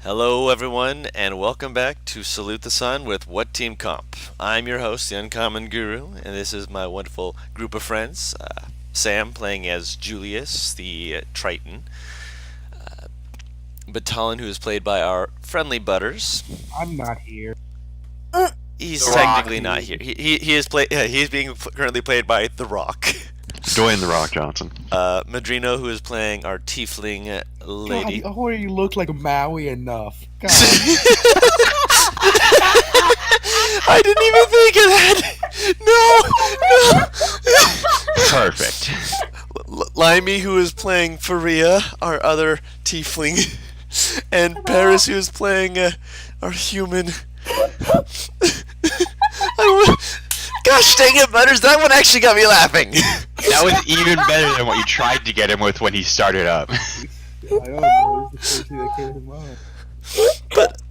Hello, everyone, and welcome back to Salute the Sun with What Team Comp. I'm your host, the Uncommon Guru, and this is my wonderful group of friends. Sam playing as Julius, the Triton. Batalon, who is played by our friendly Butters. I'm not here. He's The technically Rock. not here. He is he's being currently played by The Rock. Dwayne The Rock Johnson. Madrino, who is playing our Tiefling lady. God, oh, you look like Maui enough. God. I didn't even think of that. No. Perfect. Limey, who is playing Faria, our other tiefling, and Paris, who is playing our human. Gosh dang it, Butters! That one actually got me laughing. That was even better than what you tried to get him with when he started up. I don't know. It's the first thing that came to mind. But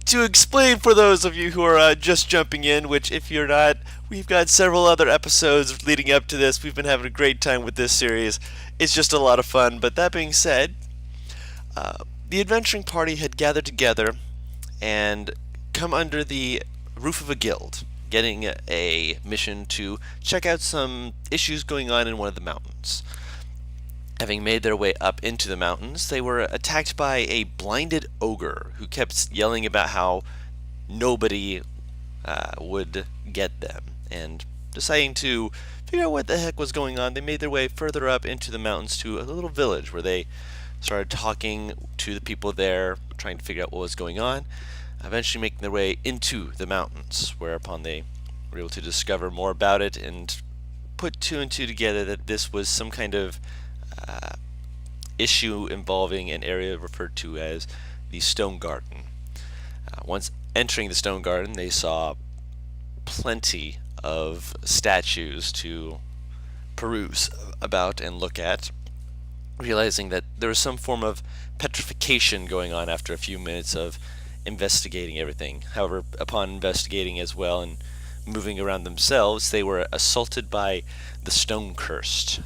to explain for those of you who are just jumping in, which if you're not, we've got several other episodes leading up to this. We've been having a great time with this series. It's just a lot of fun. But that being said, the adventuring party had gathered together and come under the roof of a guild, getting a mission to check out some issues going on in one of the mountains. Having made their way up into the mountains, they were attacked by a blinded ogre who kept yelling about how nobody would get them. And deciding to figure out what the heck was going on, they made their way further up into the mountains to a little village where they started talking to the people there, trying to figure out what was going on, eventually making their way into the mountains, whereupon they were able to discover more about it and put two and two together that this was some kind of issue involving an area referred to as the Stone Garden. Once entering the Stone Garden, they saw plenty of statues to peruse about and look at, realizing that there was some form of petrification going on after a few minutes of investigating everything. However, upon investigating as well and moving around themselves, they were assaulted by the Stone Cursed,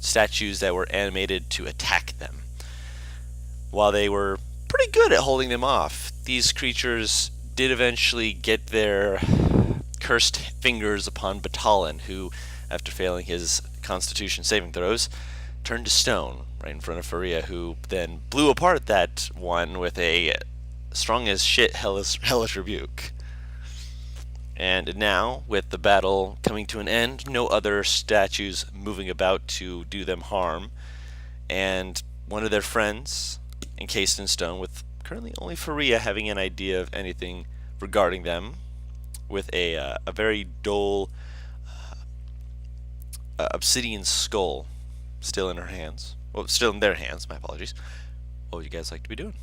statues that were animated to attack them. While they were pretty good at holding them off, these creatures did eventually get their cursed fingers upon Batalon, who, after failing his constitution saving throws, turned to stone right in front of Faria, who then blew apart that one with a strong as shit hellish rebuke. And now, with the battle coming to an end, no other statues moving about to do them harm, and one of their friends, encased in stone, with currently only Faria having an idea of anything regarding them, with a very dull obsidian skull still in her hands. Well, still in their hands, my apologies. What would you guys like to be doing?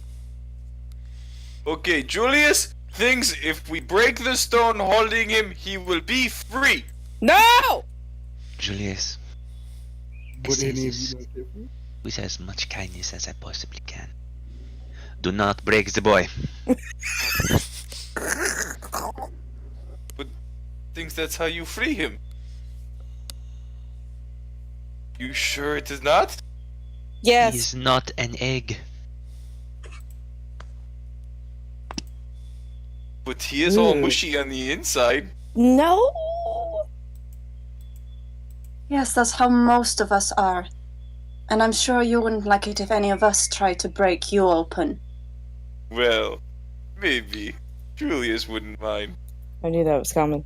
Okay, Julius thinks if we break the stone holding him, he will be free. No! Julius, Would This any of you is- know different? with as much kindness as I possibly can, do not break the boy. Thinks that's how you free him. You sure it is not? He Yes. is not an egg. But he is all Ugh. mushy on the inside. No. Yes, that's how most of us are. And I'm sure you wouldn't like it if any of us tried to break you open. Well, maybe. Julius wouldn't mind. I knew that was coming.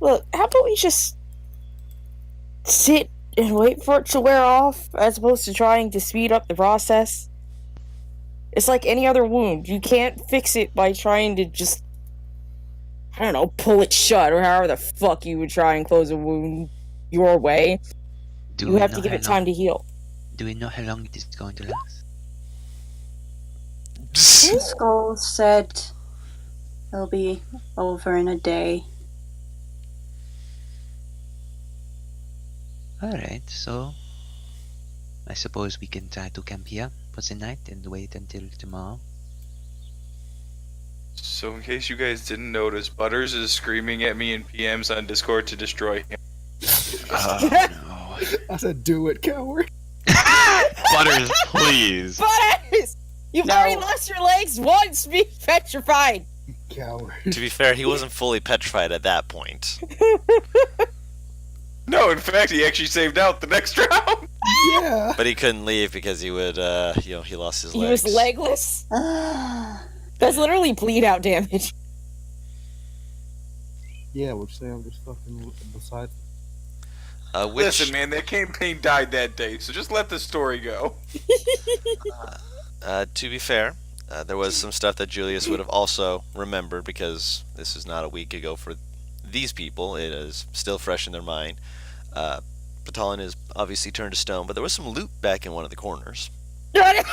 Look, how about we just sit and wait for it to wear off as opposed to trying to speed up the process? It's like any other wound. You can't fix it by trying to just, I don't know, pull it shut or however the fuck you would try and close a wound your way. Do You we have know to give how it time long- to heal. Do we know how long it is going to last? Skull said it'll be over in a day. Alright, so I suppose we can try to camp here for the night and wait until tomorrow. So, in case you guys didn't notice, Butters is screaming at me in PMs on Discord to destroy him. Oh no. I said, do it, coward. Butters, please. Butters! You've No. already lost your legs once, be petrified! Coward. To be fair, he wasn't fully petrified at that point. No, in fact, he actually saved out the next round. Yeah. But he couldn't leave because he would, he lost his He legs. was legless. That's literally bleed out damage. Yeah, which say I'm just fucking beside. Which, Listen, man, that campaign died that day, so just let the story go. to be fair, there was some stuff that Julius would have also remembered because this is not a week ago for these people. It is still fresh in their mind. Batalon is obviously turned to stone, but there was some loot back in one of the corners. The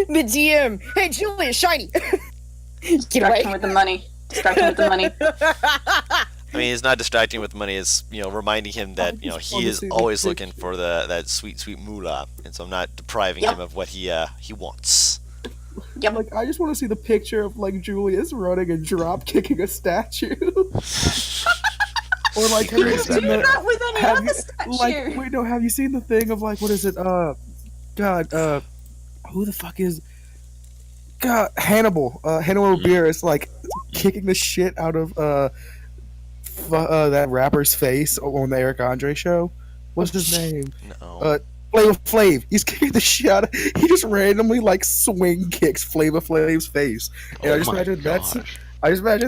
DM! Hey, Julius, shiny! Get Distract him away. with the money. Distract him with the money. I mean, it's not distracting with money. It's reminding him that just he wanna is see the always picture. looking for that sweet moolah, and so I'm not depriving Yep. him of what he wants. Yep. Like, I just want to see the picture of like Julius running and drop kicking a statue. Or like, have You you can seen do the, that with any have other you, statue. like, wait, no, have you seen the thing of like, what is it? God, who the fuck is? God, Hannibal. Hannibal Buress like kicking the shit out of that rapper's face on the Eric Andre show. What's his name? No. Flavor Flav. He's kicking the shit out of. He just randomly like swing kicks Flavor Flav's face, and I just imagine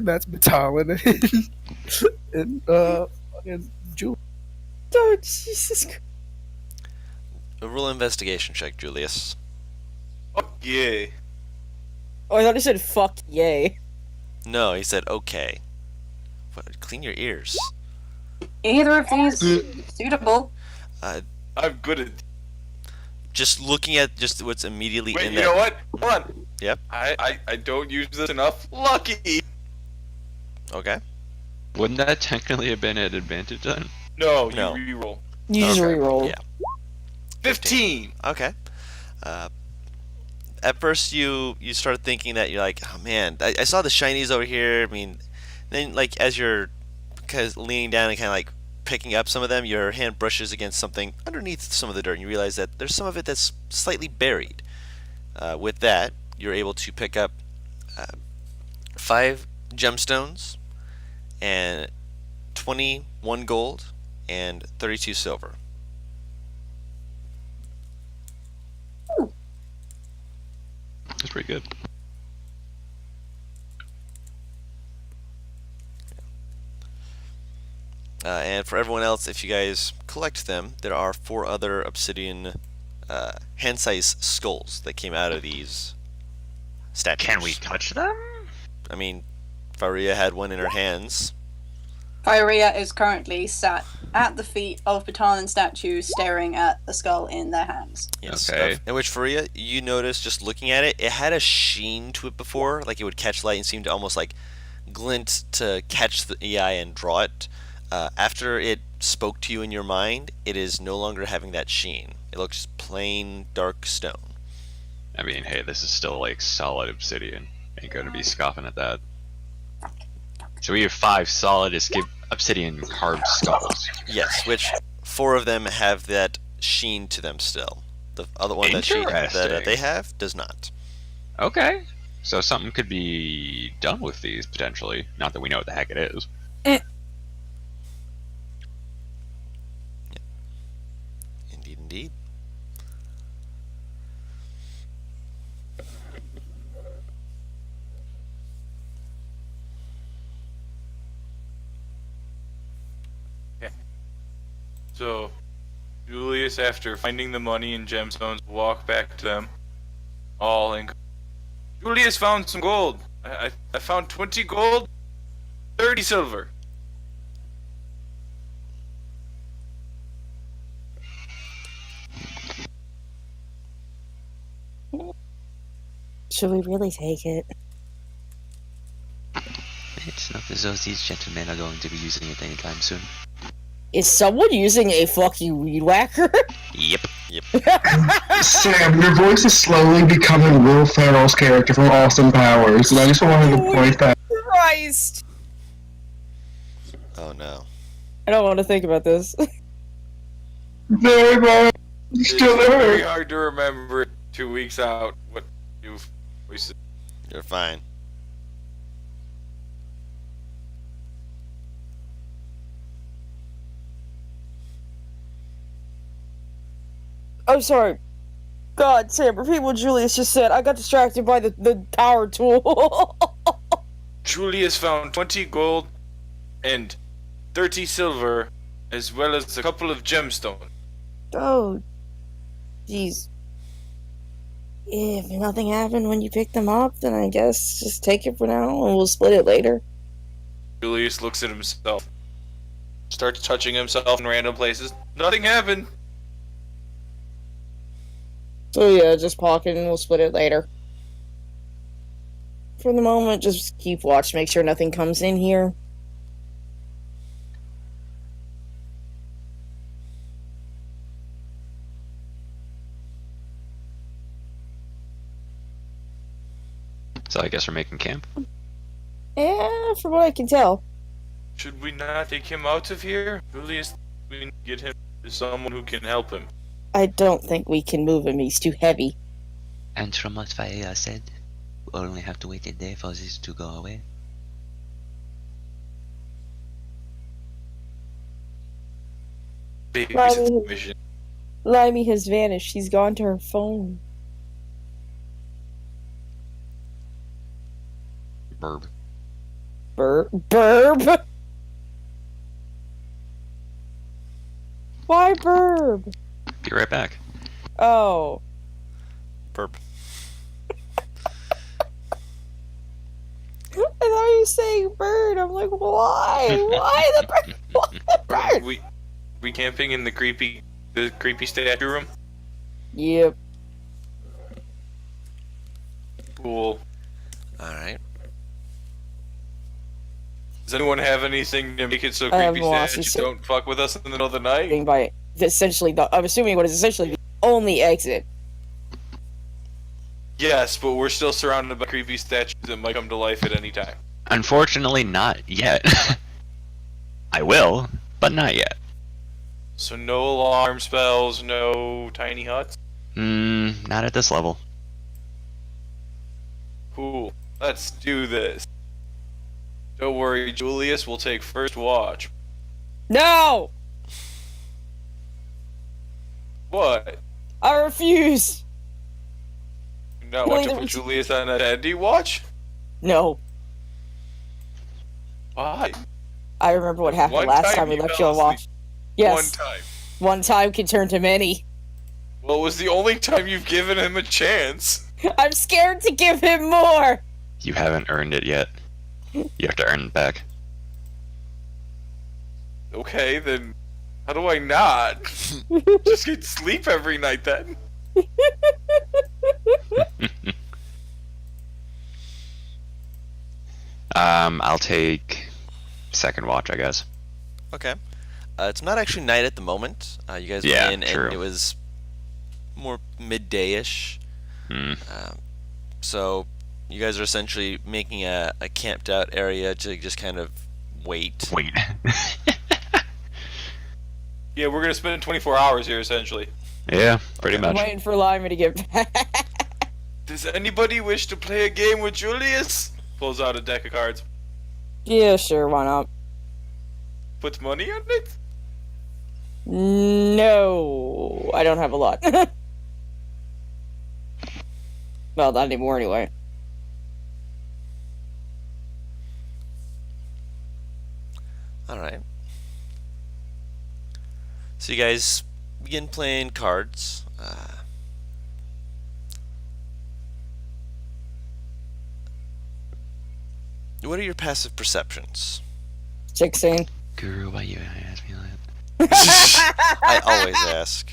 that's Batalon and Julius. Oh, Jesus Christ. A roll investigation check, Julius. Oh, yeah. Oh, I thought he said fuck yay. No, he said okay. What, clean your ears. Either of these suitable. I'm good at. Just looking at just what's immediately Wait, in you that. know what? Hold on. Yep. I don't use this enough. Lucky. Okay. Wouldn't that technically have been at advantage then? No, No. you reroll. You just Okay, reroll. yeah. 15. Okay. At first, you start thinking that you're like, oh man, I saw the shinies over here. I mean, then like as you're kind of leaning down and kind of like picking up some of them, your hand brushes against something underneath some of the dirt, and you realize that there's some of it that's slightly buried. With that, you're able to pick up 5 gemstones and 21 gold and 32 silver. That's pretty good. And for everyone else, if you guys collect them, there are 4 other obsidian hand-sized skulls that came out of these statues. Can we touch them? I mean, Faria had one in her hands. Pyrea is currently sat at the feet of Batalon statues, staring at the skull in their hands. Yes. Okay. In which Faria, you noticed just looking at it, it had a sheen to it before, like it would catch light and seem to almost like glint to catch the eye and draw it. After it spoke to you in your mind, it is no longer having that sheen. It looks plain dark stone. I mean, hey, this is still like solid obsidian. Ain't gonna be scoffing at that. So we have 5 solid obsidian carved skulls. Yes, which 4 of them have that sheen to them still. The other one that Interesting. they have does not. Okay. So something could be done with these potentially. Not that we know what the heck it is. Indeed, indeed. So, Julius, after finding the money and gemstones, walk back to them. All in. Julius found some gold. I found 20 gold, 30 silver. Should we really take it? It's not as though these gentlemen are going to be using it anytime soon. Is someone using a fucking weed whacker? Yep. Sam, your voice is slowly becoming Will Ferrell's character from Austin Powers, and I just wanted to point that. Christ! Oh no. I don't want to think about this. Very bad. Still It's very there. hard to remember 2 weeks out what new voices. You're fine. I'm sorry. God, Sam, repeat what Julius just said. I got distracted by the power tool. Julius found 20 gold and 30 silver, as well as a couple of gemstones. Oh, jeez. If nothing happened when you picked them up, then I guess just take it for now and we'll split it later. Julius looks at himself, starts touching himself in random places. Nothing happened. So yeah, just pocket and we'll split it later. For the moment, just keep watch, make sure nothing comes in here. So I guess we're making camp. Yeah, from what I can tell. Should we not take him out of here? Julius, we need to get him to someone who can help him. I don't think we can move him, he's too heavy. And from what Faia said, we'll only have to wait a day for this to go away. Babysitting mission. Limey has vanished, she's gone to her phone. Burb. Burb? Why burb? Be right back. Oh. Burp. I thought you were saying bird. I'm like, why? Why the bird? Why the bird? We camping in the creepy statue room? Yep. Cool. Alright. Does anyone have anything to make it so I have creepy lost that it. you don't fuck with us in the middle of the night? By essentially, I'm assuming what is essentially the only exit. Yes, but we're still surrounded by creepy statues that might come to life at any time. Unfortunately, not yet. I will, but not yet. So no alarm spells, no tiny huts? Not at this level. Cool. Let's do this. Don't worry, Julius will take first watch. No! What? I refuse! You not want to Wait, put Julius on a handy watch? No. Why? I remember what happened One last time time we you left fell you on watch. asleep. Yes. One time. One time can turn to many. Well, it was the only time you've given him a chance. I'm scared to give him more! You haven't earned it yet. You have to earn it back. Okay, then how do I not? Just get sleep every night then. I'll take second watch, I guess. Okay. It's not actually night at the moment. You guys Yeah, went in true. and it was more midday-ish. Hmm. So you guys are essentially making a camped out area to just kind of wait. Wait. Yeah, we're gonna spend 24 hours here essentially. Yeah, pretty I'm much. waiting for Limey to get back. Does anybody wish to play a game with Julius? Pulls out a deck of cards. Yeah, sure, why not? Puts money on it? No, I don't have a lot. Well, not anymore anyway. Alright. So you guys begin playing cards. What are your passive perceptions? 16. Guru, why you ask me that? I always ask.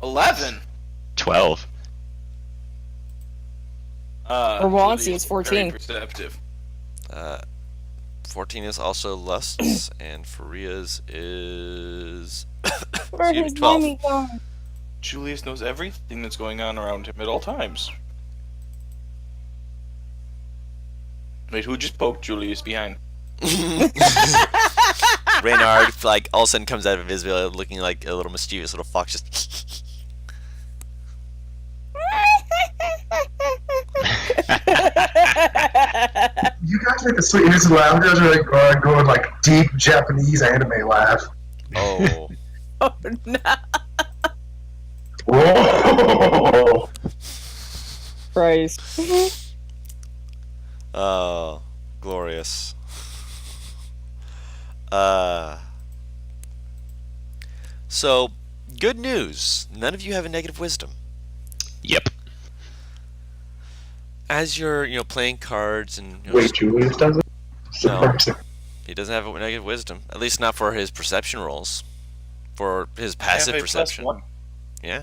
11. 12. For once, Julius he's 14. very perceptive. 14 is also Lust's, and Faria's is. Where Excuse me, has 12. Limey gone? Julius knows everything that's going on around him at all times. Wait, who just poked Julius behind? Reynard, like, all of a sudden comes out of invisibility looking like a little mischievous little fox. Just. You guys make the sweetest laugh. You guys are like going like deep Japanese anime laugh. Oh. Oh no! Whoa! Christ. Oh. Glorious. So, good news. None of you have a negative wisdom. Yep. As you're, playing cards and Wait, Julius doesn't? Surprising. he doesn't have a negative wisdom. At least not for his perception rolls. For his passive Have a perception. +1. Yeah.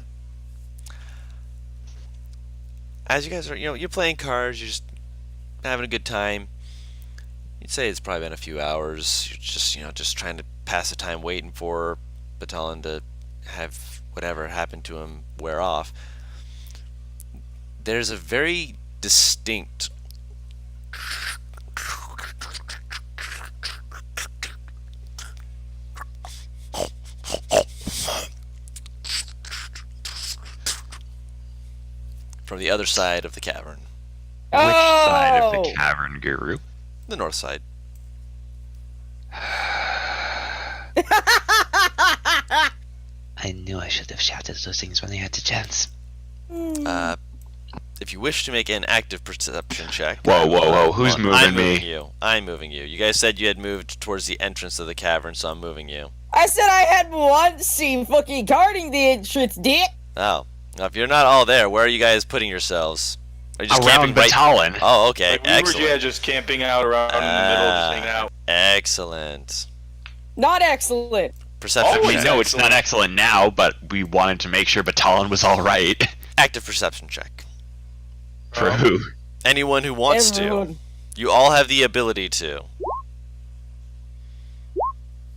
As you guys are, you're playing cards, you're just having a good time. You'd say it's probably been a few hours. You're just trying to pass the time waiting for Batalon to have whatever happened to him wear off. There's a very distinct from the other side of the cavern. Which side of Oh! the cavern, Guru? The north side. I knew I should have shouted those things when I had the chance. If you wish to make an active perception check. Whoa, whoa, whoa! Who's I'm moving moving me? you. I'm moving you. You guys said you had moved towards the entrance of the cavern, so I'm moving you. I said I had one seen fucking guarding the entrance, dick. Oh. Now, if you're not all there, where are you guys putting yourselves? Are you just Around camping right? Batalon. Oh, okay. Like, we were Excellent. just camping out around in the middle, just hanging out. Excellent. Not excellent. Perception We check. know it's not excellent now, but we wanted to make sure Batalon was all right. Active perception check. For who? Anyone who wants to. Everyone. You all have the ability to.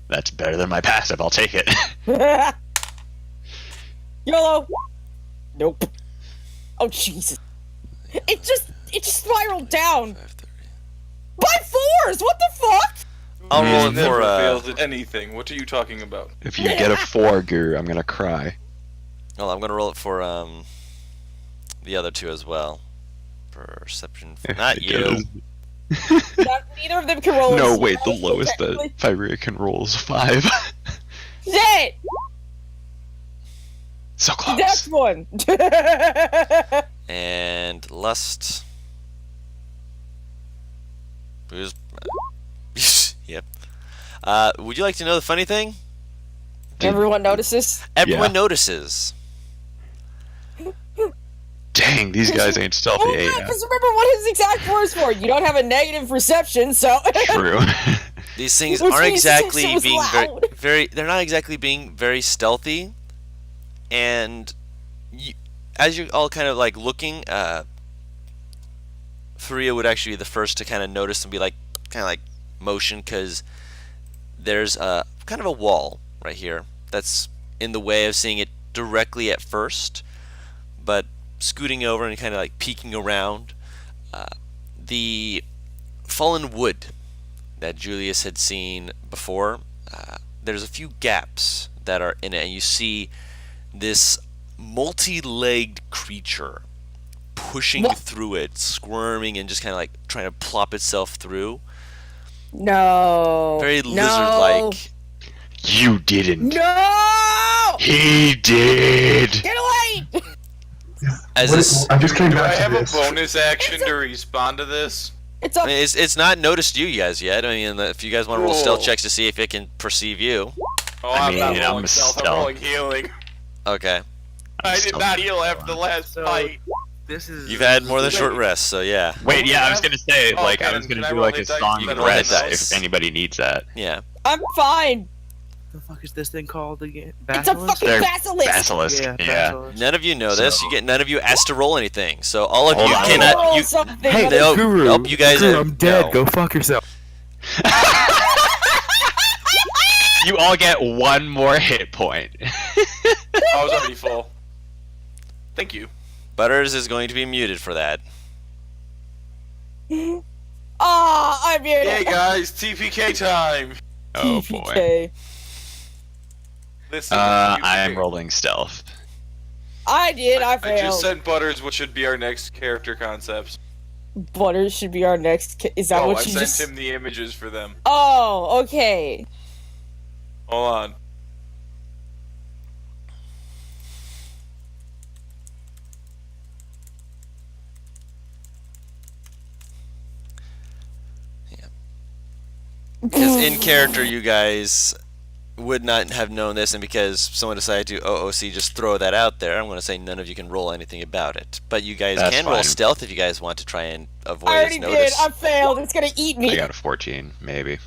That's better than my passive. I'll take it. YOLO. Nope. Oh Jesus! It just spiraled down by fours. What the fuck? I'll roll it Never for fails at anything. What are you talking about? If you get a 4, Guru, I'm gonna cry. well, I'm gonna roll it for the other two as well. Perception. Not you. Neither of them can roll. No, a wait. The zero, lowest that technically. Fyria can roll is 5. Shit! So close. That's one. And lust. Who's? Yep. Would you like to know the funny thing? Everyone notices. Everyone Yeah. notices. Dang, these guys ain't stealthy. Oh yeah, because remember what his exact words were. You don't have a negative perception, so. True. These things Which aren't means exactly it was being loud. very. They're not exactly being very stealthy. And as you're all kind of like looking, Faria would actually be the first to kind of notice and be like, kind of like motion, because there's a kind of a wall right here that's in the way of seeing it directly at first, but scooting over and kind of like peeking around. The fallen wood that Julius had seen before, there's a few gaps that are in it, and you see this multi-legged creature pushing What? through it, squirming and just kind of like trying to plop itself through. No. Very No. lizard-like. You didn't. No! He did. Get away! As What- this, I just came Do I back to have a this. bonus action to respond to this? It's I a mean, it's not noticed you guys yet. I mean, if you guys want to roll stealth Cool. checks to see if it can perceive you. Oh, I I'm not mean, rolling I'm stealth, I'm stealth. rolling healing. Okay. I did not heal after the last So- fight. This is. You've had more than a short rest, so yeah. Wait, yeah, I was gonna say, Oh, like, I can- was gonna can I do roll like a hit dice? song You of can roll hit rest dice. if anybody needs that. Yeah. I'm fine. The fuck is this thing called again? It's a Basilisk? fucking They're basilisk. Basilisk. Yeah, Yeah. basilisk. None of you know this. So- None of you asked to roll anything. So all of Hold you on. cannot. Roll You, something. Hey, Nope, Guru. nope, you guys Guru, are- I'm dead. no. Go fuck yourself. You all get one more hit point. I was already full. Thank you. Butters is going to be muted for that. Ah, I'm here. Hey guys, TPK time. Oh boy. TPK. Listen, I am rolling stealth. I did. I I just failed. sent Butters what should be our next character concepts. Butters should be our next. Is that Oh, what I you sent just? him the images for them. Oh, okay. Hold on. Because in character, you guys would not have known this, and because someone decided to OOC just throw that out there, I'm going to say none of you can roll anything about it. But you guys That's can roll fine. stealth if you guys want to try and avoid I already its did. notice. I failed. It's gonna eat I me. got a 14, maybe.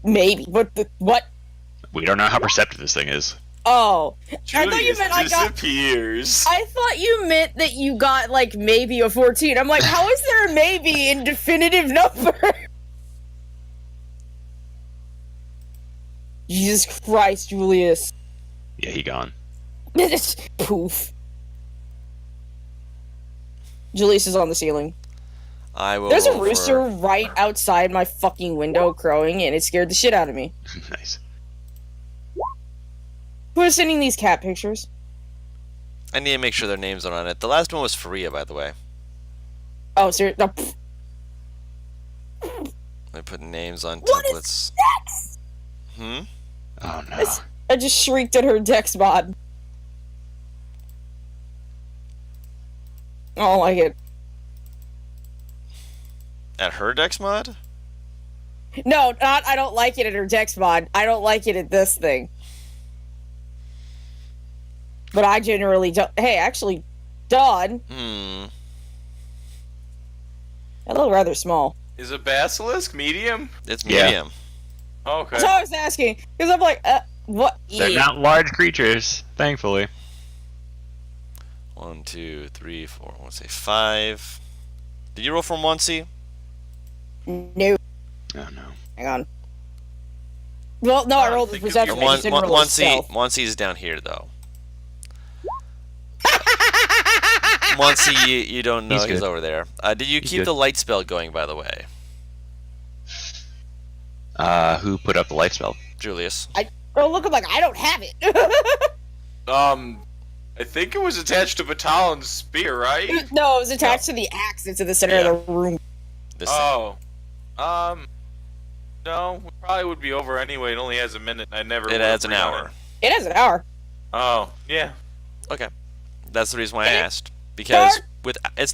Maybe. What? We don't know how perceptive this thing is. Oh, I thought you Julius meant I got. disappears. I thought you meant that you got like maybe a 14. I'm like, how is there a maybe in definitive number? Jesus Christ, Julius. Yeah, he gone. Poof. Julius is on the ceiling. I will There's a roll rooster for- right outside my fucking window crowing, and it scared the shit out of me. Nice. Who is sending these cat pictures? I need to make sure their names are on it. The last one was Faria, by the way. Oh, seriously? No, pff. I put names on What is templates. Dex? Oh no. I just shrieked at her Dex mod. I don't like it. At her Dex mod? No, not I don't like it at her Dex mod. I don't like it at this thing. But I generally don't. Hey, actually, Dawn. Hmm. A little rather small. Is a basilisk medium? It's Yeah. medium. Okay. That's all I was asking. Because I'm like, what? They're not large creatures, thankfully. 1, 2, 3, 4. I want to say 5. Did you roll for Monsi? No. Oh no. Hang on. Well, no, I rolled the think of perception. you. I just didn't roll a stealth. Monsi is down here, though. Monsi, you don't know He's he's good. over there. Did you He's keep good. the light spell going, by the way? Who put up the light spell? Julius. Oh, look, I'm like, I don't have it. I think it was attached to Batalin's spear, right? No, it was attached to the axe that's in the center of the room. This thing. Oh. No, we probably would be over anyway. It only has a minute. I never. It would've adds an redone hour. It has an hour. Oh, yeah. Okay. That's the reason why I Eh, asked. Because dark. with it's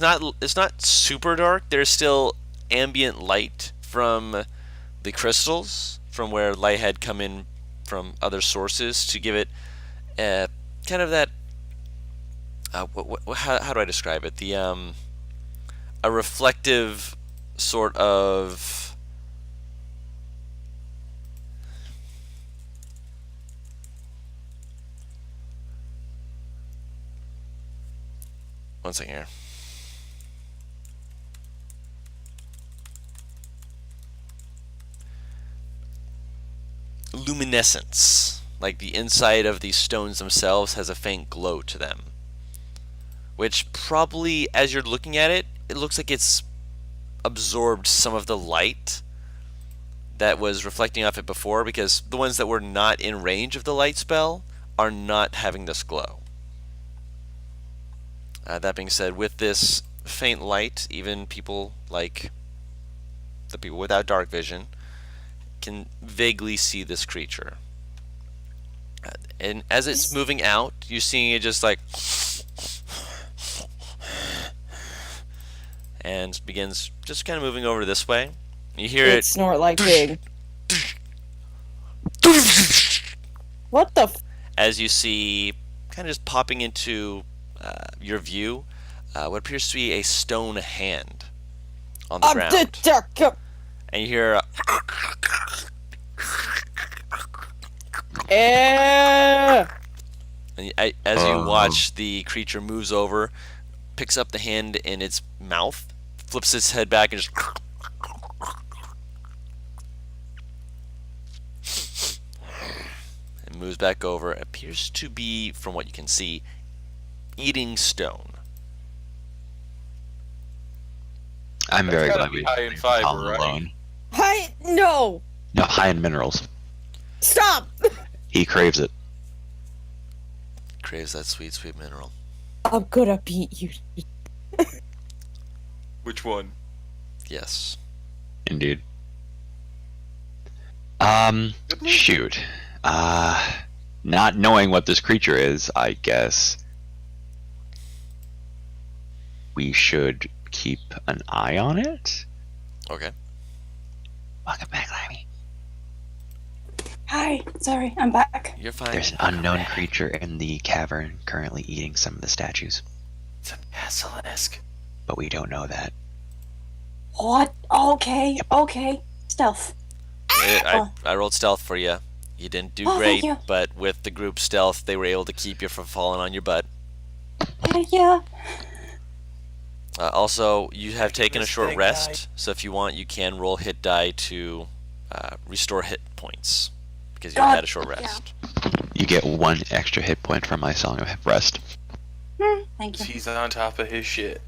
not super dark. There's still ambient light from the crystals, from where light had come in from other sources to give it kind of that how do I describe it? The a reflective sort of one second here. Luminescence, like the inside of these stones themselves has a faint glow to them, which probably, as you're looking at it, it looks like it's absorbed some of the light that was reflecting off it before, because the ones that were not in range of the light spell are not having this glow. That being said, with this faint light, even people like the people without dark vision can vaguely see this creature. And as it's moving out, you're seeing it just like and begins just kind of moving over this way. You hear It it snort like pig. What the? as you see kind of just popping into your view what appears to be a stone hand on the ground. And you hear and as you watch, the creature moves over, picks up the hand in its mouth, flips its head back, and just and moves back over. Appears to be, from what you can see, eating stone. I'm very gotta glad be we high in fiber, all right? alone. No. No, high in minerals. Stop! He craves it. Craves that sweet, sweet mineral. I'm gonna beat you. Which one? Yes. Indeed. Shoot. Not knowing what this creature is, I guess we should keep an eye on it. Okay. Welcome back, Limey. Hi, sorry, I'm back. You're fine. There's an unknown creature in the cavern currently eating some of the statues, It's a basilisk. but we don't know that. What? Okay, okay. Stealth. I rolled stealth for you. You didn't do Oh, great, thank you. but with the group stealth, they were able to keep you from falling on your butt. Yeah. Also, you have taken a This short big rest, so if you want, you can roll hit die to restore hit points because you God, had a short yeah. rest. You get 1 extra hit point from my Song of Rest. Thank you. He's on top of his shit.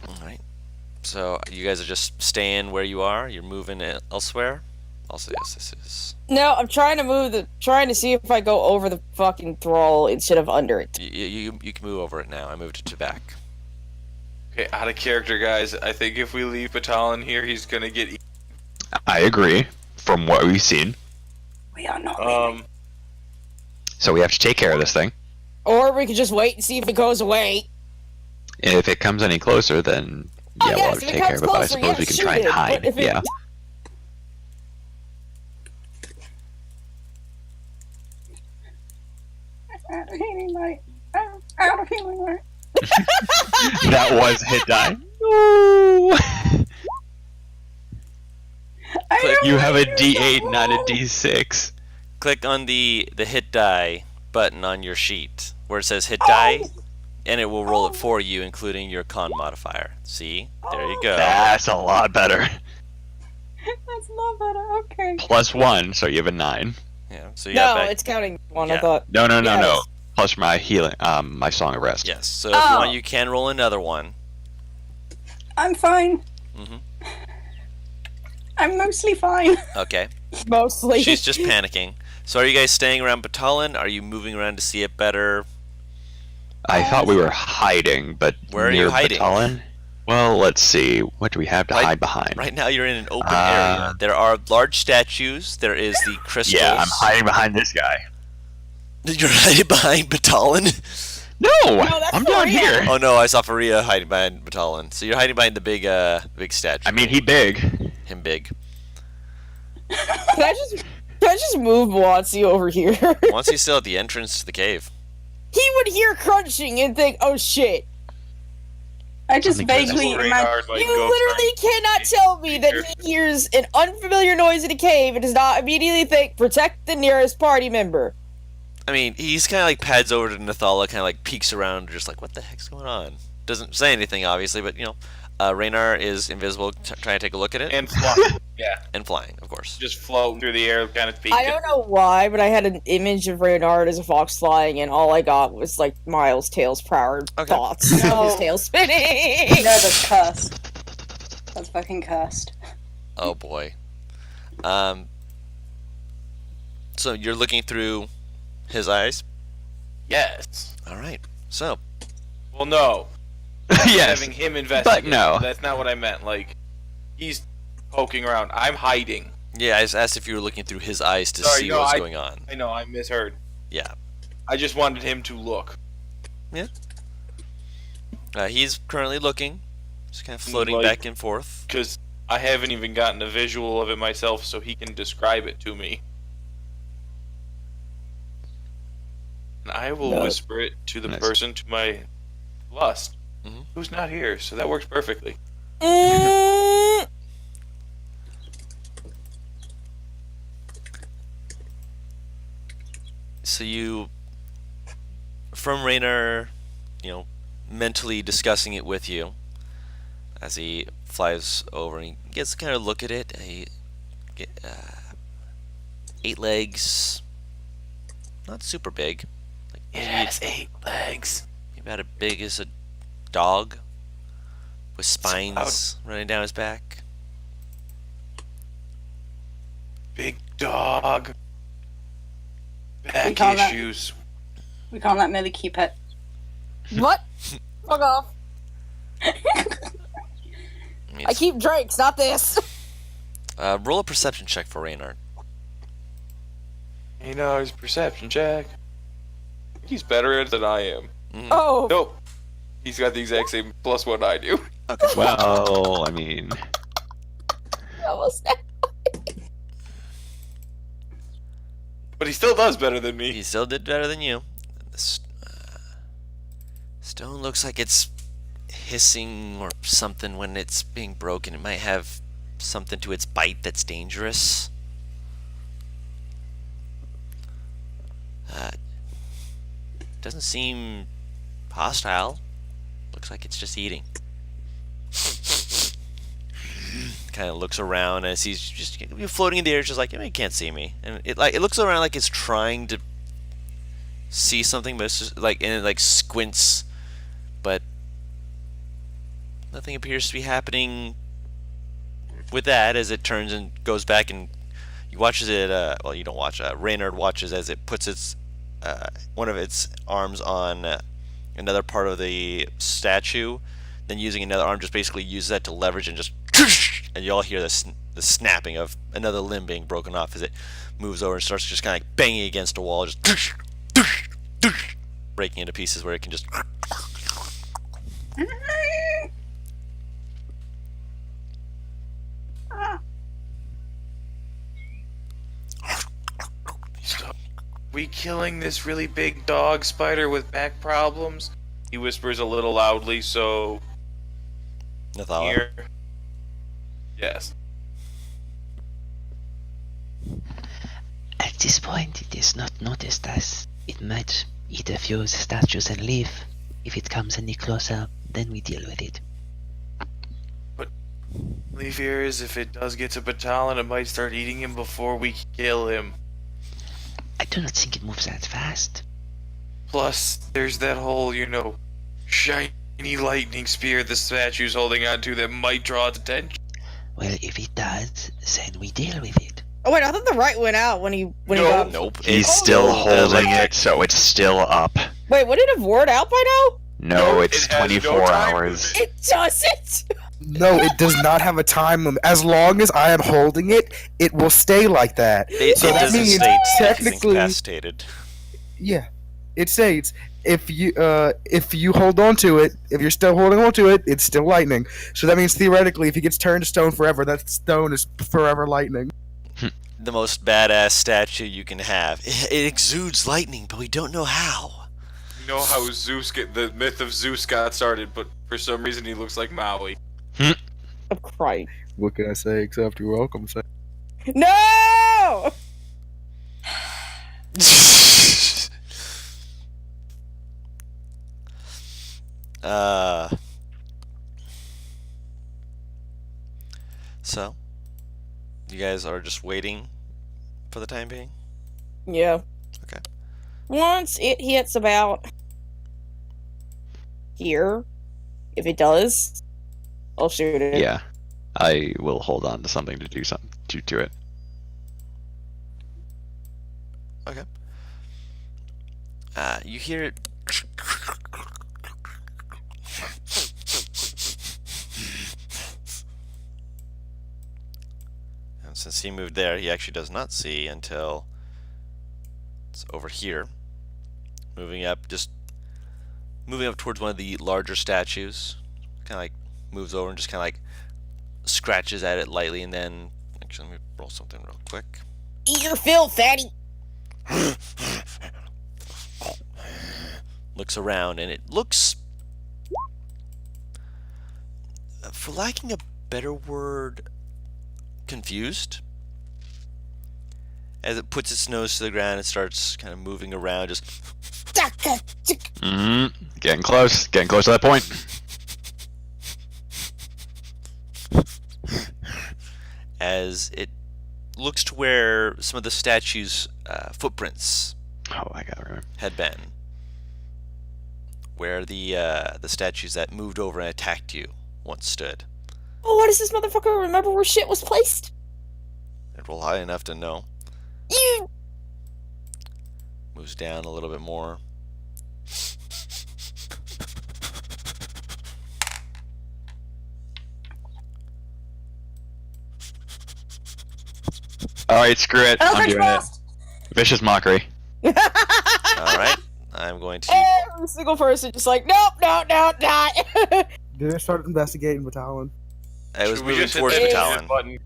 All right. So you guys are just staying where you are. You're moving elsewhere. Also, yes, this is. No, I'm trying to see if I go over the fucking thrall instead of under it. You can move over it now. I moved it to back. Okay, out of character, guys. I think if we leave Batalon here, he's gonna get. I agree, from what we've seen. We are not leaving. So we have to take care of this thing. Or we could just wait and see if it goes away. If it comes any closer, then Oh, yeah, we'll yes, have to if it take care comes of it. But I closer, suppose we yes, can shoot try and it, hide. but if it- Yeah. Out of healing light. Out of healing light. That was hit die. No. You have a D8, not a D6. Click on the hit die button on your sheet where it says hit die, and it will roll it for you, including your con modifier. See? There you go. That's a lot better. That's not better. Okay. +1, so you have a 9. Yeah. So you got No, back. it's counting one. I Yeah. thought. No. Yes. Plus my healing, my Song of Rest. Yes. So if you want, you can roll another one. I'm fine. Mhm. I'm mostly fine. Okay. Mostly. She's just panicking. So are you guys staying around Batalon? Are you moving around to see it better? I thought we were hiding, but Where are near you hiding? Batalon? Well, let's see. What do we have to Right- hide behind? Right now you're in an open area. There are large statues. There is the crystals. Yeah, I'm hiding behind this guy. You're hiding behind Batalon? No, that's I'm down Faria. here. Oh no, I saw Faria hiding behind Batalon. So you're hiding behind the big statue. I mean, he big. Him big. Can I just move Watsy over here? Once he's still at the entrance to the cave. He would hear crunching and think, "Oh shit!" I just think that's vaguely imagine. Reynard, like, You go literally cannot tell me that he hears an unfamiliar noise in a cave and does not immediately think, "Protect the nearest party member." I mean, he's kind of like pads over to Nathala, kind of like peeks around, just like, what the heck's going on? Doesn't say anything, obviously, but, Raynar is invisible, trying to take a look at it. and flying. Yeah, And flying, of course. just floating through the air, kind of peeking. I don't know why, but I had an image of Reynard as a fox flying, and all I got was like Miles' tails proud Okay. thoughts of No. his tail spinning. No, that's cursed. That's fucking cursed. Oh boy. So you're looking through his eyes? Yes. Alright. So, Well, no. Yes, Having him investigate. no. That's not what I meant. Like, he's poking around. I'm hiding. yeah, I just asked if you were looking through his eyes to Sorry, see no, what's I- going on. I know, I misheard. Yeah. I just wanted him to look. He's currently looking, just kind of floating Like- back and forth. Because I haven't even gotten a visual of it myself, so he can describe it to me. And I will No. whisper it to the Nice. person to my lust, Mhm. who's not here, so that works perfectly. Mm, So you, from Raynar, mentally discussing it with you, as he flies over and he gets to kind of look at it. He get 8 legs, not super big. Like It has 8 legs. about as big as a dog, with spines running down his back. big dog. We Back call that- issues. We can't let Millie keep it. What? Fuck off. I mean, I keep drinks, not this. roll a perception check for Reynard. He knows perception check. He's better at it than I am. Oh. Nope. He's got the exact same +1 I do. Well, I mean, Almost. But he still does better than me. He still did better than you. This stone looks like it's hissing or something when it's being broken. It might have something to its bite that's dangerous. Doesn't seem hostile. Looks like it's just eating. Kind of looks around as he's just floating in the air, just like, you can't see me. And it looks around like it's trying to see something, but it's just like, and it like squints, but nothing appears to be happening with that as it turns and goes back, and you watch as it well, you don't watch, Reynard watches as it puts its one of its arms on another part of the statue, then using another arm just basically uses that to leverage and just, and you all hear the snapping of another limb being broken off as it moves over and starts just kind of like banging against a wall, just breaking into pieces where it can just We killing this really big dog spider with back problems? He whispers a little loudly, so Nathala. here. Yes. At this point, it is not noticed as it might eat a few statues and leave. If it comes any closer, then we deal with it. Only fear is if it does get to Batalon, it might start eating him before we kill him. I do not think it moves that fast. Plus, there's that whole, shiny lightning spear the statue's holding onto that might draw its attention. Well, if it does, then we deal with it. Oh wait, I thought the right went out when he No. got. Nope. he's It's still holding electric. it, so it's still up. Wait, wouldn't it have wore it out by now? No, it's it has no 24 time hours. It doesn't. No, it does not have a time limit. As long as I am holding it, it will stay like that. It So that doesn't means state it's technically- incapacitated. Yeah, it states if you hold on to it, if you're still holding on to it, it's still lightning. So that means theoretically, if he gets turned to stone forever, that stone is forever lightning. The most badass statue you can have. It exudes lightning, but we don't know how. You know how the myth of Zeus got started, but for some reason he looks like Maui. I'm crying. What can I say except you're welcome? Say. No. So, you guys are just waiting for the time being? Yeah. Okay. Once it hits about here, if it does, I'll shoot it. Yeah, I will hold on to something to do something to it. Okay. You hear it. And since he moved there, he actually does not see until it's over here. Moving up towards one of the larger statues. Kind of like moves over and just kind of like scratches at it lightly, and then actually let me roll something real quick. Eat your fill, fatty. Looks around, and it looks, for lacking a better word, confused. As it puts its nose to the ground and starts kind of moving around, just Getting close to that point. as it looks to where some of the statue's footprints Oh, I gotta remember. had been, where the statues that moved over and attacked you once stood. Oh, why does this motherfucker remember where shit was placed? It roll high enough to know. You. Moves down a little bit more. Alright, screw it. I'm Eldritch doing Blast! it. Vicious mockery. All right. I'm going to. Every single person just like, nope, no, no, not. Did I start investigating Batalon? I was Should we moving just hit towards that Batalon. button?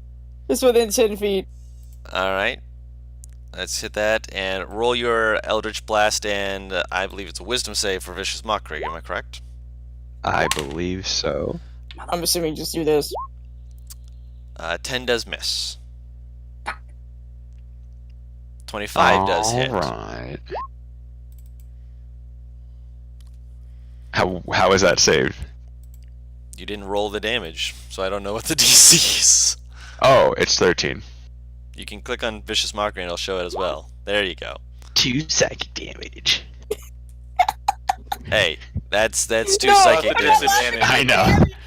It's within 10 feet. All right. Let's hit that and roll your Eldritch Blast, and I believe it's a Wisdom save for Vicious Mockery. Am I correct? I believe so. I'm assuming just do this. 10 does miss. 25 does hit. Alright. How is that saved? You didn't roll the damage, so I don't know what the DC is. Oh, it's 13. You can click on Vicious Mockery and it'll show it as well. There you go. 2 psychic damage. Hey, that's 2 No, psychic that's a damage. disadvantage. I know.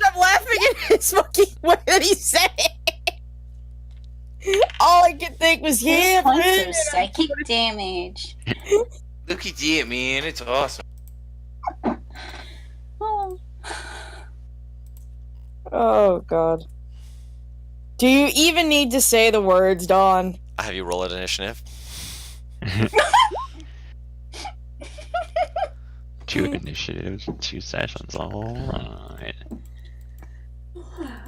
I'm laughing at his fucking way that he said it. All I could think was, yeah, Points man. of psychic damage. Look at that, man. It's awesome. Oh. Oh, God. Do you even need to say the words, Dawn? I have you roll an initiative. 2 initiatives, 2 sessions. Alright.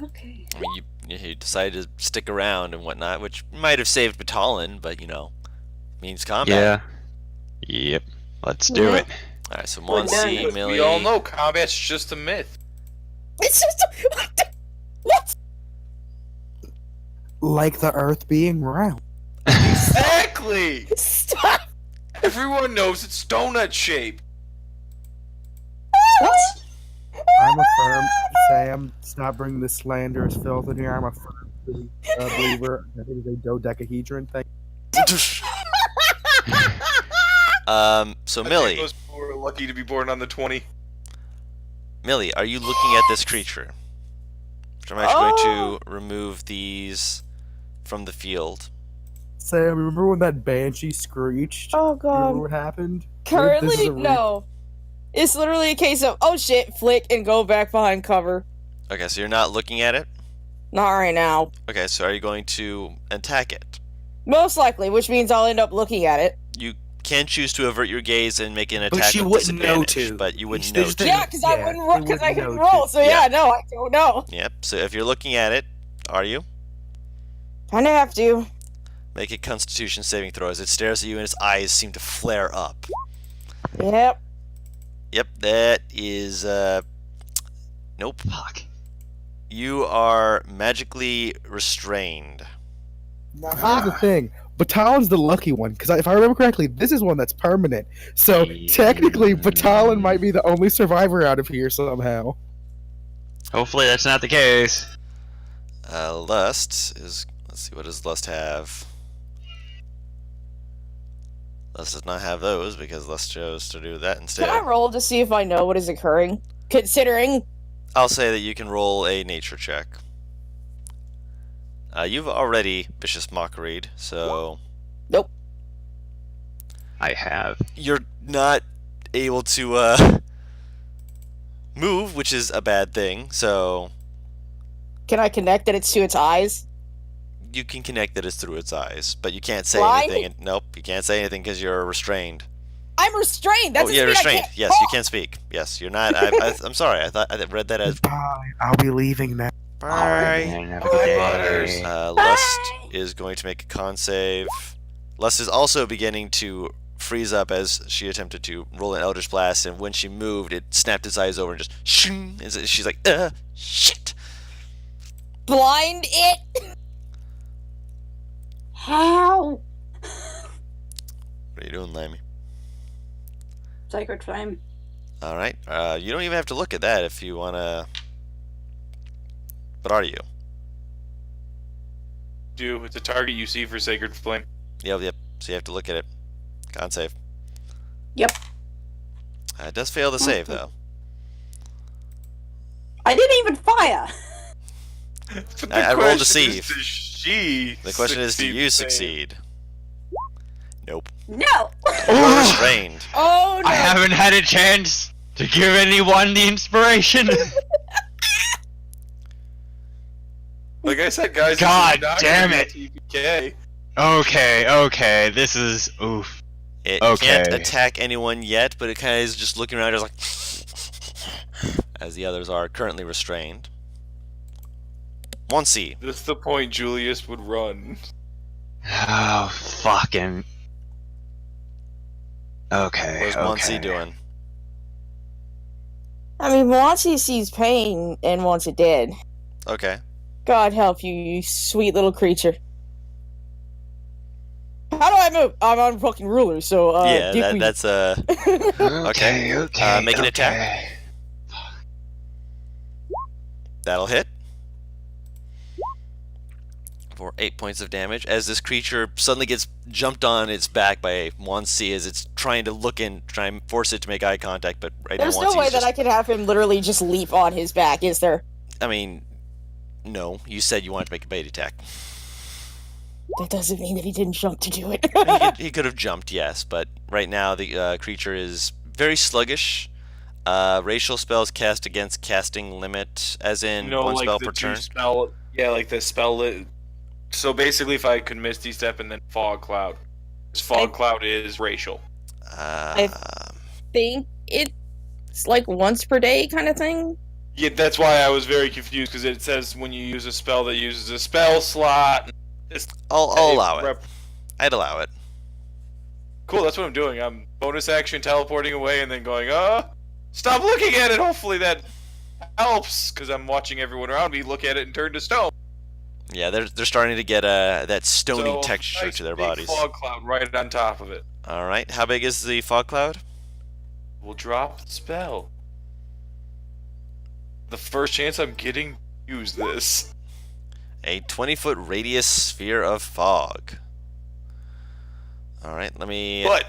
Okay. I mean, you decided to stick around and whatnot, which might have saved Batalon, but means combat. Yeah. Yep. Let's do it. All right, so We're done. Monsi, Millie. We all know combat's just a myth. It's just what? Like the Earth being round. Exactly! Stop! Everyone knows it's donut shaped. What? I'm a firm Sam. Stop bringing this slanderous filth in here. I'm a firm believer that it is a dodecahedron thing. So I think Millie, those people were lucky to be born on the 20. Millie, are you looking at this creature? So I'm actually going to remove these from the field. Sam, remember when that banshee screeched? Oh, Remember God. what happened? This Currently, is a no. It's literally a case of, oh shit, flick and go back behind cover. Okay, so you're not looking at it? Not right now. Okay, so are you going to attack it? Most likely, which means I'll end up looking at it. You can choose to avert your gaze and make an But attack you with wouldn't know disadvantage, to. but you wouldn't There's know just to. a- Yeah, because I Yeah, wouldn't roll. you Because I wouldn't couldn't know roll. to. So Yeah. yeah, no, I don't know. Yep, so if you're looking at it, are you? Kind of have to. Make a Constitution saving throw as it stares at you and its eyes seem to flare up. Yep. Yep, that is, nope. Fuck. You are magically restrained. Now, here's the thing. Batalon's the lucky one, because if I remember correctly, this is one that's permanent. So, technically, Batalon might be the only survivor out of here somehow. Hopefully that's not the case. Lust is, let's see, what does Lust have? Lust does not have those because Lust chose to do that instead. Can I roll to see if I know what is occurring? Considering. I'll say that you can roll a nature check. You've already Vicious Mockeried, so Nope. I have. you're not able to move, which is a bad thing, so Can I connect that it's to its eyes? you can connect that it's through its eyes, but you can't say Blind? anything. Nope, you can't say anything because you're restrained. I'm restrained. That's Oh, yeah, mean I restrained. can't Yes, you can speak. Yes, you're not. I'm sorry. I thought I read that as. Bye. I'll be leaving now. Bye. Have a good day. Lust is going to make a con save. Lust is also beginning to freeze up as she attempted to roll an Eldritch Blast, and when she moved, it snapped its eyes over and just shing. She's like, shit. blind it. How? What are you doing, Lammy? Sacred flame. All right. You don't even have to look at that if you wanna. But are you? It's a target you see for Sacred Flame. Yep. So you have to look at it. Con save. Yep. It does fail the save though. I didn't even fire. But I rolled question deceive. is, does she The question is, do succeed you the same? succeed? Nope. No. You're restrained. Oh no! I haven't had a chance to give anyone the inspiration. Like I said, guys, this is God not damn gonna it. be a TPK. Okay, this is oof. It Okay. can't attack anyone yet, but it kind of is just looking around, just like, as the others are currently restrained. 1C. This is the point Julius would run. Oh, fucking. Okay. What's 1C doing? I mean, once he sees pain and wants it dead. Okay. God help you, you sweet little creature. How do I move? I'm on fucking ruler, so Yeah, dick weed. that's Okay. Okay. make an attack. That'll hit. For 8 points of damage, as this creature suddenly gets jumped on its back by 1C as it's trying to look and try and force it to make eye contact, but right There's now no 1C way is that just, I could have him literally just leap on his back, is there? I mean, no, you said you wanted to make a bait attack. That doesn't mean that he didn't jump to do it. He could have jumped, yes, but right now the creature is very sluggish. Racial spells cast against casting limit, as in one like spell the per turn. spell. Yeah, like the spell. So basically, if I could Misty Step and then Fog Cloud, because Fog Cloud is racial. Think it's like once per day kind of thing. Yeah, that's why I was very confused because it says when you use a spell that uses a spell slot. I'll allow it. I'd allow it. Cool, that's what I'm doing. I'm bonus action teleporting away and then going, stop looking at it. Hopefully that helps because I'm watching everyone around me look at it and turn to stone. Yeah, they're starting to get that stony So, texture nice to their big bodies. Fog cloud right on top of it. All right, how big is the fog cloud? We'll drop the spell. The first chance I'm getting to use this. A 20-foot radius sphere of fog. All right, let me. But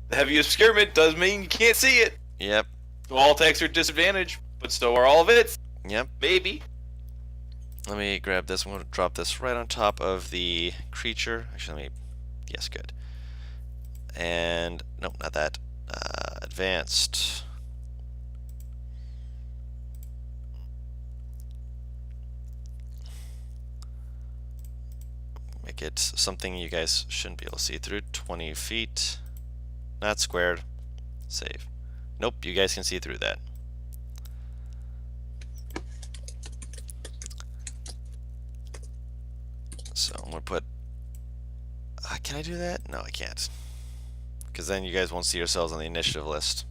the heavy obscurement does mean you can't see it. Yep, So all attacks are at disadvantage, but so are all of its. yep. Maybe. Let me grab this. I'm going to drop this right on top of the creature. Actually, let me. Yes, good. And nope, not that. Advanced. Make it something you guys shouldn't be able to see through. 20 feet. Not squared. Save. Nope, you guys can see through that. So I'm gonna put. Can I do that? No, I can't. Because then you guys won't see yourselves on the initiative list.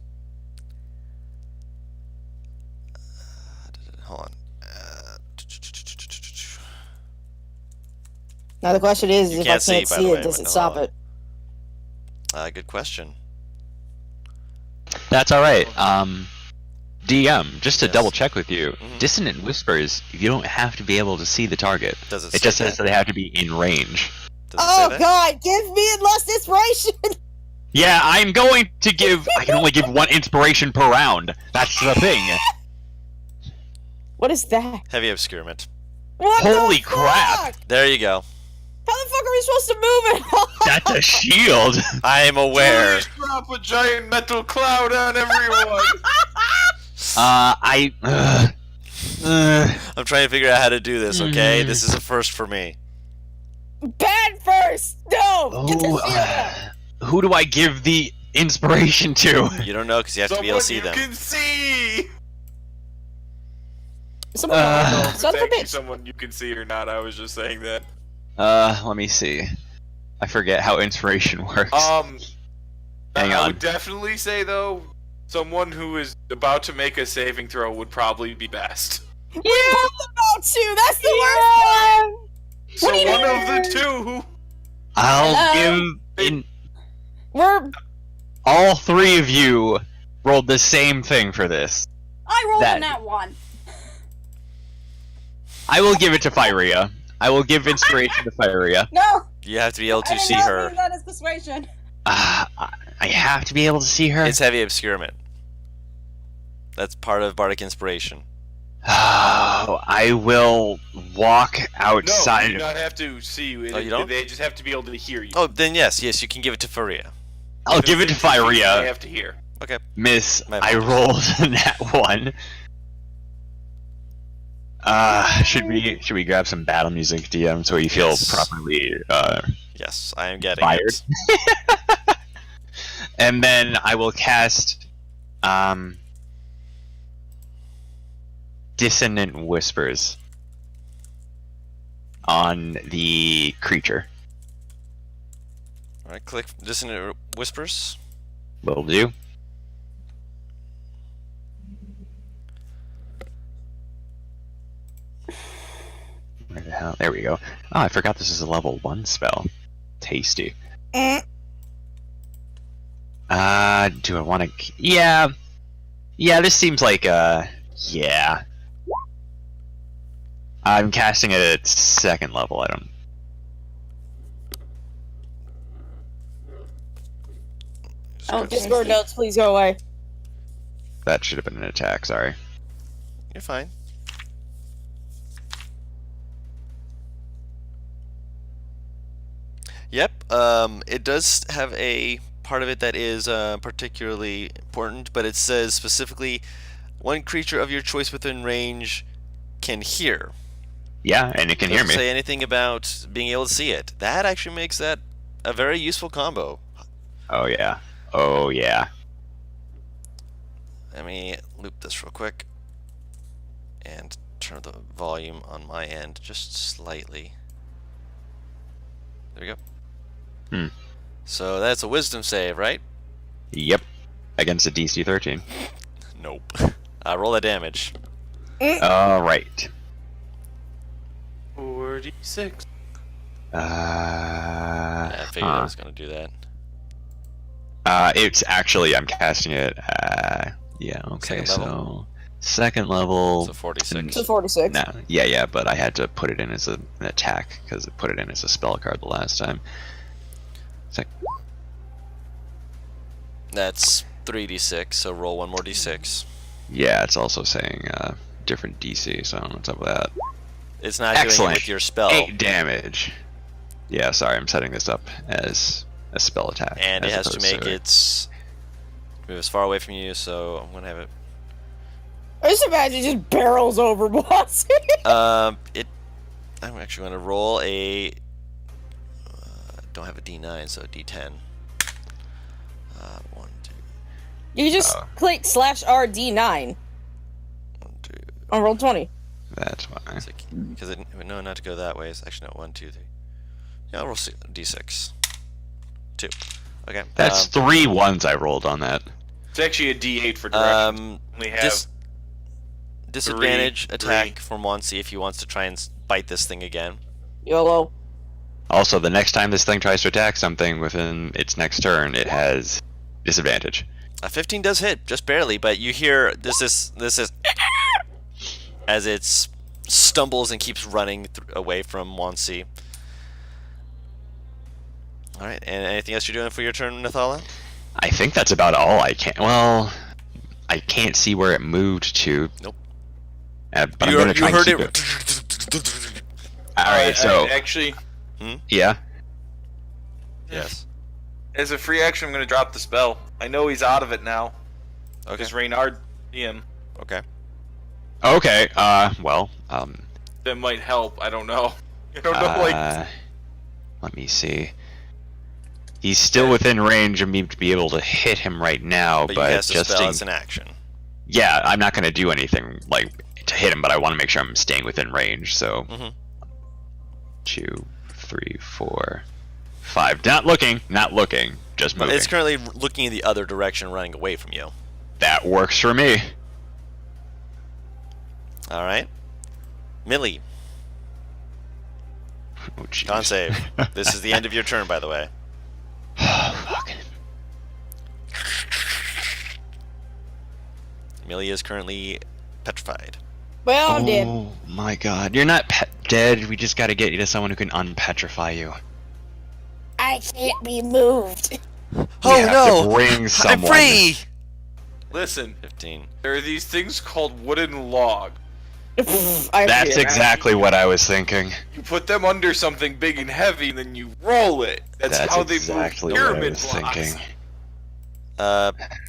Hold on. Now the question is, You if I can't see, can't by the see way, it, does but it stop hello. it? Good question. That's all right. DM, just to Yes. double check with you, Mhm. dissonant whispers. You don't have to be able to see the target. Does It just says that they have to be in range. Does it say Oh that? God, give me less inspiration. Yeah, I'm going to give. I can only give one inspiration per round. That's the thing. What is that? Heavy obscurement. What Holy the crap. fuck? There you go. How the fuck are we supposed to move it? That's a shield. I am aware. Please drop a giant metal cloud on everyone. I'm trying to figure out how to do this, okay? Mhm. This is a first for me. Bad first. No. Get the shield out. Who do I give the inspiration to? You don't know because you have to be able to see Someone them. you can see. Someone, Uh, son of a Thank you, bitch. someone you can see or not. I was just saying that. Let me see. I forget how inspiration works. Hang I on. would definitely say though, someone who is about to make a saving throw would probably be best. We both about to. That's the worst part. So What are you one doing? of the two who I'll Hello? give in. We're All three of you rolled the same thing for this. I rolled That- on that one. I will give it to Fyria. I will give inspiration to Fyria. No, You have to be able I to did see not her. mean that as persuasion. I have to be able to see her. It's heavy obscurement. That's part of Bardic Inspiration. Oh, I will walk No, outside. you do not have to see you. Oh, you don't? They just have to be able to hear you. Oh, then yes, you can give it to Faria. I'll Within give it to 15 feet, They Firea. have to hear. Okay. Miss, My I apologies. rolled that one. Should we grab some battle music, DM, so you feel Yes. properly Yes, I am getting fired? it. And then I will cast Dissonant Whispers on the creature. All right, click Dissonant Whispers. Will do. Where the hell? There we go. Oh, I forgot this is a level 1 spell. Tasty. Eh. Do I want to? Yeah. Yeah, this seems like yeah. I'm casting it at 2nd level. I don't. Oh, Discord notes, please go away. That should have been an attack. Sorry. You're fine. Yep. It does have a part of it that is particularly important, but it says specifically, one creature of your choice within range can hear. Yeah, and it can hear Doesn't me. say anything about being able to see it. That actually makes that a very useful combo. Oh yeah. Oh yeah. Let me loop this real quick and turn the volume on my end just slightly. There we go. Hmm. So that's a wisdom save, right? Yep. Against a DC 13. Nope. Roll that damage. All right. 46. I figured I was going to do that. It's actually I'm casting it. Yeah. Okay. Second level? So 2nd level. So 46. To 46. No. Yeah. But I had to put it in as an attack because it put it in as a spell card the last time. That's 3d6, so roll one more d6. Yeah. It's also saying different DC, so I don't know what's up with that. It's not doing it Excellent. with your spell. 8 damage. Yeah. Sorry, I'm setting this up as a spell attack. And it as has to opposed make its move as far away from you, so I'm going to have it. I just imagine it just barrels over boss. I'm actually going to roll a. Don't have a d9, so a d10. 1, 2, You just click /RD9 1, 2. on roll 20. That's why. Because no, not to go that way. It's actually not 1, 2, 3. Yeah, I'll roll d6. 2. Okay. That's 3 ones I rolled on that. It's actually a D8 for direction. We have disadvantage 3, attack from Monsi if he wants to try and bite this thing again. YOLO. Also, the next time this thing tries to attack something within its next turn, it has disadvantage. A 15 does hit, just barely, but you hear this is as it stumbles and keeps running away from Monsi. All right, and anything else you're doing for your turn, Nathala? I think that's about all I can. Well, I can't see where it moved to. Nope. But I'm gonna try and heard keep it. All right, so actually, yeah. Yes. as a free action, I'm going to drop the spell. I know he's out of it now. Okay. Because Reynard, him. Okay. Okay. Well. That might help. I don't know. I don't know. Like, Let me see. He's still within range of me to be able to hit him right now, But but you cast a just spell as an action. yeah, I'm not going to do anything like to hit him, but I want to make sure I'm staying within range. So, 2, 3, 4, 5. Not looking, just But moving. it's currently looking in the other direction, running away from you. That works for me. All right. Millie, Oh, jeez. con save. This is the end of your turn, by the way. Oh, fuck. Millie is currently petrified. Well, I'm dead. Oh my god, you're not dead. We just got to get you to someone who can unpetrify you. I can't be moved. We have to bring someone. I'm free! listen, 15. there are these things called wooden log. That's exactly what I was thinking. You put them under something big and heavy, and then you roll it. That's how they exactly move what I pyramid was blocks. thinking.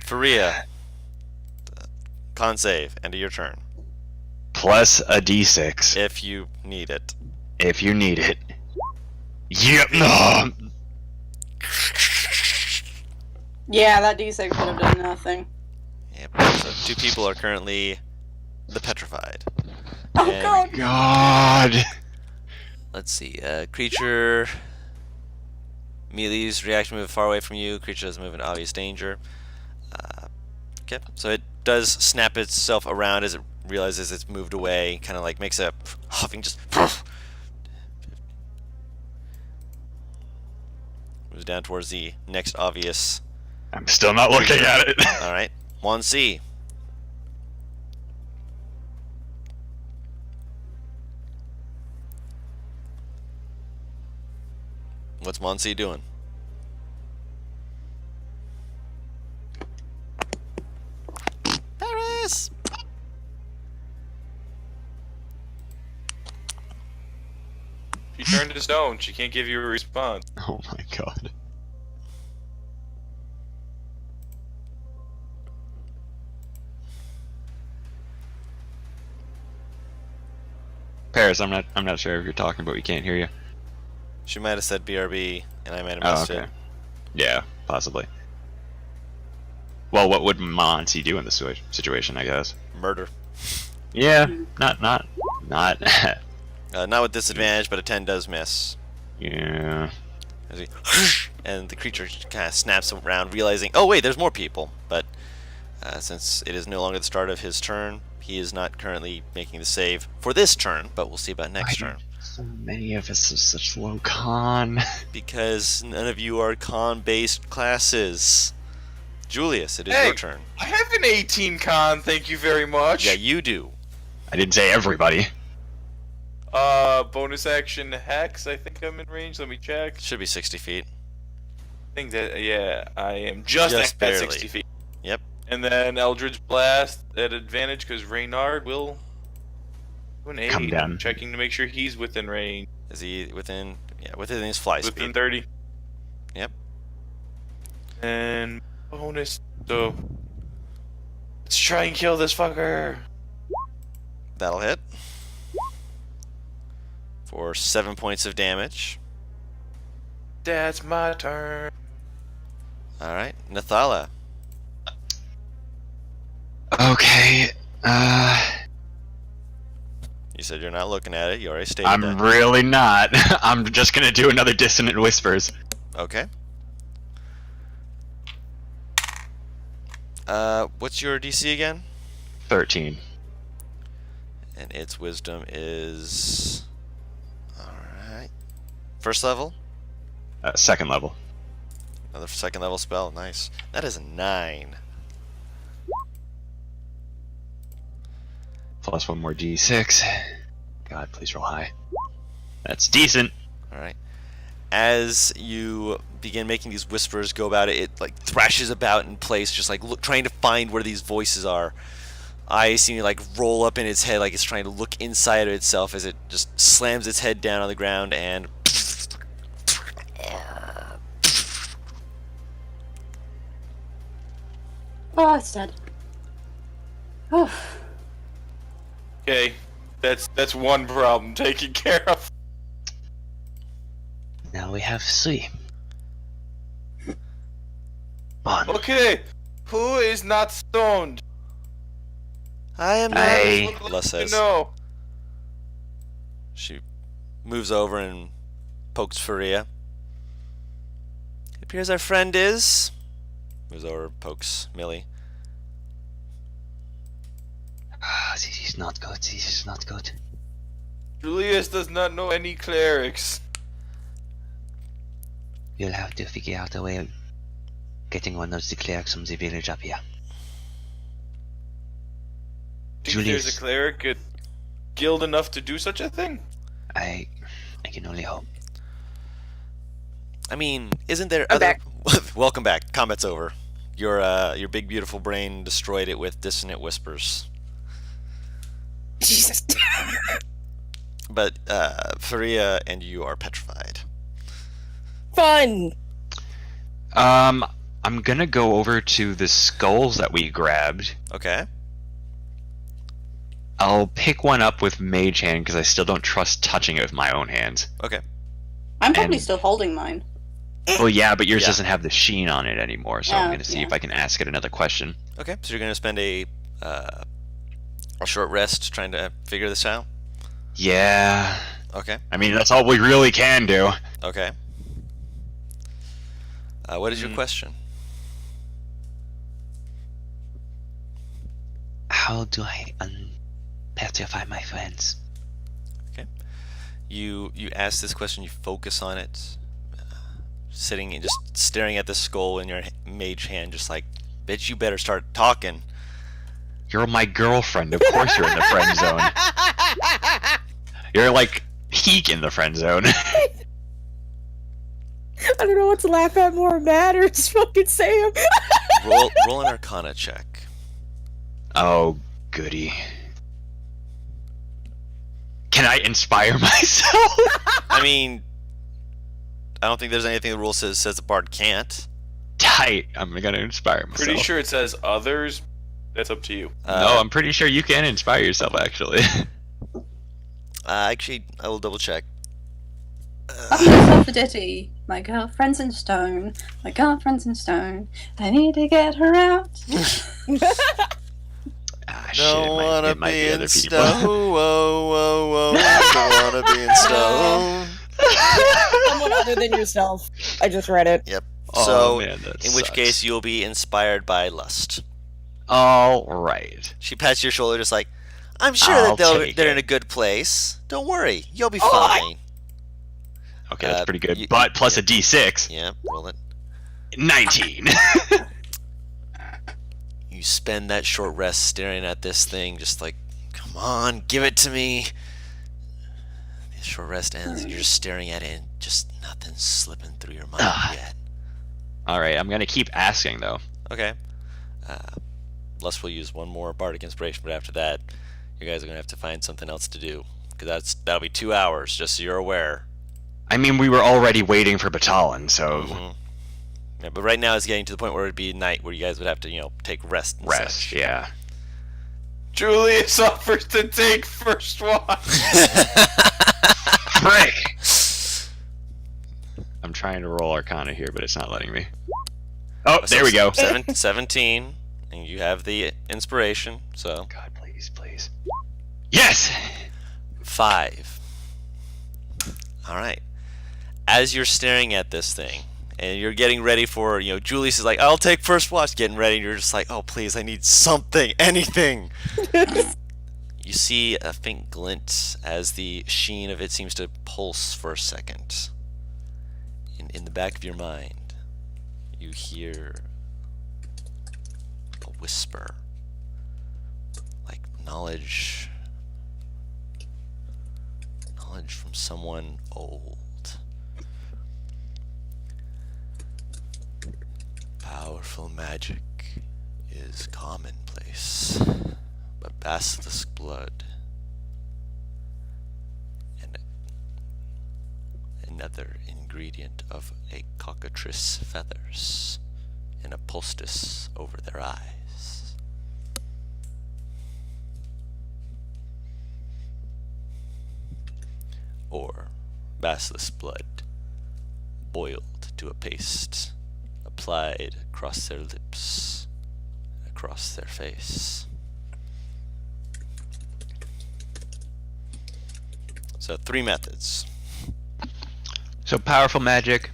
Faria, con save, end of your turn. Plus a d6 If you need it. if you need it. Yep. No. Yeah, that D6 would have done nothing. Yep. So 2 people are currently the petrified. Oh And god! God. let's see. Creature melee's reaction move far away from you. Creature doesn't move in obvious danger. Okay, so it does snap itself around as it realizes it's moved away. Kind of like makes a huffing, just moves down towards the next obvious. I'm still not looking at it. All right, Monsi. What's Monsi doing? Paris! She turned to stone. She can't give you a response. Oh my god. Paris, I'm not sure if you're talking, but we can't hear you. She might have said BRB, and I might have Oh, missed okay. it. Yeah, possibly. Well, what would Monty do in this situation, I guess? Murder. Yeah, not. Not with disadvantage, but a 10 does miss. Yeah. As he and the creature kind of snaps around, realizing, oh wait, there's more people. But since it is no longer the start of his turn, he is not currently making the save for this turn, but we'll see about next turn. So many of us are such low con. Because none of you are con-based classes. Julius, it is Hey! your turn. I have an 18 con, thank you very much. Yeah, you do. I didn't say everybody. Bonus action hex, I think I'm in range. Let me check. Should be 60 feet. I think that, yeah, I am just Just at barely. 60 feet. Yep. And then Eldritch Blast at advantage because Reynard will do an 8. Come down. Checking to make sure he's within range. Is he within? Yeah, within his fly Within speed. 30. Yep. And bonus, so let's try and kill this fucker. That'll hit. For 7 points of damage. That's my turn. Alright, Nathala. Okay. You said you're not looking at it. You already stated I'm that. really not. I'm just gonna do another Dissonant Whispers. Okay. What's your DC again? 13. And its wisdom is... Alright. First level? Second level. Another second level spell. Nice. That is a 9. Plus one more d6. God, please roll high. That's decent. Alright. As you begin making these whispers go about it, it like thrashes about in place, just like trying to find where these voices are. Eyes seem to like roll up in its head like it's trying to look inside of itself as it just slams its head down on the ground and Oh, it's dead. Oh, Okay, that's one problem taken care of. Now we have 3. Bon. Okay, who is not stoned? I am not. Hey. Would like Les to says. know. She moves over and pokes Faria. It appears our friend is. Moves over, pokes Millie. Ah, this is not good. This is not good. Julius does not know any clerics. You'll have to figure out a way of getting one of the clerics from the village up here. Think Julius. there's a cleric at guild enough to do such a thing? I can only hope. I mean, isn't there I'm other... Welcome back. Combat's over. Your big beautiful brain destroyed it with dissonant whispers. Jesus. But Faria and you are petrified. Fun. I'm gonna go over to the skulls that we grabbed. Okay. I'll pick one up with Mage Hand because I still don't trust touching it with my own hands. Okay. I'm probably And- still holding mine. Well, yeah, but yours Yeah. doesn't have the sheen on it anymore, so I'm Oh, gonna see yeah. if I can ask it another question. Okay. So you're gonna spend a short rest trying to figure this out. Yeah. Okay. I mean, that's all we really can do. Okay. What is your question? How do I unpetrify my friends? You ask this question. You focus on it. Sitting and just staring at the skull in your mage hand, just like, bitch, you better start talking. You're my girlfriend. Of course you're in the friend zone. You're like peak in the friend zone. I don't know what to laugh at more, Matt or fucking Sam. Roll an Arcana check. Oh, goody. Can I inspire myself? I mean, I don't think there's anything the rule says the bard can't. Tight. I'm gonna inspire myself. Pretty sure it says others. That's up to you. No, I'm pretty sure you can inspire yourself, actually. Actually, I will double check. Up myself a ditty. My girlfriend's in stone. My girlfriend's in stone. I need to get her out. Shit, Don't wanna it might be be in other stone. people. Whoa, whoa, whoa. Don't wanna be in stone. Someone other than yourself. I just read it. Yep. Oh, So, man, that in which sucks. case, you'll be inspired by lust. All right. She pats your shoulder, just like, I'm sure I'll that take they're it. in a good place. Don't worry, you'll be Oh, fine. Okay, that's pretty good. you- But plus yeah. a D6. Yeah, roll it. 19. You spend that short rest staring at this thing, just like, come on, give it to me. The short rest ends, and you're just staring at it, and just nothing's slipping through your mind Ah. yet. All right, I'm gonna keep asking though. Okay. Lust will use one more bardic inspiration, but after that, you guys are gonna have to find something else to do, because that'll be 2 hours, just so you're aware. I mean, we were already waiting for Batalon, so Mhm. Yeah, but right now it's getting to the point where it'd be night, where you guys would have to, take rest. And rest. such. Yeah. Julius offers to take first watch. Frick. I'm trying to roll Arcana here, but it's not letting me. Oh, there we go. 17, and you have the inspiration, so God, please, please. Yes. 5. All right. As you're staring at this thing, and you're getting ready for, Julius is like, I'll take first watch, getting ready, and you're just like, oh, please, I need something, anything. You see a faint glint as the sheen of it seems to pulse for a second. In the back of your mind, you hear a whisper, like knowledge from someone old. Powerful magic is commonplace, but basilisk blood and another ingredient of a cockatrice feathers and a poultice over their eyes. Or basilisk blood boiled to a paste, applied across their lips, across their face. So 3 methods. So powerful magic,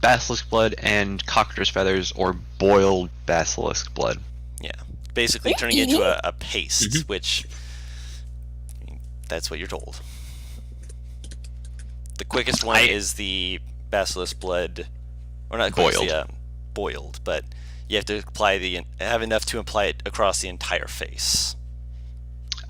basilisk blood, and cockatrice feathers, or boiled basilisk blood. Yeah, basically turning it into a paste, which that's what you're told. The quickest one is the basilisk blood, or not quickest, Boiled. Boiled, but you have to have enough to apply it across the entire face.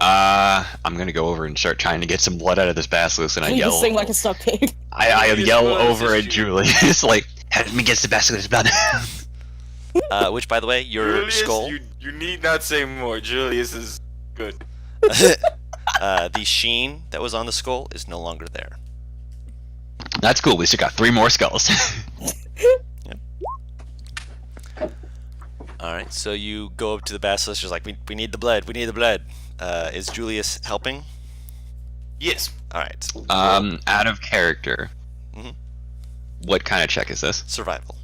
I'm gonna go over and start trying to get some blood out of this basilisk, and I You yell. just sing like a stuck pig. I Julius yell blood over is at Julius, like, help me get the basilisk blood. Which, by the way, your Julius, skull. you need not say more. Julius is good. The sheen that was on the skull is no longer there. That's cool. We still got 3 more skulls. All right, so you go up to the basilisk, just like, we need the blood, we need the blood. Is Julius helping? Yes. All right. Out of character. Mhm. What kind of check is this? Survival.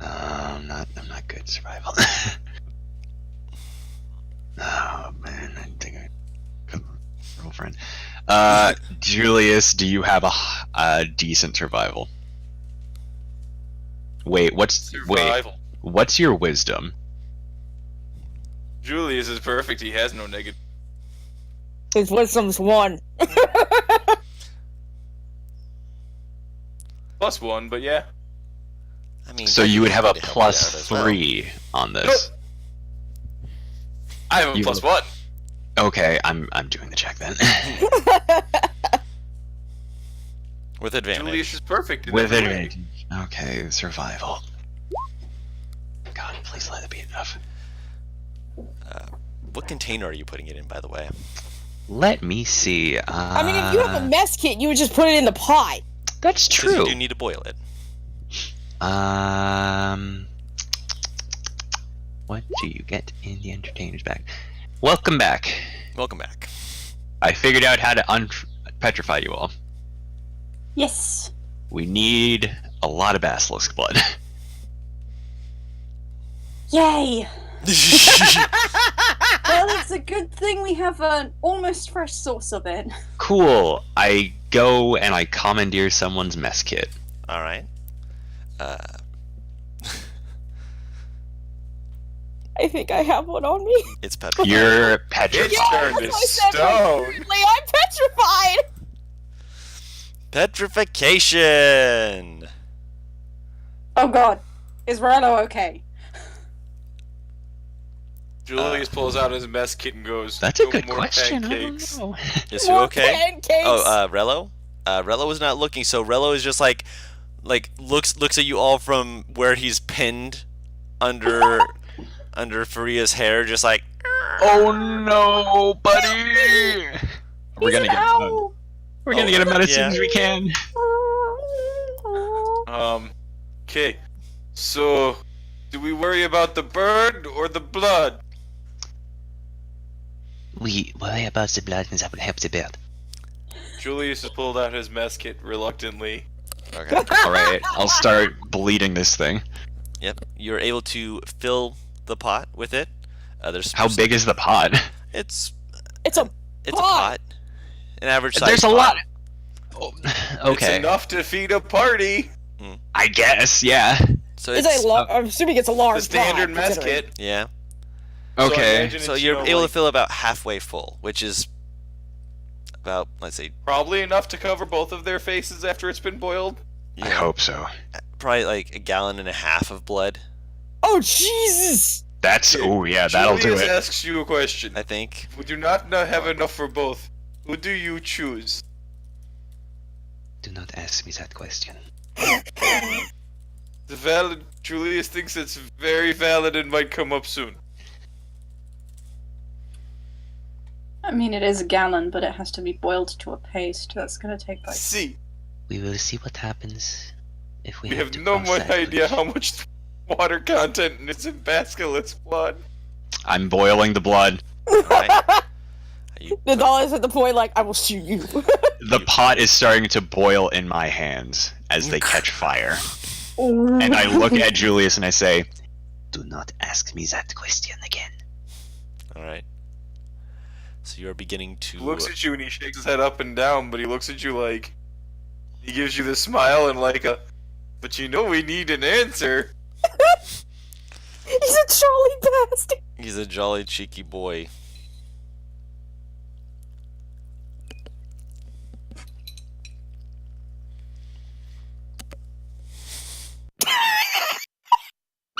I'm not good at survival. Oh man, I think I could girlfriend. Julius, do you have a decent survival? What's Survival. what's your wisdom? Julius is perfect. He has no negative. His wisdom's 1. +1, but yeah. I mean, So you would have a to help you out as well. +3 on this. I have a You- +1. Okay, I'm doing the check then. With advantage. Julius is perfect. in With every way. advantage. Okay, survival. God, please let it be enough. What container are you putting it in, by the way? Let me see. I mean, if you have a mess kit, you would just put it in the pot. That's Because true. you do need to boil it. What do you get in the entertainer's bag? Welcome back. Welcome back. I figured out how to unpetrify you all. Yes. We need a lot of basilisk blood. Yay! Well, it's a good thing we have an almost fresh source of it. Cool. I go and I commandeer someone's mess kit. All right. I think I have one on me. It's petrified. You're petrified. It's turned to That's what I said, stone. apparently I'm petrified. Petrification. Oh god. Is Rilo okay? Julius pulls out his mess kit and goes, That's a "No good more question. pancakes." I don't know. Is who More okay? pancakes. Oh, Rello. Rello was not looking, so Rello is just like looks at you all from where he's pinned under Faria's hair, just like. Oh no, buddy! We're gonna get him. Ow. We're gonna get him out as soon Yeah. as we can. Okay. So, do we worry about the bird or the blood? We worry about the blood and that will help the bird. Julius has pulled out his mess kit reluctantly. Okay. All right, I'll start bleeding this thing. Yep. You're able to fill the pot with it. There's How big is the pot? It's It's a a pot. pot. An average size. There's a pot. lot. Oh, It's okay, enough to feed a party. I guess. Yeah. So It's it's I'm assuming it's a large The standard pot, mess considering. kit. yeah. So I Okay. imagine So it's, you're you know, able like, to fill about halfway full, which is about, let's say, probably enough to cover both of their faces after it's been boiled. you I know, hope so. probably like 1.5 gallons of blood. Oh Jesus! That's oh yeah, that'll do Julius it. asks you a question. I think. We do not have enough for both. Who do you choose? Do not ask me that question. The valid Julius thinks it's very valid and might come up soon. I mean, it is a gallon, but it has to be boiled to a paste. That's gonna take like. See, We will see what happens if we we have to no cross more that idea bridge. how much water content is in Basilisk's blood. I'm boiling the blood. Right? You The put- doll is at the point like I will shoot you. The pot is starting to boil in my hands as they catch fire. And I look at Julius and I say, Do not ask me that question again. all right. So you're beginning to. He looks at you and he shakes his head up and down, but he looks at you like he gives you this smile and like a. But you know we need an answer. He's a Charlie bastard. He's a jolly cheeky boy.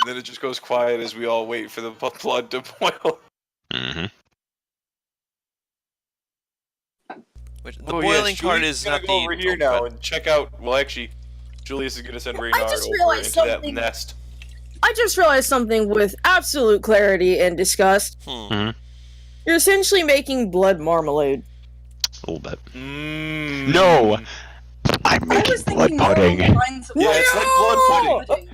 And then it just goes quiet as we all wait for the blood to boil. mm-hmm. Which, the Oh, boiling yes, part Julius is gonna not go the. over here oh, now God. and check out. Well, actually, Julius is gonna send Reynard just over realized into that something. nest. I just realized something with absolute clarity and disgust. Hmm. Mhm. You're essentially making blood marmalade. A little bit. Mm. No! I'm I making was blood thinking more pudding. along the lines of Yeah, it's like blood pudding.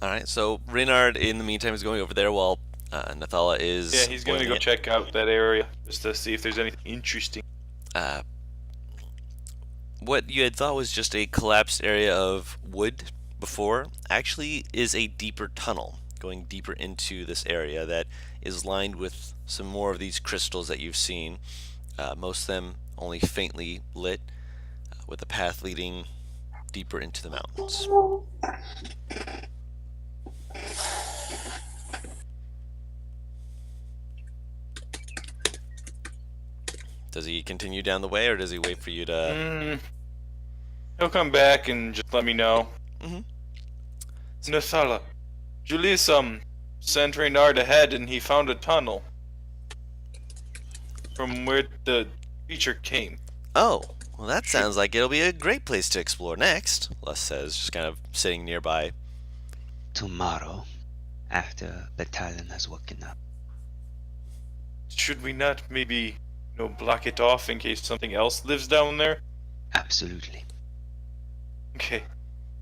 All right, so Reynard, in the meantime, is going over there while Nathala is. Yeah, he's gonna boiling go it. check out that area just to see if there's anything interesting. Uh, what you had thought was just a collapsed area of wood before actually is a deeper tunnel going deeper into this area that is lined with some more of these crystals that you've seen. Most of them only faintly lit, with a path leading deeper into the mountains. Does he continue down the way, or does he wait for you to? He'll come back and just let me know. Mhm. Nathala, Julius sent Reynard ahead, and he found a tunnel from where the creature came. Oh, well, that sounds like it'll be a great place to explore next. Les says, just kind of sitting nearby. Tomorrow, after battalion has woken up. Should we not maybe, block it off in case something else lives down there? Absolutely. Okay.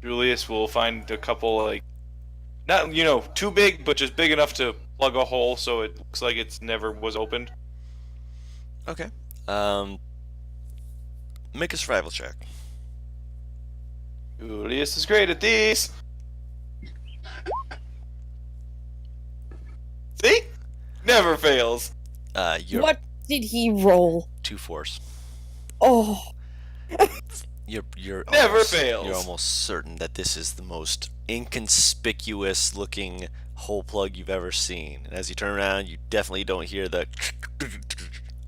Julius will find a couple, not, too big, but just big enough to plug a hole so it looks like it's never was opened. Okay. Make a survival check. Julius is great at these. See? Never fails. You're What did he roll? 2 force. Oh, You're Never almost, fails. You're almost certain that this is the most inconspicuous looking hole plug you've ever seen. And as you turn around, you definitely don't hear the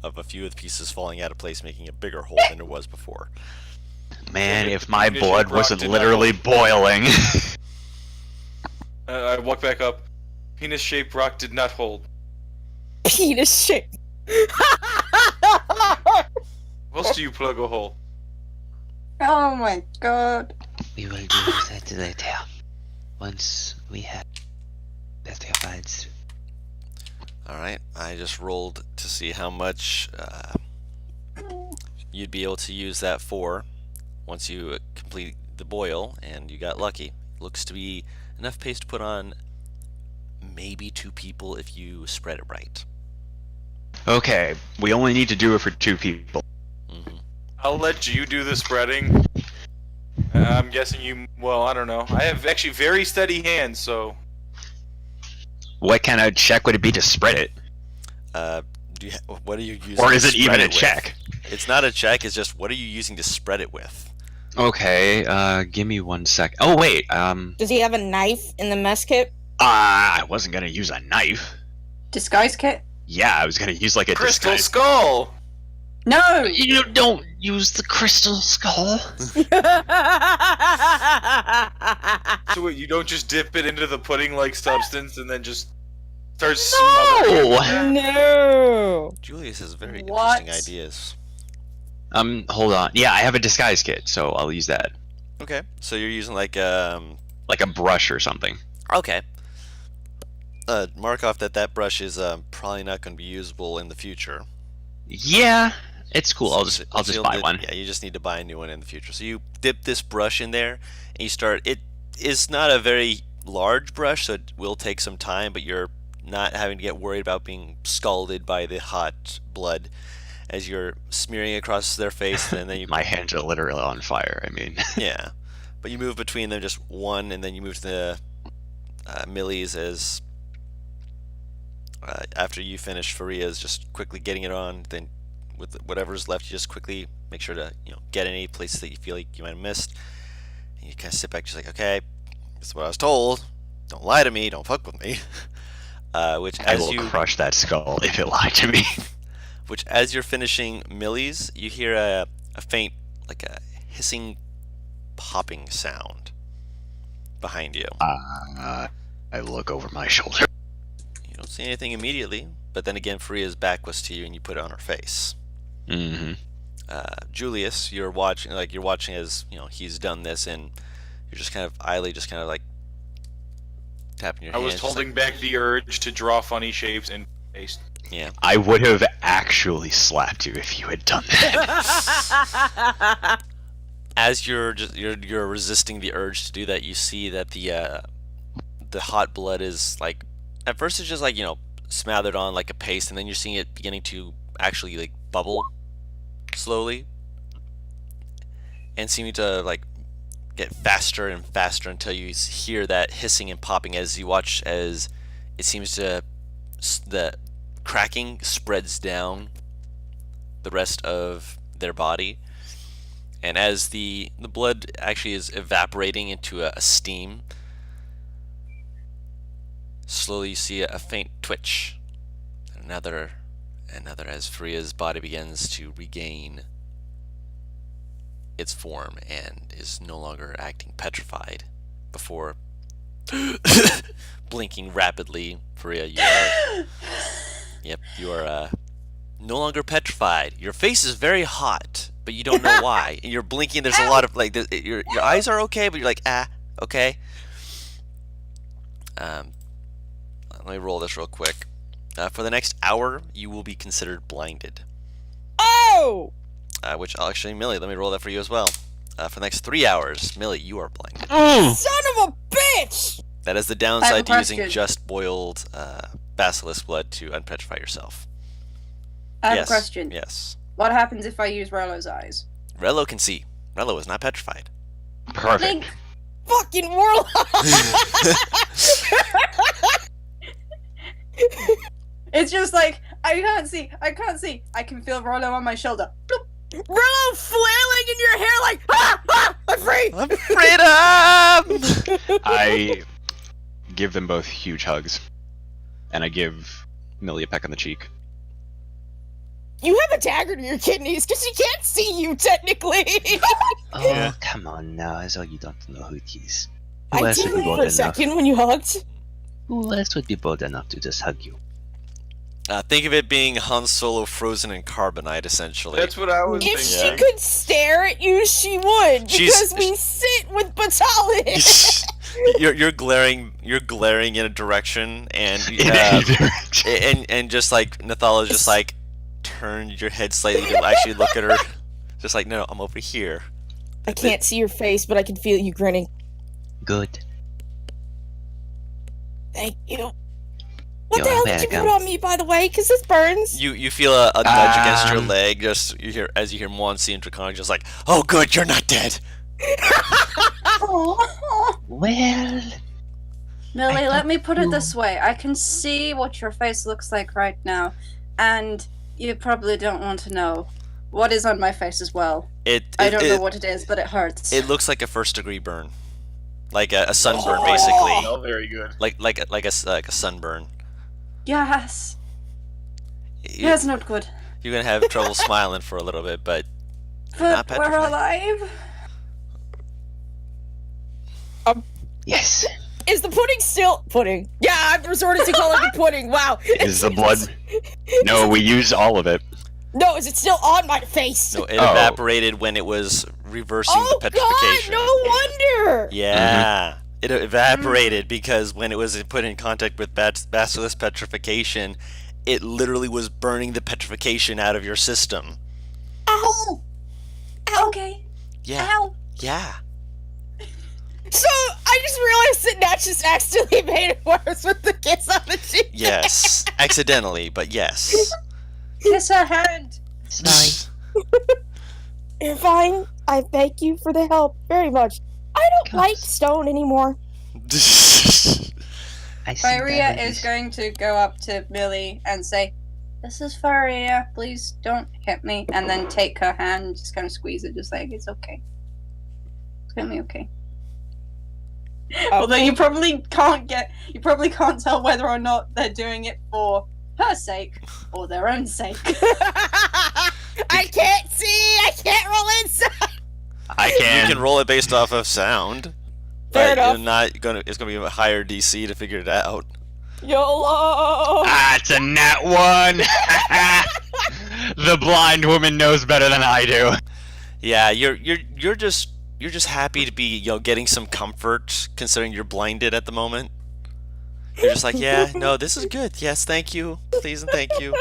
of a few of the pieces falling out of place, making a bigger hole than there was before. Man, if my Bishop blood Rock wasn't did not literally boiling. I walk back up. Penis-shaped rock did not hold. penis shape. Where else do you plug a hole? Oh my god. We will do that later. Once we have better fights. Alright, I just rolled to see how much you'd be able to use that for once you complete the boil, and you got lucky. Looks to be enough paste to put on maybe 2 people if you spread it right. Okay, we only need to do it for 2 people. I'll let you do the spreading. I'm guessing you. Well, I don't know. I have actually very steady hands, so. What kind of check would it be to spread it? What are you using? Or is to it even spread a with? check? It's not a check. It's just what are you using to spread it with? Okay, give me 1 sec. Oh wait, Does he have a knife in the mess kit? I wasn't gonna use a knife. Disguise kit? Yeah, I was gonna use like a Crystal disguise. skull! No! You don't use the crystal skull. So wait, you don't just dip it into the pudding-like substance and then just start smothering? No. No. Julius has very What? interesting ideas. Hold on. Yeah, I have a disguise kit, so I'll use that. Okay, so you're using like Like a brush or something. okay. Mark off that brush is probably not going to be usable in the future. Yeah, it's cool. I'll So just you'll buy need- one. Yeah, you just need to buy a new one in the future. So you dip this brush in there, and you start. It is not a very large brush, so it will take some time, but you're not having to get worried about being scalded by the hot blood as you're smearing across their face, and then you My hands are literally on fire. I mean, yeah, but you move between them just one, and then you move to the Millie's as after you finish Faria's, just quickly getting it on. Then with whatever's left, you just quickly make sure to get any places that you feel like you might have missed. And you kind of sit back, just like, okay, this is what I was told. Don't lie to me. Don't fuck with me. Which I as will you crush that skull if it lied to me. which as you're finishing Millie's, you hear a faint, like a hissing, popping sound behind you. I look over my shoulder. You don't see anything immediately, but then again, Faria's back was to you, and you put it on her face. Mm-hmm. Julius, you're watching as he's done this, and you're just kind of idly, just kind of like tapping your I hands. was just holding back the urge to draw funny shapes in face. yeah. I would have actually slapped you if you had done that. As you're resisting the urge to do that, you see that the hot blood is like, at first it's just like, smothered on like a paste, and then you're seeing it beginning to actually like bubble slowly and seeming to like get faster and faster until you hear that hissing and popping as you watch as it seems to the cracking spreads down the rest of their body, and as the blood actually is evaporating into a steam, slowly you see a faint twitch, another as Freya's body begins to regain its form and is no longer acting petrified before blinking rapidly. Freya, you are no longer petrified. Your face is very hot, but you don't know why. And you're blinking. There's a lot of like your eyes are okay, but you're like okay. Let me roll this real quick. For the next hour, you will be considered blinded. Oh! Which actually, Millie, let me roll that for you as well. For the next 3 hours, Millie, you are blinded. Son of a bitch! That is the I have downside a to using question. just boiled basilisk blood to unpetrify yourself. I have Yes, a question. Yes. What happens if I use Rolo's eyes? Rello can see. Rello is not petrified. Perfect. Link. Fucking warlock! It's just like, I can't see. I can feel Rolo on my shoulder. Bloop. Rillo flailing in your hair like, I'm free! I'm freedom! I give them both huge hugs, and I give Millie a peck on the cheek. You have a dagger to your kidneys because she can't see you, technically! Oh, Yeah. come on now, as though you don't know who it is. Who I else did would be for bold a enough? second when you hugged. Who else would be bold enough to just hug you? Think of it being Han Solo frozen in carbonite, essentially. That's what I was If thinking. she could stare at you, she would, She's- because we sit with Batali. you're glaring in a direction, and In any direction. and just like Nathala just like turned your head slightly to actually look at her, just like, no, I'm over here. I can't see your face, but I can feel you grinning. Good. Thank you. What the You're hell did you put welcome. on me, by the way? Because this burns. You feel a nudge against your Um, leg. Just you hear Mwansi and Draconic just like, oh good, you're not dead. Aw. Well, Millie, I let me don't put it know. this way. I can see what your face looks like right now, and you probably don't want to know what is on my face as well. I don't know what it is, but it hurts. It looks like a first-degree burn, like a sunburn, basically. Oh, very good. Like a sunburn. Yes. You- That's not good. You're gonna have trouble smiling for a little bit, but not But we're petrified. alive. yes. Is the pudding still pudding? Yeah, I've resorted to calling it pudding. Wow. Is the blood? No, we used all of it. No, is it still on my face? No, it Oh. evaporated when it was reversing Oh the God! petrification. No wonder. Yeah, it evaporated because when it was put in contact with basilisk petrification, it literally was burning the petrification out of your system. Ow! Okay. Yeah, Ow. yeah. So I just realized that Nat just accidentally made it worse with the kiss on the cheek. Yes, accidentally, but yes. Kiss her hand. Sorry. You're fine. I thank you for the help very much. I don't Gosh. like stone anymore. I think Faria that is going to go up to Millie and say, "This is Faria. Please don't hit me." And then take her hand and just kind of squeeze it, just like, "It's okay. It's gonna be okay." Although you probably can't tell whether or not they're doing it for her sake or their own sake. I can't see. I can't roll inside. I You can. can roll it based off of sound, Fair but enough. you're not gonna. It's gonna be a higher DC to figure it out. YOLO. Ah, it's a nat one. The blind woman knows better than I do. Yeah, you're just happy to be getting some comfort considering you're blinded at the moment. You're just like, yeah, no, this is good. Yes, thank you, please and thank you.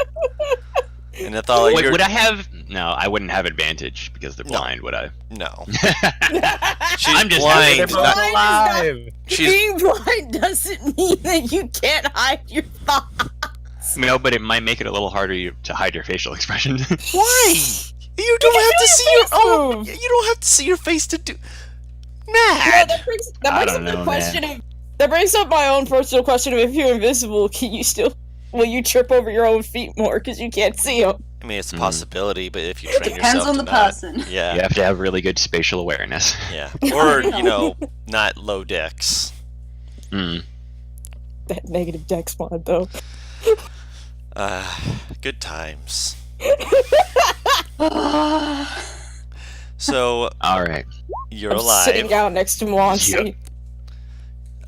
And that's all. Wait, You're, would I have? No, I wouldn't have advantage because they're No. blind. Would I? no, she's I'm just blind. happy they're not- both alive. she's Being blind doesn't mean that you can't hide your thoughts. No, but it might make it a little harder to hide your facial expression. Why? You don't have to see your face own. move. You don't have to see your face to do. No, Mad. that brings I up don't the know, question of. That brings up my own personal question of if you're invisible, can you still. Will you trip over your own feet more because you can't see them? I mean, it's a Mm. possibility, but if you train Depends yourself on to the not, person. yeah, You have to have really good spatial awareness. yeah, or not low dex. Mm. That negative dex mod, though. Good times. So All right. you're I'm sitting alive. down next to Monty. Yep.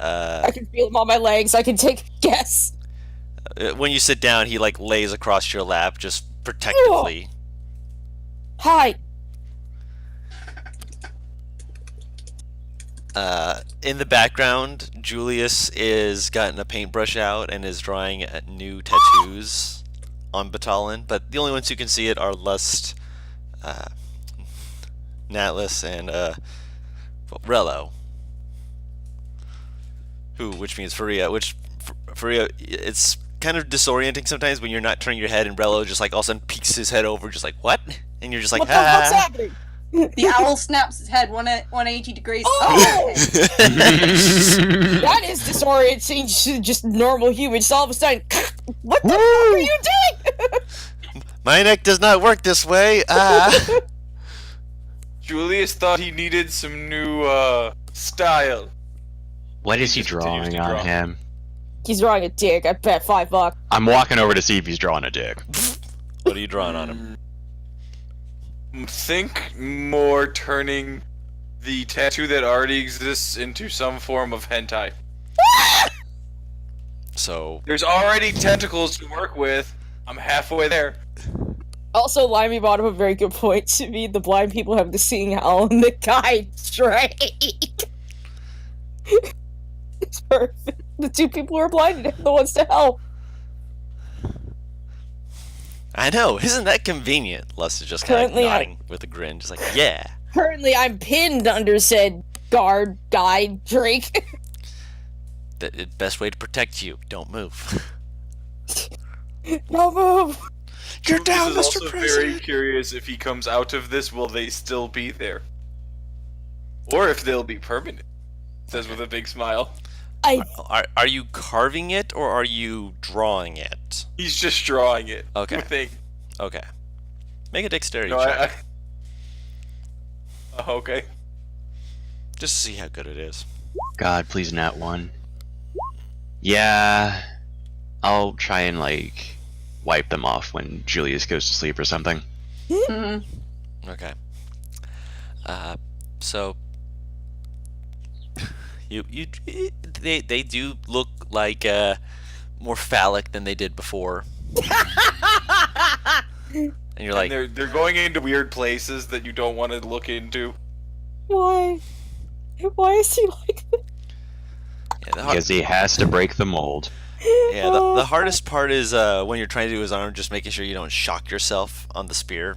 I can feel him on my legs. I can take a guess. When you sit down, he like lays across your lap, just protectively. Hi. In the background, Julius is gotten a paintbrush out and is drawing new tattoos on Batalin, but the only ones who can see it are Lust, Natlis, and Rello. Which means Faria, which Faria, it's kind of disorienting sometimes when you're not turning your head, and Rello just like all of a sudden peeks his head over, just like, what? And you're just like, What the fuck's ah. happening? The owl snaps his head 180 degrees. Oh! Okay. That is disorienting to just normal humans. All of a sudden, what the fuck are you doing? My neck does not work this way. Ah. Julius thought he needed some new style. What is he just continues drawing to on draw. him? He's drawing a dick. I bet $5. I'm walking over to see if he's drawing a dick. What are you drawing on him? Think more turning the tattoo that already exists into some form of hentai. So, There's already tentacles to work with. I'm halfway there. Also, Limey brought up a very good point. To me, the blind people have the seeing owl and the guy Drake. It's perfect. The two people who are blinded are the ones to help. I know, isn't that convenient? Lust is just kind of Currently, nodding with a grin, just like, yeah. Currently, I'm pinned under said guard guy Drake. The best way to protect you, don't move. No move. You're Julius down, is Mr. also very President. curious if he comes out of this, will they still be there? Or if they'll be permanent. Says with a big smile. Are you carving it or are you drawing it? He's just drawing it. Okay. I think. Okay. Make a dexterity No, check, okay. just to see how good it is. God, please not one. Yeah, I'll try and like wipe them off when Julius goes to sleep or something. Mhm. Okay. So they do look like more phallic than they did before. And you're like, And they're going into weird places that you don't want to look into. Why? Why is he like that? yeah, the, Because he has to break the mold. the hardest part is when you're trying to do his arm, just making sure you don't shock yourself on the spear.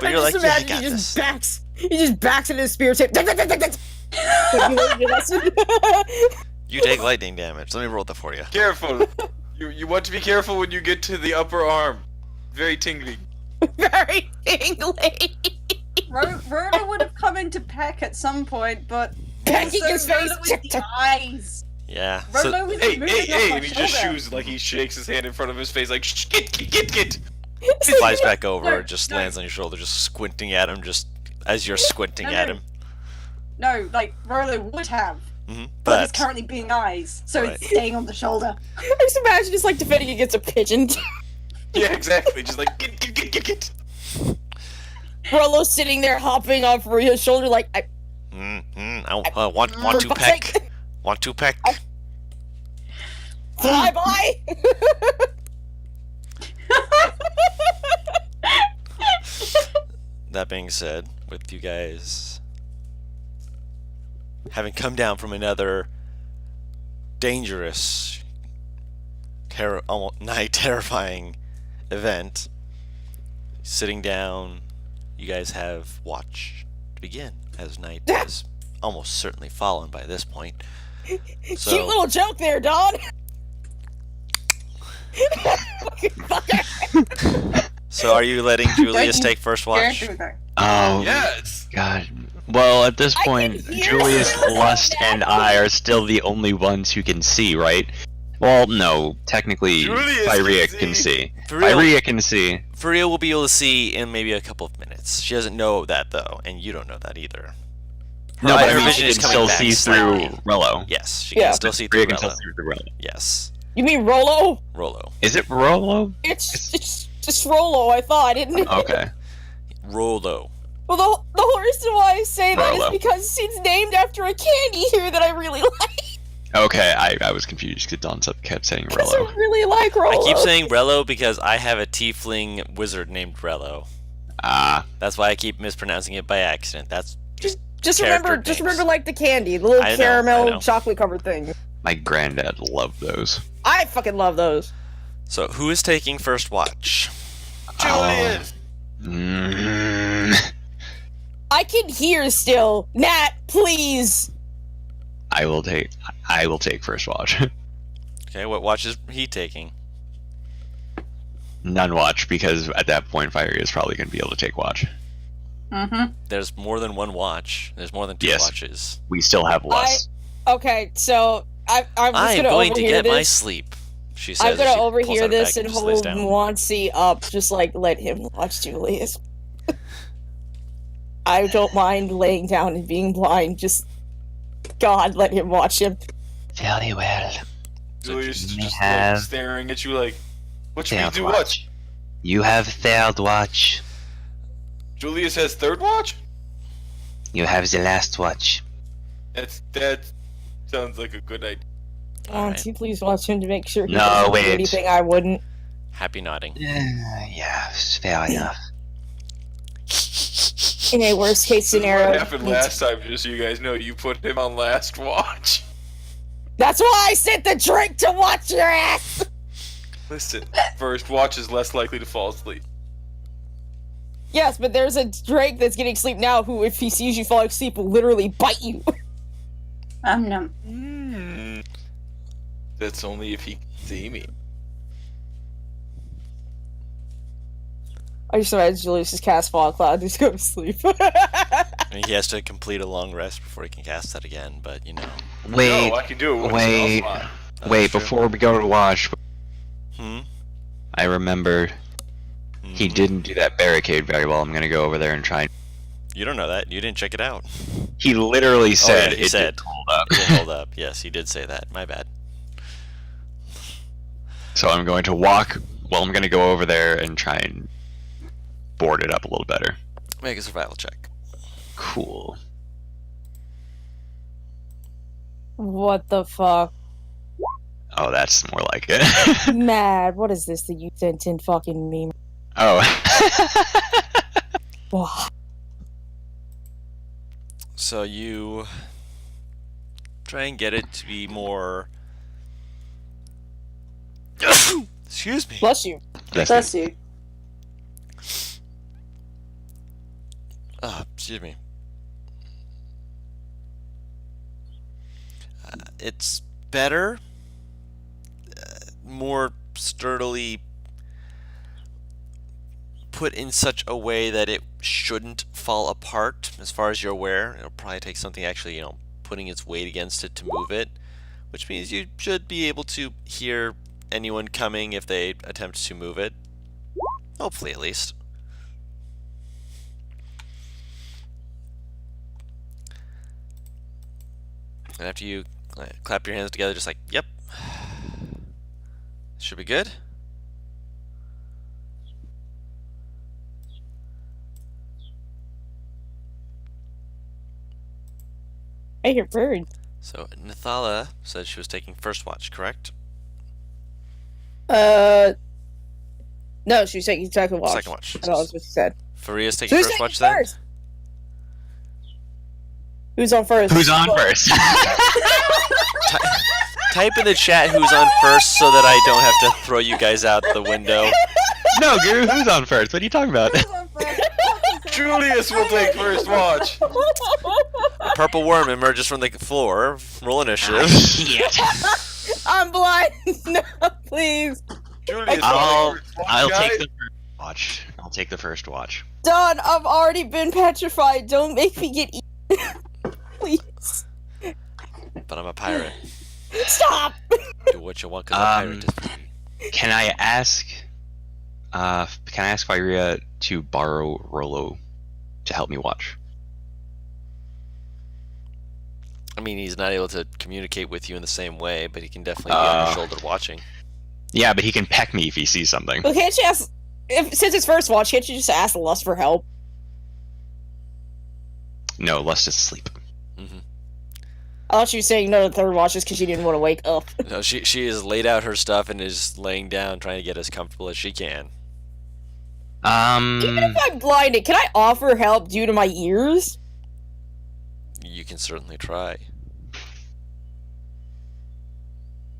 But you're like, yeah, I imagine got he just this. backs. He just backs into his spear tip. You take lightning damage. Let me roll that for you. Careful. You want to be careful when you get to the upper arm. Very tingling. Very tingly. Rhoda would have come into peck at some point, but Pecking also his face. Rhoda with the eyes. Yeah. So, Rhoda was Hey, moving hey, off hey! my And he just shoulder. shoos like he shakes his hand in front of his face, like shh, get. flies back over, No, just no. lands on your shoulder, just squinting at him, just as you're squinting No, at no. him. No, like Rhoda would have, Hmm. but it's But currently being eyes, so Right. it's staying on the shoulder. I just imagine it's like defending against a pigeon. Yeah, exactly. Just like get. Rollo sitting there hopping off Rio's shoulder like, I want for to fuck's peck. sake, Want to peck. fly by. That being said, with you guys having come down from another dangerous, almost nigh terrifying event. Sitting down, you guys have watch to begin, as night has almost certainly fallen by this point. So, Cute little joke there, Don. Fucking fucker. so are you letting Julius take first watch? Character there. Oh, Yes. God. Well, at this I point, can hear Julius, someone Lust, now. and I are still the only ones who can see, right? Well, no. Technically, Julius Pyrea can can see. For real. Pyrea can see. Faria will be able to see in maybe a couple of minutes. She doesn't know that, though, and you don't know that either. Her No, but I her mean, vision she is can coming still back see slightly. through Rello. Yes, she Yeah. can still see through Pyrea can still Rello. see through Rello. Yes. You mean Rolo? Rollo. Is it Rello? It's just Rolo. I thought, isn't it? Okay. Rollo. Well, the whole reason why I say that Rolo. is because it's named after a candy here that I really like. Okay, I was confused because Don kept saying Because I Rello. really like Rolo. I keep saying Rello because I have a tiefling wizard named Rello. Ah, That's why I keep mispronouncing it by accident. That's Just character remember, names. like the candy, the little I know, I caramel know. chocolate covered thing. my granddad loved those. I fucking love those. so. Who is taking first watch? Julius. Mm, I can hear still. Nat, please. I will take first watch. Okay, what watch is he taking? None watch because at that point Fiery is probably going to be able to take watch. Mm-hmm. There's more than one watch. There's more than two Yes. watches. We still have less. Okay, so I'm just I'm gonna going to overhear get my this. sleep. She says. I'm as gonna she pulls overhear out a this bag and just lays hold down. Wansi up, just like let him watch Julius. I don't mind laying down and being blind. Just God, let him watch him. Very well. Julius is you just have- like staring at you like, what you mean Third do watch. what? You have third watch. Julius has third watch? You have the last watch. That sounds like a good idea. All Wansi, please watch him to make sure he No, doesn't do wait. anything I wouldn't. Happy nodding. Yes, fair enough. In a worst case This is scenario, what happened last time, just so you guys know. You put him on last watch. that's why I sent the drink to watch your ass. Listen, first watch is less likely to fall asleep. Yes, but there's a Drake that's getting sleep now who, if he sees you falling asleep, will literally bite you. Num. That's only if he can see me. I just imagine Julius just cast Fog Cloud and just go to sleep. I mean, he has to complete a long rest before he can cast that again. But you know. Wait, No, I can do it once wait, in a while. wait! true. Before we go to watch, Hmm. I remember he Mhm. didn't do that barricade very well. I'm gonna go over there and try. You don't know that. You didn't check it out. He literally said he it said. didn't hold up. It didn't hold up. Yes, he did say that. My bad. So I'm going to walk. Well, I'm gonna go over there and try and board it up a little better. Make a survival check. Cool. What the fuck? Oh, that's more like it. Mad, what is this that you sent in fucking me? Oh. Wah. So you try and get it to be more. Excuse me. Bless you. Bless you. Excuse me. It's better, more sturdily put in such a way that it shouldn't fall apart. As far as you're aware, it'll probably take something actually, putting its weight against it to move it, which means you should be able to hear anyone coming if they attempt to move it. Hopefully, at least. And after you clap your hands together, just like, yep. Should be good. I hear birds. So, Nathala said she was taking first watch, correct? No, she was taking second watch. Second watch. That's what she said. Faria's taking Who's first taking watch then? first? Who's on first? Who's on first? Type in the chat who's on first so that I don't have to throw you guys out the window. No, Guru, who's on first? What are you talking about? Julius will take first watch. A purple worm emerges from the floor. Roll initiative. Shit. I'm blind. No, please. Julius I'll will take first watch, take guys. the first watch. I'll take the first watch. Don, I've already been petrified. Don't make me get eaten. Please. But I'm a pirate. Stop! Do what you want because a pirate is free. Can I ask Firia to borrow Rolo to help me watch? I mean, he's not able to communicate with you in the same way, but he can definitely be on your shoulder watching. Yeah, but he can peck me if he sees something. Well, can't you ask... since it's first watch, can't you just ask Lust for help? No, Lust is asleep. I thought she was saying no to the third watch just because she didn't want to wake up. No, she has laid out her stuff and is laying down, trying to get as comfortable as she can. Even if I'm blinded, can I offer help due to my ears? You can certainly try.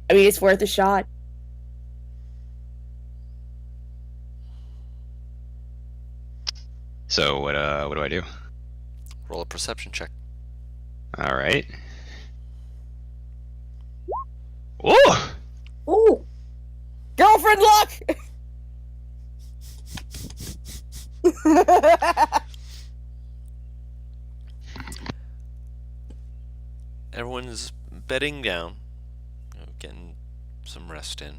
I mean, it's worth a shot. So what do I do? Roll a perception check. All right. Oh! Ooh! Girlfriend luck! Everyone's bedding down, getting some rest in.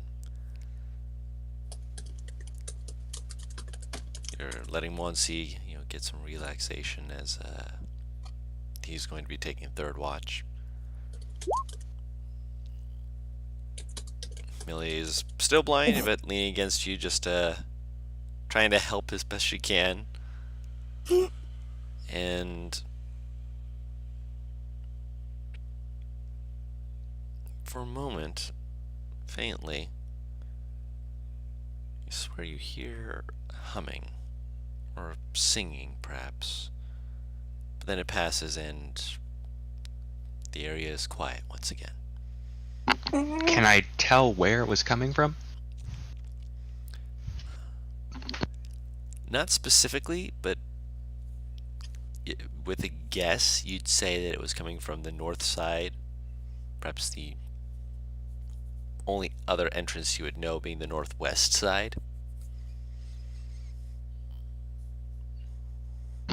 You're letting Monsi, get some relaxation as he's going to be taking third watch. Millie is still blind, but leaning against you, just trying to help as best she can. And for a moment, faintly, you swear you hear humming or singing, perhaps. But then it passes and the area is quiet once again. Can I tell where it was coming from? Not specifically, but with a guess, you'd say that it was coming from the north side. Perhaps the only other entrance you would know being the northwest side.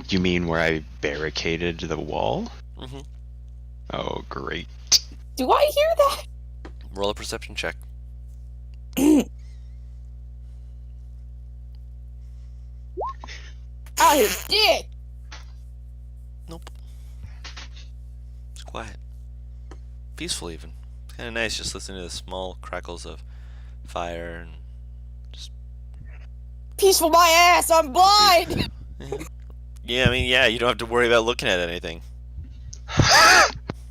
You mean where I barricaded the wall? Mm-hmm. Oh, great. Do I hear that? Roll a perception check. I hear dick! Nope. It's quiet. Peaceful even. It's kind of nice just listening to the small crackles of fire and just... Peaceful my ass, I'm blind! Yeah, I mean, yeah, you don't have to worry about looking at anything.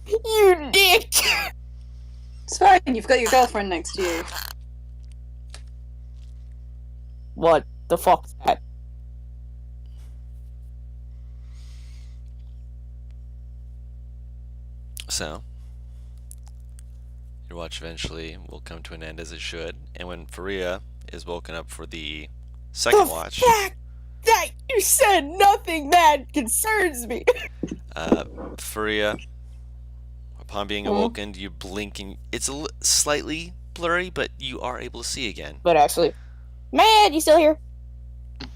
You dick! It's fine, you've got your girlfriend next to you. What the fuck's that? So, your watch eventually will come to an end as it should, and when Faria is woken up for the second watch, fact that you said nothing that concerns me. Faria, upon being awoken, you blink and it's slightly blurry, but you are able to see again. But actually, man, you still here?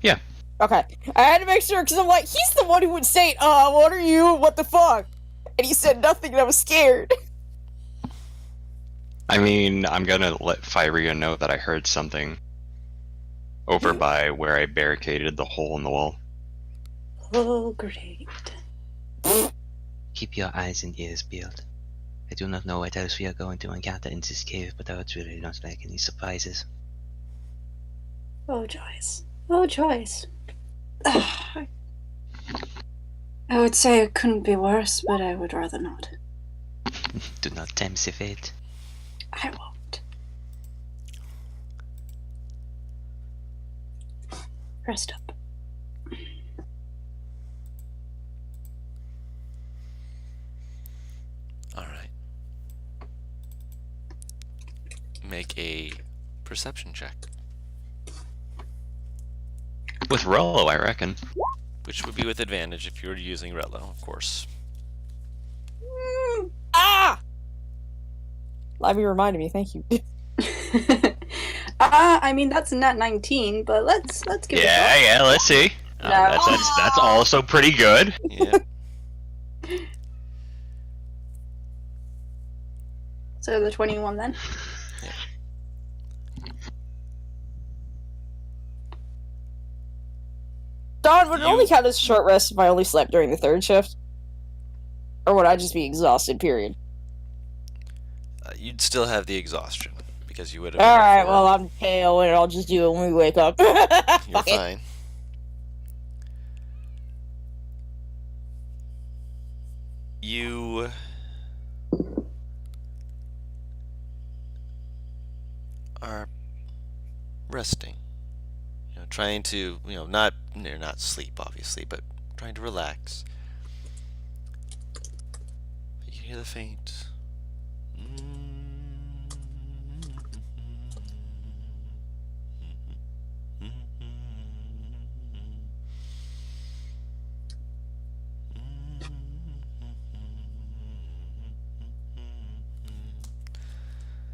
Yeah. Okay, I had to make sure because I'm like, he's the one who would say, what are you? What the fuck? And he said nothing, and I was scared. I mean, I'm gonna let Firia know that I heard something over by where I barricaded the hole in the wall. Oh, great. Keep your eyes and ears peeled. I do not know what else we are going to encounter in this cave, but I would really not like any surprises. Oh, Joyce. Oh, Joyce. I would say it couldn't be worse, but I would rather not. Do not tempt the fate. I won't. Rest up. Alright. make a perception check, With Rollo, I reckon. which would be with advantage if you were using Rello, of course. Ah! Lively reminded me. Thank you. I mean that's a nat 19, but let's give it a Yeah, shot. yeah. Let's see. No. That's also pretty good. Yeah. So the 21 then. Don, would it You- only count as short rest if I only slept during the third shift? Or would I just be exhausted, period? You'd still have the exhaustion because you would have. been up Alright, for- well, I'm pale and I'll just do it when we wake up. you're Fuck it. fine. You are resting. Trying to, not you're not sleep obviously, but trying to relax. You can hear the faint.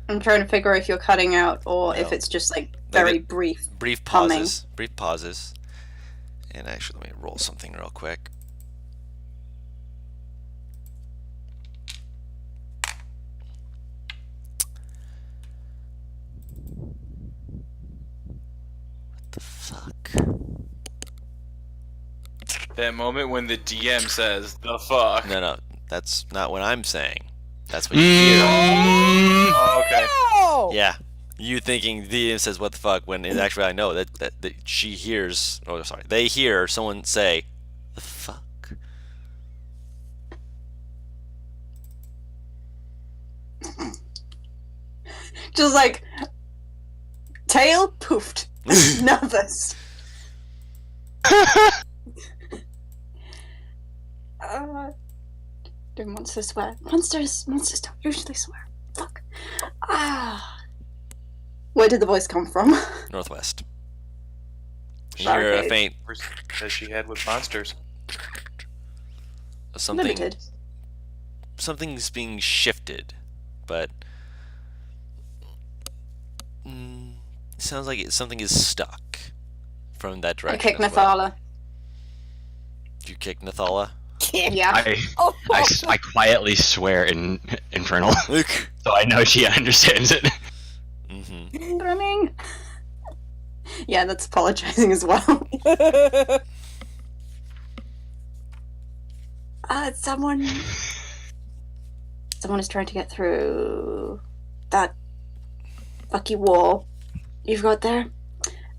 I'm trying to figure if you're cutting out or if No. it's just like very Maybe- brief. Brief Humming. pauses. Brief pauses. And actually, let me roll something real quick. What the fuck? That moment when the DM says, the fuck. No, that's not what I'm saying. That's what you hear. Oh, okay. No! Yeah. You thinking the DM says what the fuck when in actually I know that she hears, oh sorry, they hear someone say the fuck. Just like tail poofed. Nervous. Do monsters swear? Monsters don't usually swear. Fuck. Where did the voice come from? Northwest. You hear a Okay. faint That she had with monsters. something. Limited. Something's being shifted, but sounds like something is stuck from that I direction. kick as well. Nathala. Did you kick Nathala? Yeah. I quietly swear in Infernal, Luke. so I know she understands it. Mm-hmm. Running. Yeah, that's apologizing as well. Someone is trying to get through that fucky wall you've got there,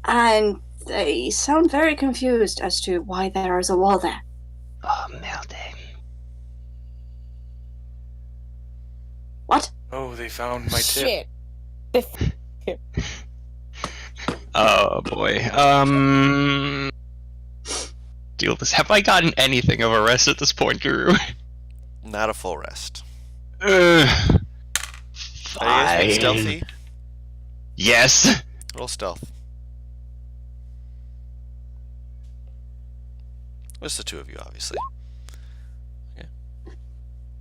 and they sound very confused as to why there is a wall there. Oh, merde. What? Oh, they found my tip. Shit. Oh boy. Deal with this. Have I gotten anything of a rest at this point, Guru? Not a full rest. Fine. Are you guys being stealthy? Yes. Roll stealth. Just the two of you, obviously.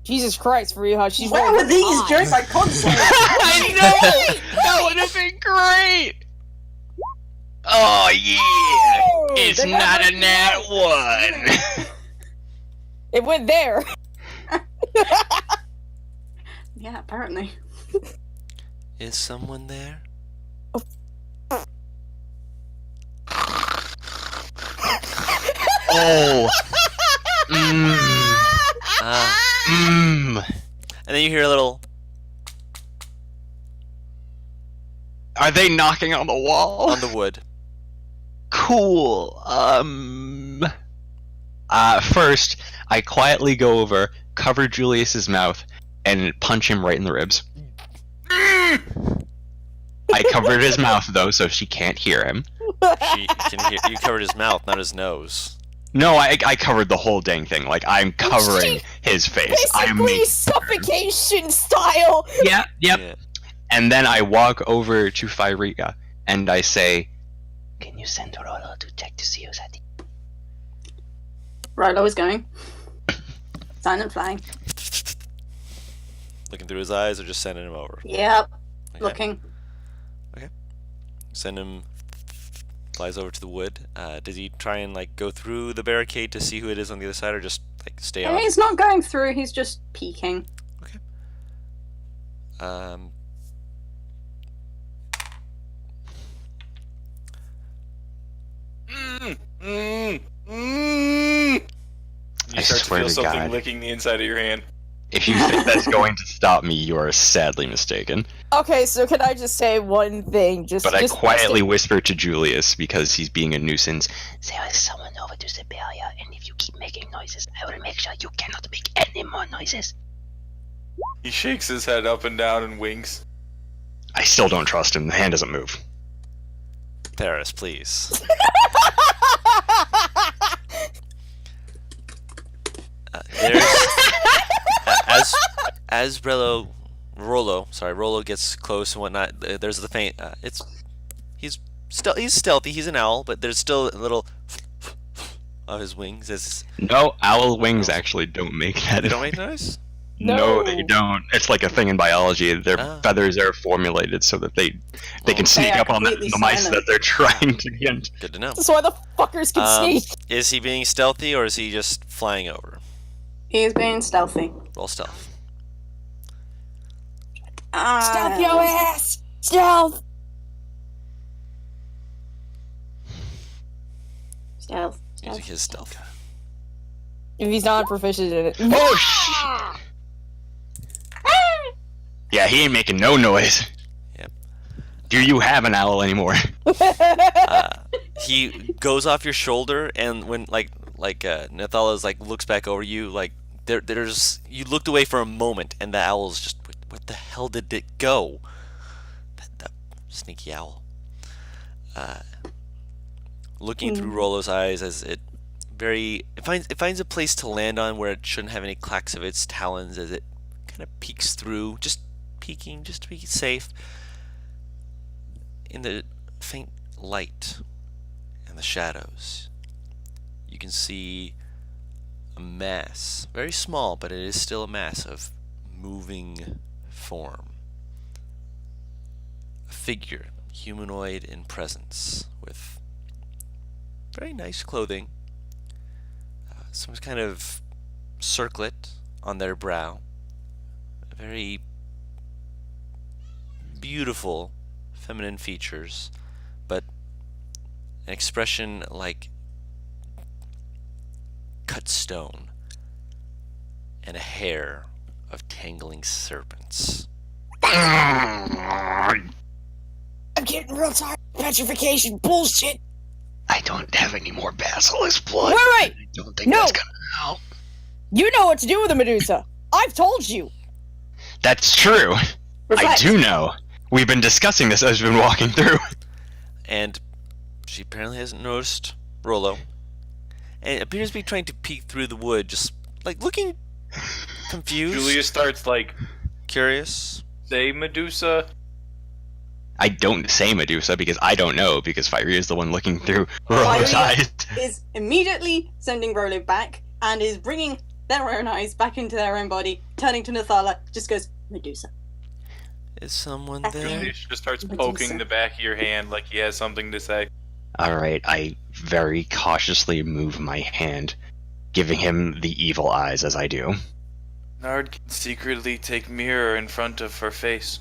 Jesus Christ, Fariha, she's Where rolling were these high. during my concert? I know. That would have been great. Oh yeah. Oh, It's they got not a my nat one. It went there. Yeah, apparently. Is someone there? Oh. And then you hear a little. Are they knocking on the wall? On the wood. Cool. First, I quietly go over, cover Julius's mouth, and punch him right in the ribs. I covered his mouth though, so she can't hear him. She can hear. You covered his mouth, not his nose. No, I covered the whole dang thing. Like I'm covering his face. I'm Basically, suffocation style. Yep. Yeah. And then I walk over to Fyria and I say, Can you send Rolo to check to see who's at the... Rolo is going. Silent flying. Looking through his eyes or just sending him over? Yep. Okay. Looking. Send him, flies over to the wood. Does he try and like go through the barricade to see who it is on the other side, or just like stay on? He's not going through, he's just peeking. Okay. You I start to swear feel to something God. licking the inside of your hand. if you think that's going to stop me, you are sadly mistaken. Okay, so can I just say one thing? But I just quietly whisper to Julius because he's being a nuisance. There is someone over to the barrier, and if you keep making noises, I will make sure you cannot make any more noises. He shakes his head up and down and winks. I still don't trust him. The hand doesn't move. Paris, please. There's as Rollo gets close and whatnot. There's the faint. He's stealthy. He's an owl, but there's still a little of his wings. No, owl wings actually don't make that. They don't make noise. No, they don't. It's like a thing in biology. Their Ah. feathers are formulated so that they can Oh. sneak They are up on the completely mice silent. that they're trying to get. Good to know. That's why the fuckers can sneak. Is he being stealthy or is he just flying over? He's being stealthy. Roll stealth. Stealth your ass! Stealth! Stealth. Using his stealth. If he's not proficient in it. Oh, shit! Yeah, he ain't making no noise. Yep. Do you have an owl anymore? He goes off your shoulder, and when Nathala's looks back over you, there's you looked away for a moment, and the owl's just what the hell did it go? That sneaky owl. Looking through Rollo's eyes as it finds a place to land on where it shouldn't have any clacks of its talons as it kind of peeks through, just peeking just to be safe. In the faint light and the shadows, you can see a mass, very small, but it is still a mass of moving form. A figure, humanoid in presence, with very nice clothing, some kind of circlet on their brow, very beautiful feminine features, but an expression like cut stone and a hair of tangling serpents. I'm getting real tired of petrification bullshit. I don't have any more basilisk blood. Wait. I don't think No. that's gonna help. You know what to do with a Medusa. I've told you. That's true. Reflect. I do know. We've been discussing this as we've been walking through. And she apparently hasn't noticed Rollo, and appears to be trying to peek through the wood, just looking confused, Julius starts curious. say Medusa. I don't say Medusa because I don't know, because Fiery is the one looking through Rollo's Fiery eyes. is immediately sending Rolo back and is bringing their own eyes back into their own body, turning to Nathala, just goes, Medusa. Is someone That's there? Julius just starts Medusa. poking the back of your hand like he has something to say. Alright, I very cautiously move my hand, giving him the evil eyes as I do. Nard can secretly take mirror in front of her face.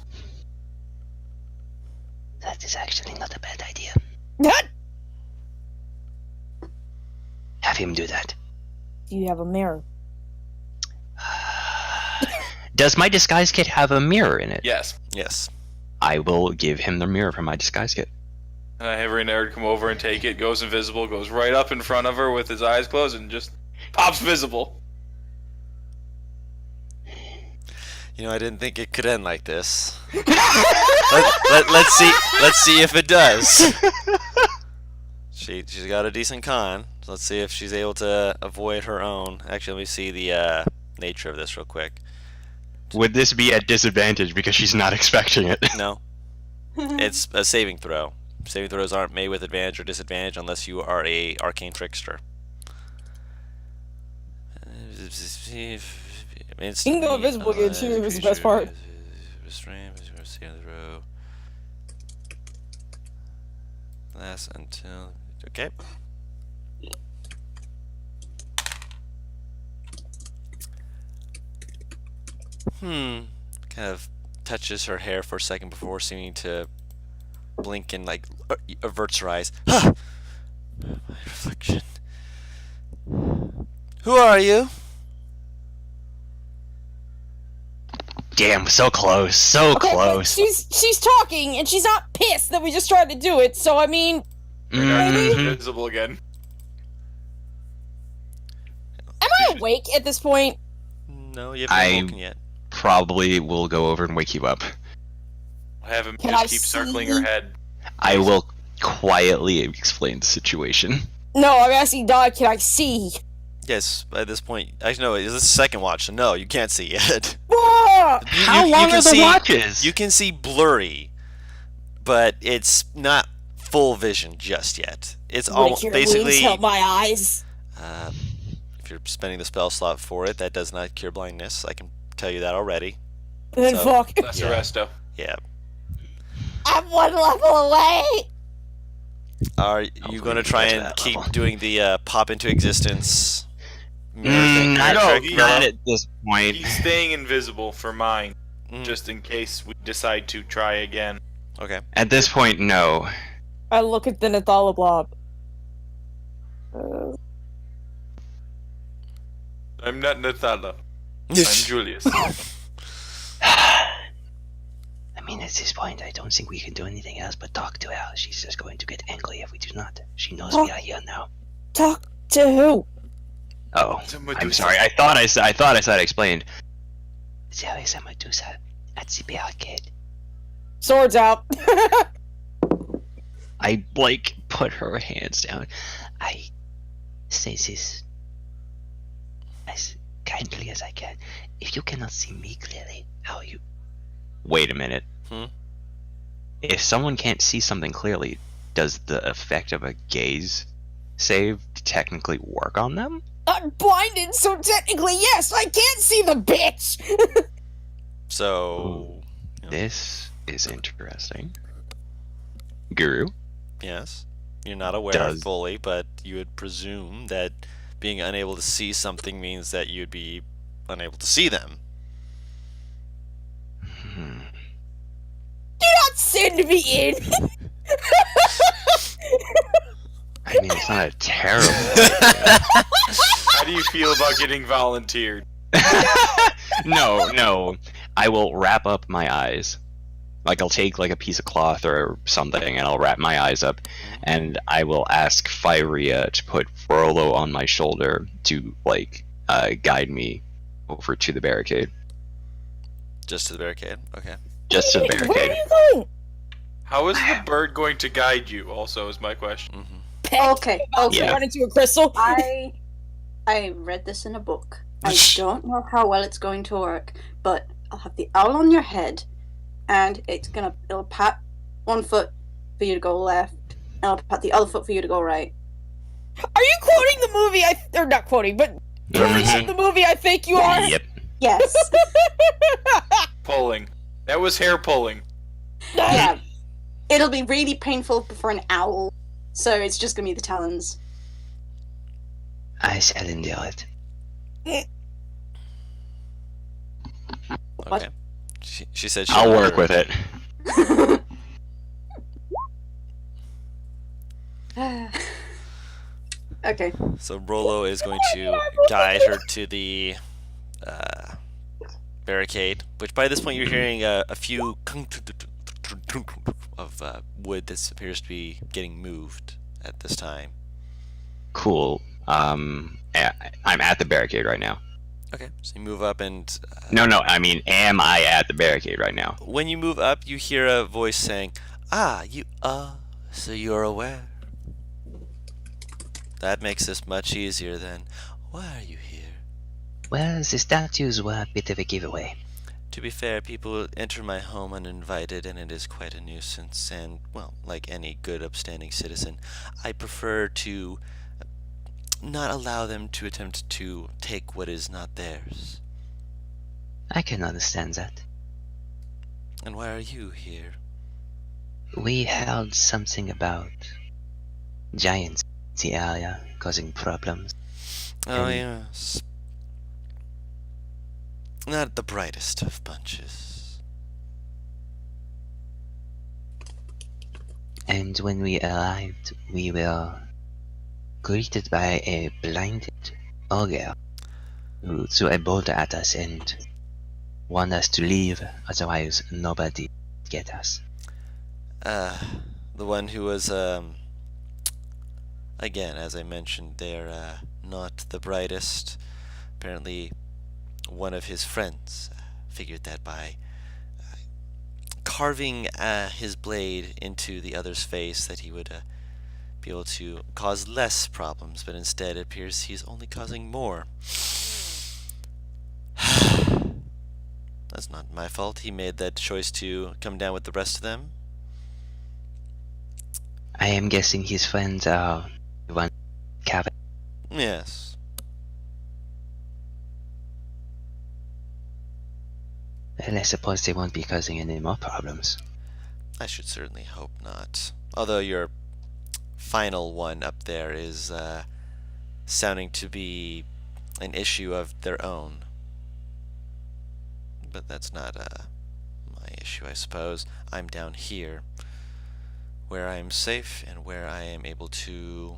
That is actually not a bad idea. What? Have him do that. Do you have a mirror? Does my disguise kit have a mirror in it? Yes. Yes. I will give him the mirror from my disguise kit. And I have Nard come over and take it, goes invisible, goes right up in front of her with his eyes closed and just pops visible. I didn't think it could end like this. Let's see if it does. She's got a decent con. So let's see if she's able to avoid her own. Actually, let me see the nature of this real quick. Would this be at disadvantage because she's not expecting it? No, it's a saving throw. Saving throws aren't made with advantage or disadvantage unless you are a arcane trickster. You can go invisible again too, is the best part. Last until... Okay. Kind of touches her hair for a second before seeming to blink and like averts her eyes. My reflection. Who are you? Damn, so close, so Okay, but close. she's talking and she's not pissed that we just tried to do it. So I mean, Mhm. Invisible again. am I awake at this point? No, you haven't been woken yet. Probably will go over and wake you up. Have him Can just I keep see? circling her head. I will quietly explain the situation. No, I'm asking Dog, can I see? Yes, by this point, actually no, it's the second watch, so no, you can't see yet. Ah! How you long can are the see- watches? You can see blurry, but it's not full vision just yet. It's Would almost your wounds basically. help my eyes? If you're spending the spell slot for it, that does not cure blindness. I can tell you that already. Then So- fuck. That's Yeah. Arresto. Yeah. I'm one level away. Are you Hopefully going to we try get to and that keep level. doing the pop into existence? mirror thing? Not, No, not at this point. He's staying invisible for mine, Mhm. just in case we decide to try again. Okay. At this point, no. I look at the Nathala blob. I'm not Nathala. I'm Julius. I mean, at this point, I don't think we can do anything else but talk to her. She's just going to get angry if we do not. She knows we are here now. Talk to who? Oh, To I'm Medusa. sorry. I thought I said explained. There is a Medusa at the barricade. Swords out. I put her hands down. I say this as kindly as I can. If you cannot see me clearly, how are you? Wait a minute. Hmm? If someone can't see something clearly, does the effect of a gaze save technically work on them? I'm blinded, so technically yes, I can't see the bitch. So, yeah. This is interesting. Guru? Yes. You're not aware Does- fully, but you would presume that being unable to see something means that you'd be unable to see them. Hmm. Do not send me in. I mean, it's not a terrible. How do you feel about getting volunteered? No. I will wrap up my eyes. Like, I'll take a piece of cloth or something, and I'll wrap my eyes up, and I will ask Fyria to put Frollo on my shoulder to guide me over to the barricade. Just to the barricade. Okay. Just to the Where are barricade. you going? How is the bird going to guide you? Also, is my question. Mm-hmm. Okay, About okay. to run into a crystal. I read this in a book. I don't know how well it's going to work, but I'll have the owl on your head, and it'll pat one foot for you to go left, and I'll pat the other foot for you to go right. Are you quoting the movie? Or not quoting, but Mhm. the movie I think you are. Yep. Yes. Pulling. That was hair pulling. Yeah. It'll be really painful for an owl, so it's just gonna be the talons. I shall endure it. What? Okay. She said I'll work with it. Okay. So Rollo is going to guide her to the barricade, which by this point you're hearing a few of wood that appears to be getting moved at this time. Cool. I'm at the barricade right now. Okay, so you move up and... No, I mean, am I at the barricade right now? when you move up, you hear a voice saying, "Ah, you are, so you're aware." That makes this much easier then. Why are you here? Well, the statues were a bit of a giveaway. To be fair, people enter my home uninvited, and it is quite a nuisance, and, well, like any good upstanding citizen, I prefer to not allow them to attempt to take what is not theirs. I can understand that. And why are you here? We heard something about giants in the area causing problems. Oh, And- yes. Not the brightest of bunches. And when we arrived, we were greeted by a blinded ogre who threw a boulder at us and warned us to leave, otherwise nobody would get us. The one who was, again, as I mentioned, they're not the brightest. Apparently, one of his friends figured that by carving his blade into the other's face that he would be able to cause less problems, but instead it appears he's only causing more. That's not my fault. He made that choice to come down with the rest of them. I am guessing his friends are the one carving. Yes. Well, I suppose they won't be causing any more problems. I should certainly hope not. Although your final one up there is sounding to be an issue of their own. But that's not my issue, I suppose. I'm down here, where I am safe and where I am able to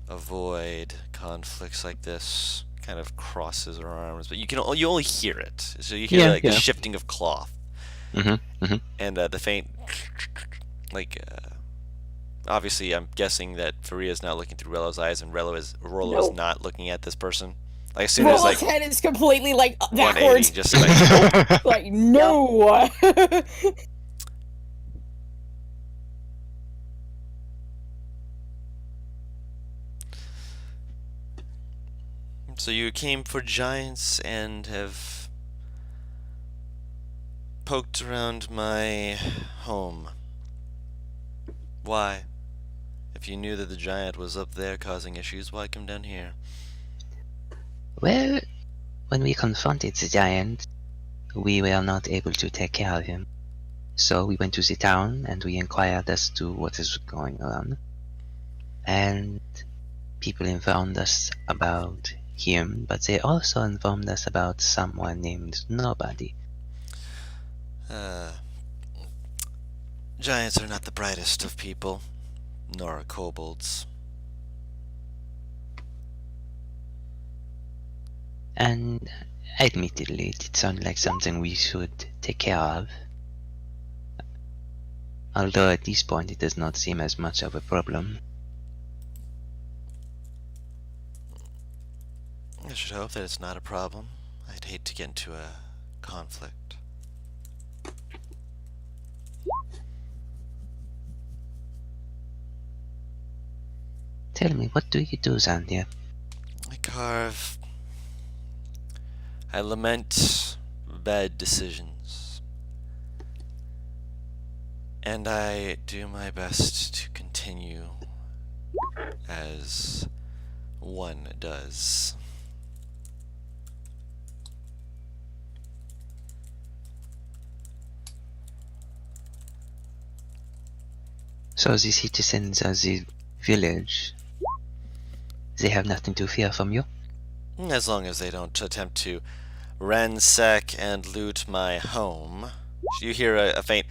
avoid conflicts like this. Kind of crosses her arms, but you only hear it. So you hear the shifting of cloth, and the faint, like. Obviously, I'm guessing that Faria is not looking through Rello's eyes, and Rollo is not looking at this person. Like, as soon as Rollo's like head is completely like 180, backwards. just like nope. Like no. So you came for giants and have poked around my home. Why? If you knew that the giant was up there causing issues, why come down here? Well, when we confronted the giant, we were not able to take care of him. So we went to the town and we inquired as to what is going on. And people informed us about him, but they also informed us about someone named Nobody. Giants are not the brightest of people, nor are kobolds. And admittedly, it did sound like something we should take care of. Although at this point it does not seem as much of a problem. I should hope that it's not a problem. I'd hate to get into a conflict. Tell me, what do you do, Zandia? I carve. I lament bad decisions. And I do my best to continue as one does. So the citizens of the village, they have nothing to fear from you? As long as they don't attempt to ransack and loot my home. You hear a faint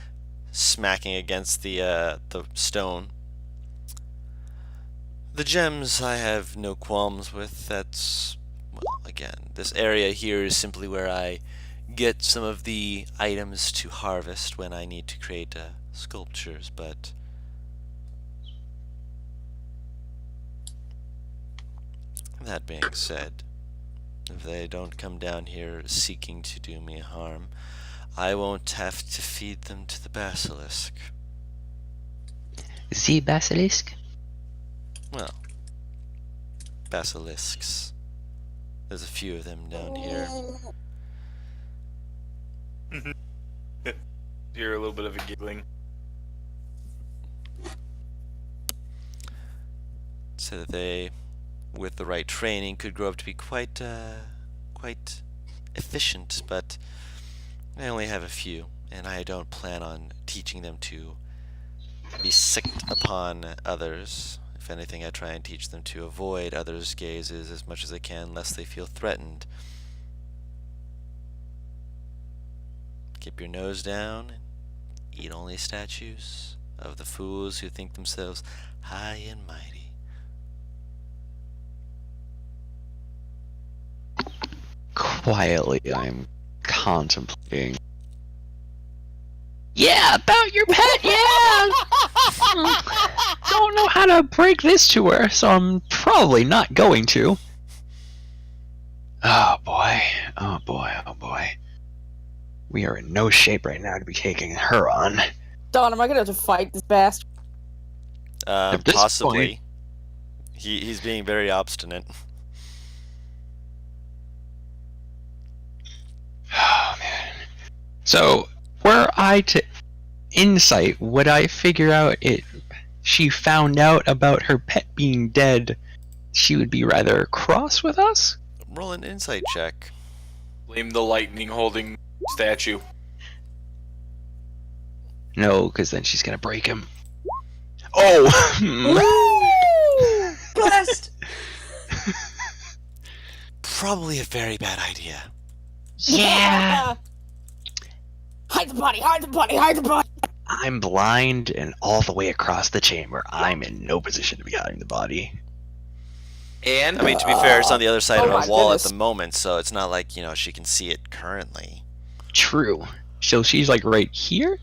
smacking against the stone. The gems I have no qualms with. That's, well, again, this area here is simply where I get some of the items to harvest when I need to create sculptures, but that being said, if they don't come down here seeking to do me harm, I won't have to feed them to the basilisk. The basilisk? Well, basilisks. There's a few of them down here. Hear a little bit of a giggling. So that they, with the right training, could grow up to be quite efficient, but I only have a few, and I don't plan on teaching them to be sicked upon others. If anything, I try and teach them to avoid others' gazes as much as they can, lest they feel threatened. Keep your nose down and eat only statues of the fools who think themselves high and mighty. Quietly, I'm contemplating. Yeah, about your pet, yeah! Don't know how to break this to her, so I'm probably not going to. Oh boy, oh boy, oh boy. We are in no shape right now to be taking her on. Don, am I gonna have to fight this bastard? At this Possibly. point- He's being very obstinate. Oh man. So, were I to insight, would I figure out it? She found out about her pet being dead. She would be rather cross with us. Roll an insight check. Blame the lightning holding statue. No, because then she's gonna break him. Oh. Woo! Blessed! Probably a very bad idea. Yeah. Hide the body! Hide the body! Hide the body! I'm blind and all the way across the chamber. I'm in no position to be hiding the body. And I mean, to be fair, it's on the other side Oh of my a wall goodness. at the moment, so it's not like, she can see it currently. True. So she's like right here?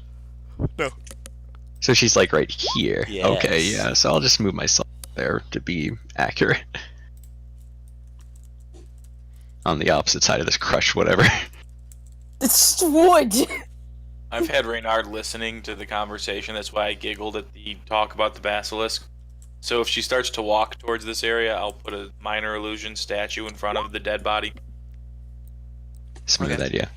No. So she's like right here. Yes. Okay, yeah. So I'll just move myself there to be accurate. On the opposite side of this crush, whatever. It's wood! I've had Reynard listening to the conversation. That's why I giggled at the talk about the basilisk. So if she starts to walk towards this area, I'll put a minor illusion statue in front of the dead body. Smooth Okay. idea.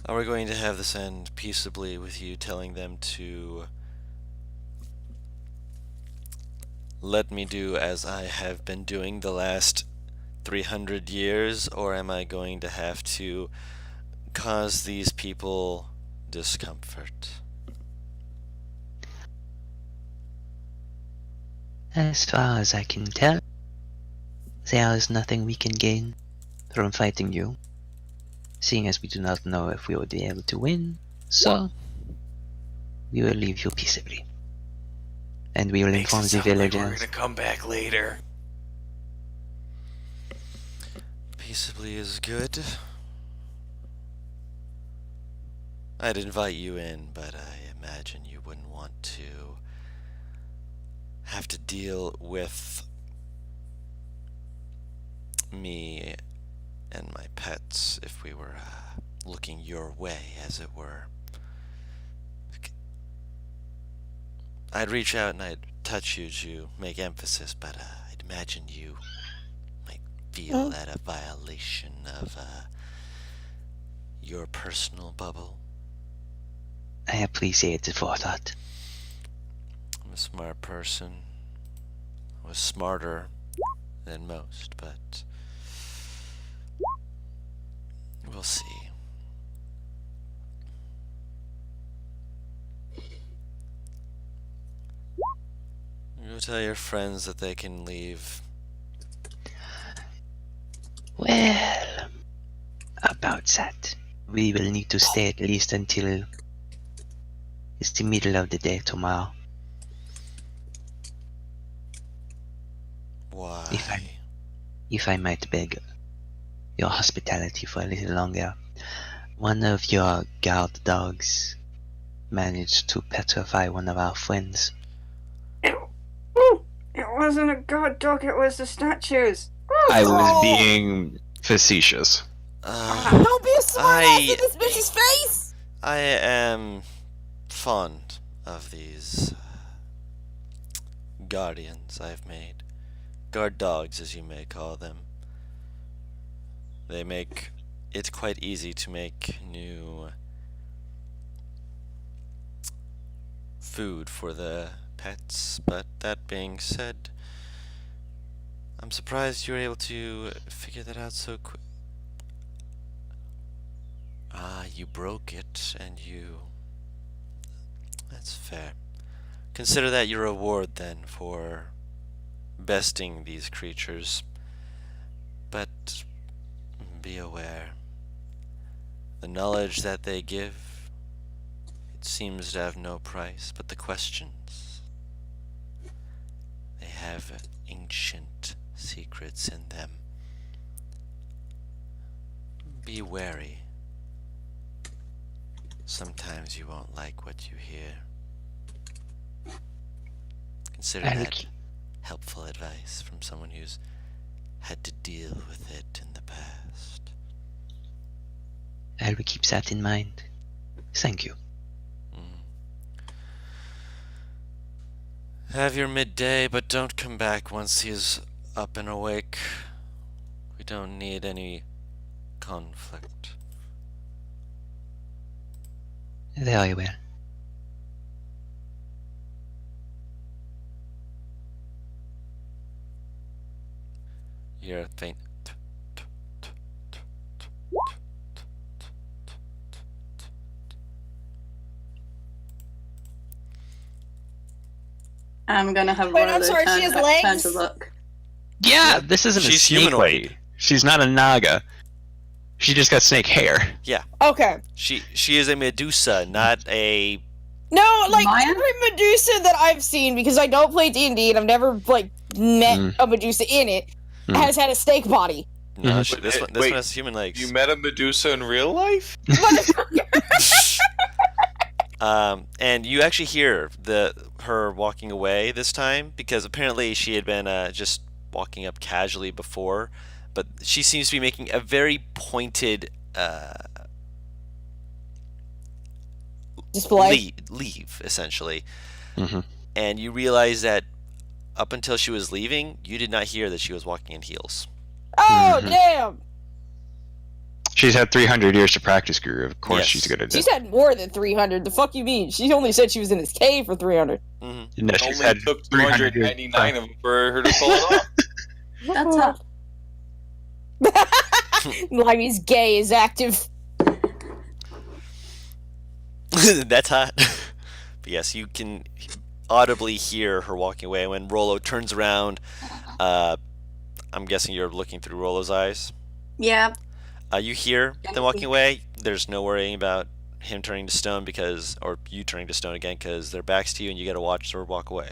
Are we going to have this end peaceably with you telling them to let me do as I have been doing the last 300 years, or am I going to have to cause these people discomfort? As far as I can tell, there is nothing we can gain from fighting you, seeing as we do not know if we will be able to win, so we will leave you peaceably. And we will Makes inform it the sound like villagers. we're gonna come back later. Peaceably is good. I'd invite you in, but I imagine you wouldn't want to have to deal with me and my pets if we were looking your way, as it were. I'd reach out and I'd touch you to make emphasis, but I'd imagine you might feel that a violation of your personal bubble. I appreciate the forethought. I'm a smart person. I was smarter than most, but we'll see. Go tell your friends that they can leave. Well, about that, we will need to stay at least until it's the middle of the day tomorrow. Why? If I might beg your hospitality for a little longer, one of your guard dogs managed to petrify one of our friends. It wasn't a god dog, it was the statues. I was being facetious. Don't be a smart ass in this bitch's face! I am fond of these guardians I've made. Guard dogs, as you may call them. They make it quite easy to make new food for the pets, but that being said, I'm surprised you were able to figure that out so quick. Ah, you broke it, and you... That's fair. Consider that your reward, then, for besting these creatures. But be aware, the knowledge that they give, it seems to have no price, but the questions, they have ancient secrets in them. Be wary. Sometimes you won't like what you hear. Consider that helpful advice from someone who's had to deal with it in the past. I will keep that in mind. Thank you. Have your midday, but don't come back once he's up and awake. We don't need any conflict. Very well. You're a faint. I'm gonna have Wait, one I'm of those sorry, she has legs? turn to look. Yeah, this isn't a She's snake humanoid. lady. She's not a naga. She just got snake hair. Okay. She is a Medusa, not a... No, like Maya? every Medusa that I've seen, because I don't play D&D and I've never like met Mm. a Medusa in it, has had a snake body. No, Mhm. this one Wait, has human legs. You met a Medusa in real life? And you actually hear her walking away this time, because apparently she had been just walking up casually before, but she seems to be making a very pointed Display. leave, essentially. Mhm. And you realize that up until she was leaving, you did not hear that she was walking in heels. Oh, Mhm. damn! She's had 300 years to practice, Guru. Of course Yes. she's good at She's it. had more than 300. The fuck you mean? She only said she was in this cave for 300. Mm-hmm. No, It she's only had took 300 years. 299 of them for her to pull it off. That's up. Limey's gay is active. That's hot. But yes, you can audibly hear her walking away. When Rollo turns around, I'm guessing you're looking through Rollo's eyes. Yeah. You hear them walking away. There's no worrying about him turning to stone or you turning to stone again, because their backs to you and you gotta watch her walk away.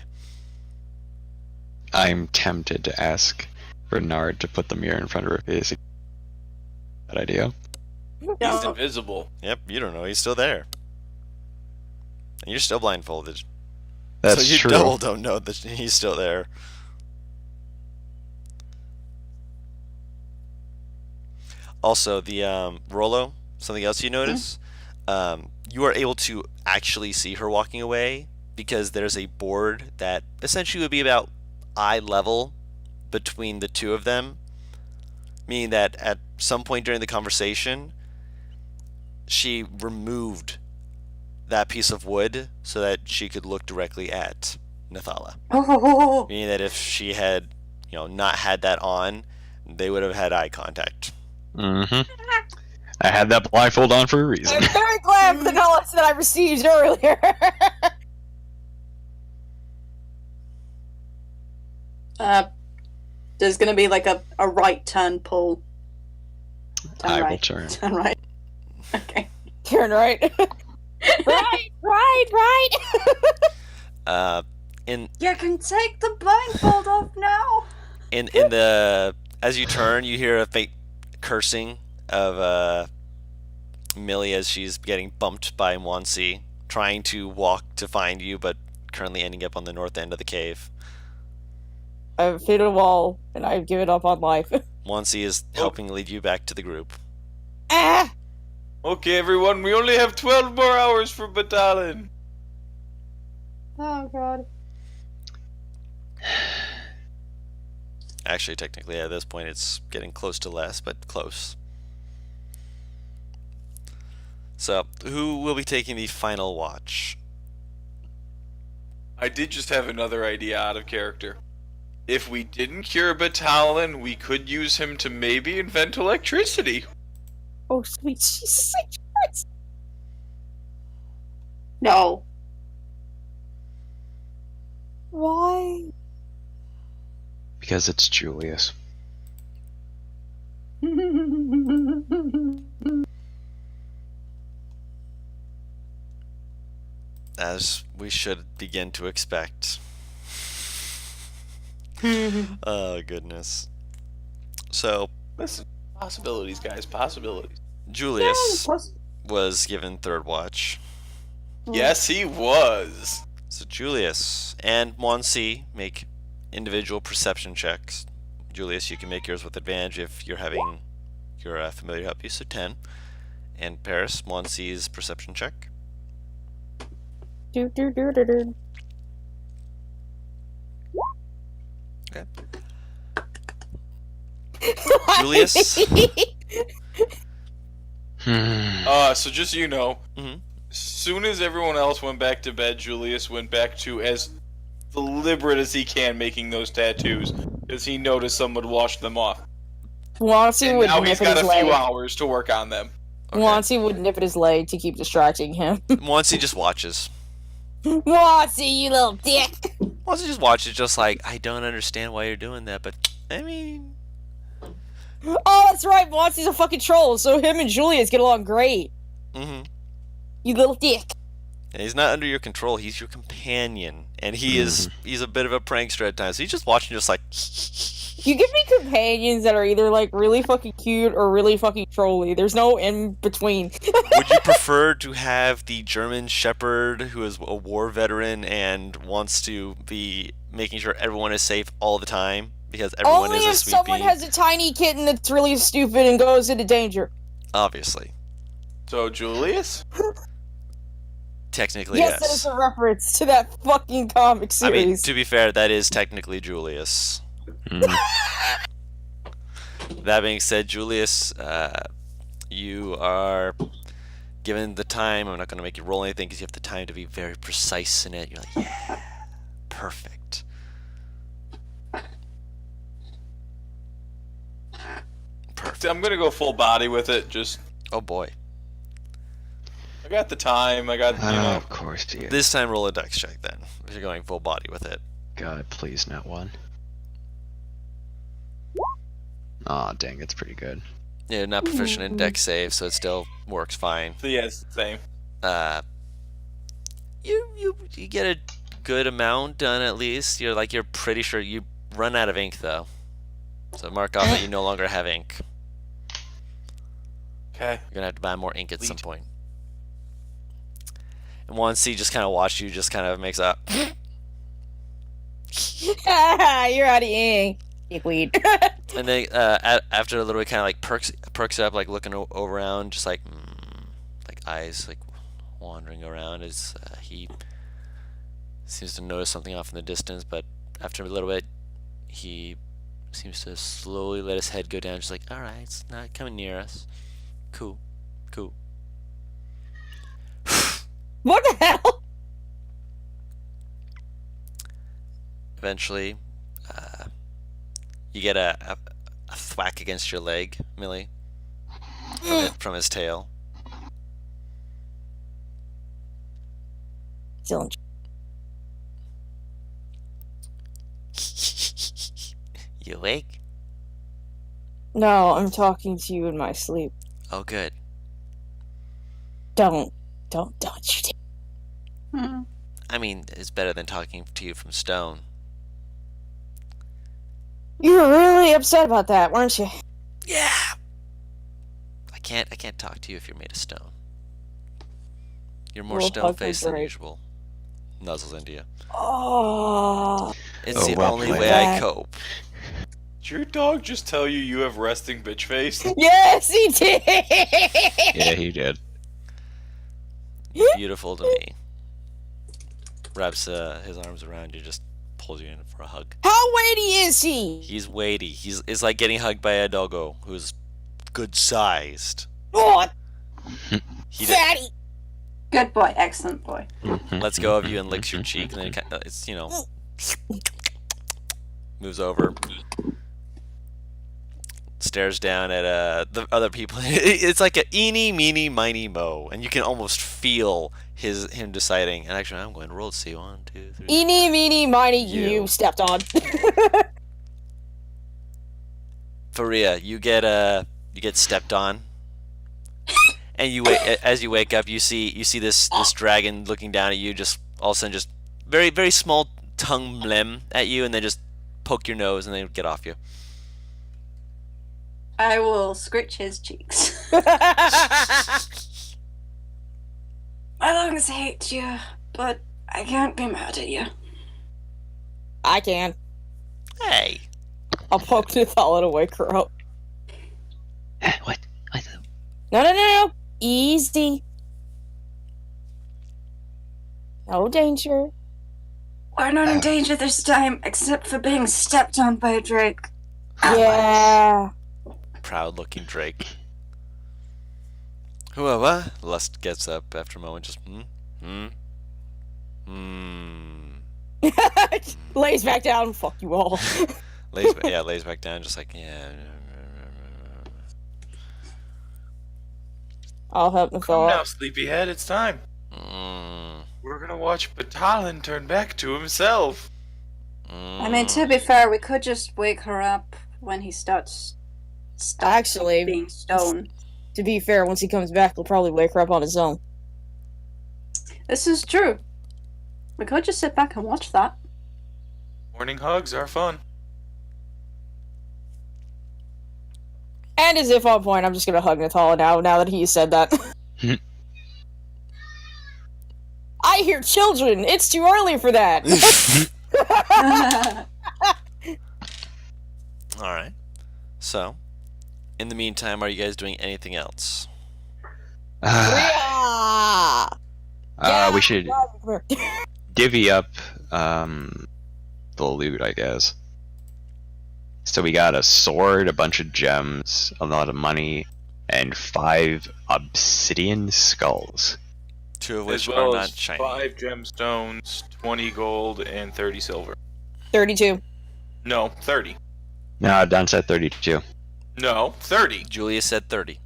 I'm tempted to ask Bernard to put the mirror in front of her face. Bad idea. He's invisible. Yep, you don't know. He's still there. And you're still blindfolded. That's so you true. double don't know that he's still there. Also, the Rollo, something else you notice, you are able to actually see her walking away, because there's a board that essentially would be about eye level between the two of them, meaning that at some point during the conversation, she removed that piece of wood so that she could look directly at Nathala. Oh. Meaning that if she had, not had that on, they would have had eye contact. Mm-hmm. I had that blindfold on for a reason. I'm very glad for the knowledge that I received earlier. There's gonna be like a right turn pull. Turn I right. will turn. Turn right. Okay. Turn right. right. In You can take the blindfold off now. in the as you turn, you hear a faint cursing of Millie as she's getting bumped by Mwansi, trying to walk to find you, but currently ending up on the north end of the cave. I've hit a wall and I've given up on life. Mwansi is helping lead you back to the group. Ah! Okay, everyone, we only have 12 more hours for battalion. Oh god. Actually, technically, at this point, it's getting close to less, but close. So, who will be taking the final watch? I did just have another idea out of character. If we didn't cure Batalon, we could use him to maybe invent electricity. Oh, sweet Jesus Christ. No. Why? Because it's Julius. As we should begin to expect. Oh, goodness. So, Listen, possibilities, guys, possibilities. Julius was given third watch. Yes, he was. So Julius and Monsi make individual perception checks. Julius, you can make yours with advantage if you're having your familiar help you, so 10. And Paris, Monsi's perception check. Do do do do do. Okay. Julius? So just so you know, Mhm. as soon as everyone else went back to bed, Julius went back to as deliberate as he can making those tattoos, because he noticed someone would wash them off. Wansi And would now nip he's at got his a leg. few hours to work on them. Okay. Wansi would nip at his leg to keep distracting him. Monsi just watches. Wansi, you little dick! Monsi just watches, just like, I don't understand why you're doing that, but, I mean... Oh, that's right, Wansi's a fucking troll, so him and Julius get along great. Mm-hmm. You little dick. And he's not under your control, he's your companion. And he's a bit of a prankster at times. So he's just watching, just like... You give me companions that are either, like, really fucking cute or really fucking trolly. There's no in between. Would you prefer to have the German Shepherd who is a war veteran and wants to be making sure everyone is safe all the time? Because everyone Only is a if sweet someone bee? has a tiny kitten that's really stupid and goes into danger. Obviously. So, Julius? Technically, Yes, that yes. is a reference to that fucking comic I mean, series. to be fair, that is technically Julius. That being said, Julius, you are given the time. I'm not going to make you roll anything because you have the time to be very precise in it. You're like, yeah, perfect. Perfect. I'm gonna go full body with it, just... Oh boy. I got the time, I got, you know... Of course, dear. This time, roll a dex check then. If you're going full body with it. God, please, not one. Aw, dang, it's pretty good. You're not proficient in dex save, so it still works fine. So, yeah, it's the same. You get a good amount done at least. You're pretty sure you run out of ink though. So mark off that you no longer have ink. Okay. You're gonna have to buy more ink at some point. And Wansi just kind of watched you, just kind of makes a. You're out of ink. Dickweed. And then after a little bit, kind of like perks up, like looking around, just like eyes like wandering around as he seems to notice something off in the distance. But after a little bit, he seems to slowly let his head go down, just like, all right, it's not coming near us. Cool. What the hell? Eventually, you get a thwack against your leg, Millie, from his tail. Still You awake? No, I'm talking to you in my sleep. Oh, good. Don't you dare. I mean, it's better than talking to you from stone. You were really upset about that, weren't you? Yeah. I can't talk to you if you're made of stone. You're more Well, stone-faced than great. usual. Nuzzles into you. Oh. It's Oh, the well only played. way I cope. Did your dog just tell you you have resting bitch face? Yes, he did. Yeah, he did. Beautiful to me. Wraps his arms around you, just pulls you in for a hug. How weighty is he? He's weighty. It's like getting hugged by a doggo who's good sized. Oh, He fatty. Good boy, excellent boy. lets go of you and licks your cheek, and then it's moves over, stares down at the other people. It's like a eeny, meeny, miny, mo, and you can almost feel him deciding. And actually, I'm going to roll to see 1, 2, 3. Eeny, meeny, miny, You. you stepped on. Faria, you get stepped on, and as you wake up, you see this dragon looking down at you. Just all of a sudden, just very, very small tongue blem at you, and then just poke your nose, and then get off you. I will scritch his cheeks. My lungs hate you, but I can't be mad at you. I can. Hey. I'll poke Nathala to wake her up. What? No. Easy. No danger. We're not in danger this time, except for being stepped on by a drake. Yeah. Proud looking Drake. Whoever. Lust gets up after a moment, just Lays back down. Fuck you all. lays back down, just like, yeah. I'll help Come Nathala. now, sleepyhead, it's time. We're gonna watch Batalin turn back to himself. I mean, to be fair, we could just wake her up when he stops Actually, being stoned. to be fair, once he comes back, he'll probably wake her up on his own. This is true. We could just sit back and watch that. Morning hugs are fun. And as if on point, I'm just gonna hug Nathala now that he said that. I hear children! It's too early for that! Alright. So, in the meantime, are you guys doing anything else? Yeah! We should Come here. divvy up the loot, I guess. So we got a sword, a bunch of gems, a lot of money, and 5 obsidian skulls. 2 of As which well are as not shiny. 5 gemstones, 20 gold, and 30 silver. 32. No, 30. No, Don said 32. No, 30. Julia said 30.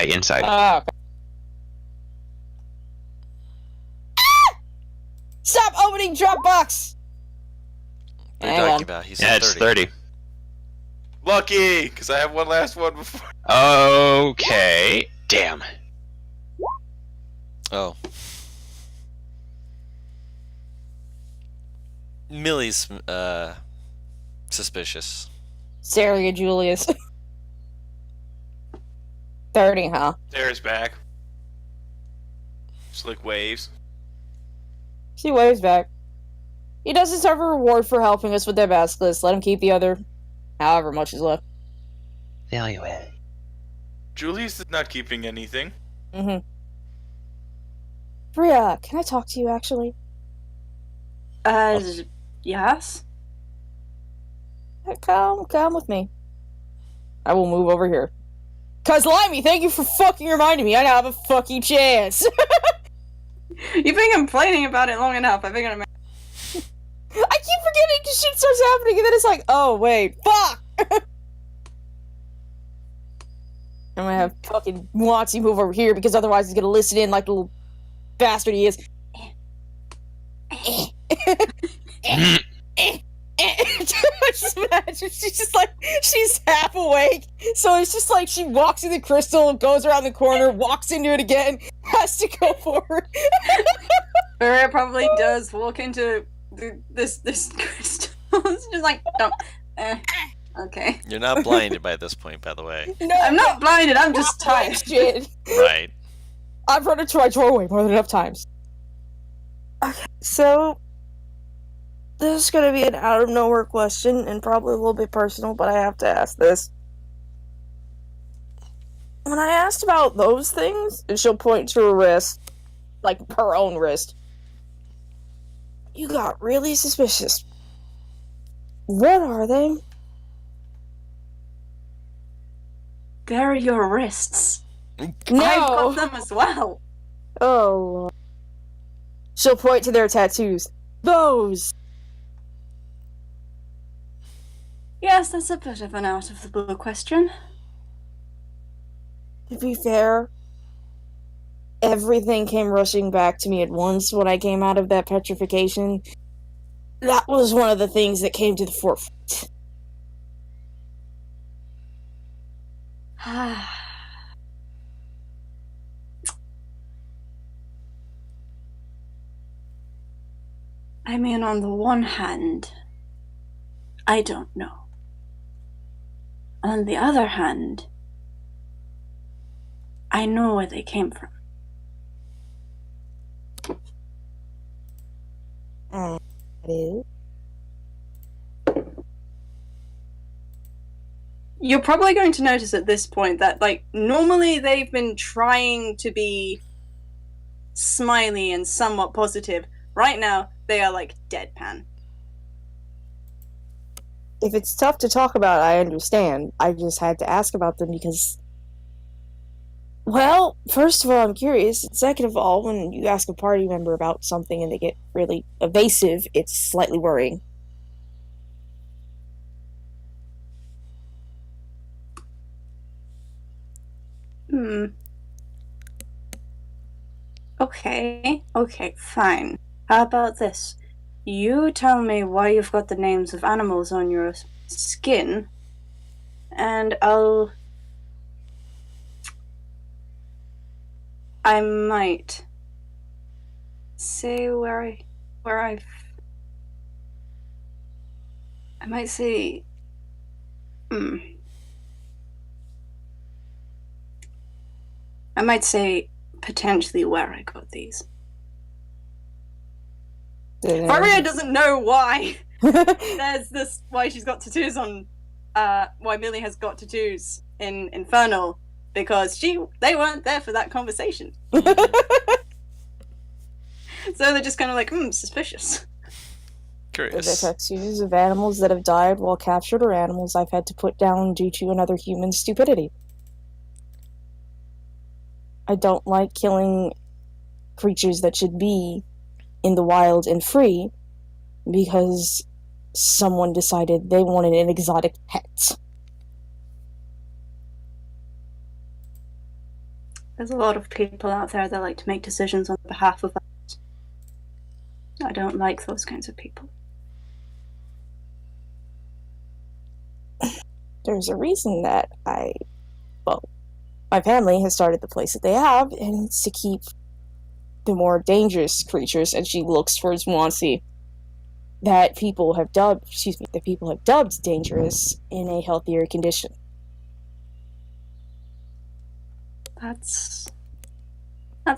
Inside. Okay. Stop opening Dropbox! What are you Hang talking on. about? He said Yeah, it's 30. Lucky, because I have one last one before. Okay. Damn. Oh. Millie's suspicious. Staring at Julius. 30, huh? There's back. Slick waves. She waves back. He does deserve a reward for helping us with that basilisk. Let him keep the other however much is left. Very well. Julius is not keeping anything. Mm-hmm. Bria, can I talk to you actually? Yes? Come with me. I will move over here. Cause Limey, thank you for fucking reminding me. I now have a fucking chance. You've been complaining about it long enough. I figured I'm... I keep forgetting because shit starts happening and then it's like, oh wait, fuck! I'm gonna have fucking Watsy move over here because otherwise he's gonna listen in like the little bastard he is. Just imagine she's just like, she's half awake, so it's just like she walks in the crystal, goes around the corner, walks into it again, has to go forward. Maria probably does walk into this crystal. It's just like, don't. Okay. You're not blinded by this point, by the way. No, I'm not blinded, I'm just tired. Shit. Right. I've run into my doorway more than enough times. Okay, so this is gonna be an out of nowhere question and probably a little bit personal, but I have to ask this. When I asked about those things, and she'll point to her wrist, like her own wrist. You got really suspicious. What are they? They're your wrists. No! I've got them as well. Oh. She'll point to their tattoos. Those! Yes, that's a bit of an out of the blue question. To be fair, everything came rushing back to me at once when I came out of that petrification. That was one of the things that came to the forefront. I mean, on the one hand, I don't know. On the other hand, I know where they came from. That is. You're probably going to notice at this point that, like, normally they've been trying to be smiley and somewhat positive. Right now, they are, like, deadpan. If it's tough to talk about, I understand. I just had to ask about them because... Well, first of all, I'm curious. And second of all, when you ask a party member about something and they get really evasive, it's slightly worrying. Okay, fine. How about this? You tell me why you've got the names of animals on your skin, and I might say where I might say, I might say potentially where I got these. Faria doesn't know why. There's this why she's got tattoos on. Why Millie has got tattoos in Infernal, because they weren't there for that conversation. So they're just kind of like, suspicious. Curious. The tattoos of animals that have died while captured or animals I've had to put down due to another human's stupidity. I don't like killing creatures that should be in the wild and free because someone decided they wanted an exotic pet. There's a lot of people out there that like to make decisions on behalf of others. I don't like those kinds of people. There's a reason that my family has started the place that they have, and it's to keep the more dangerous creatures, and she looks towards Wansi, that people have dubbed dangerous in a healthier condition. That's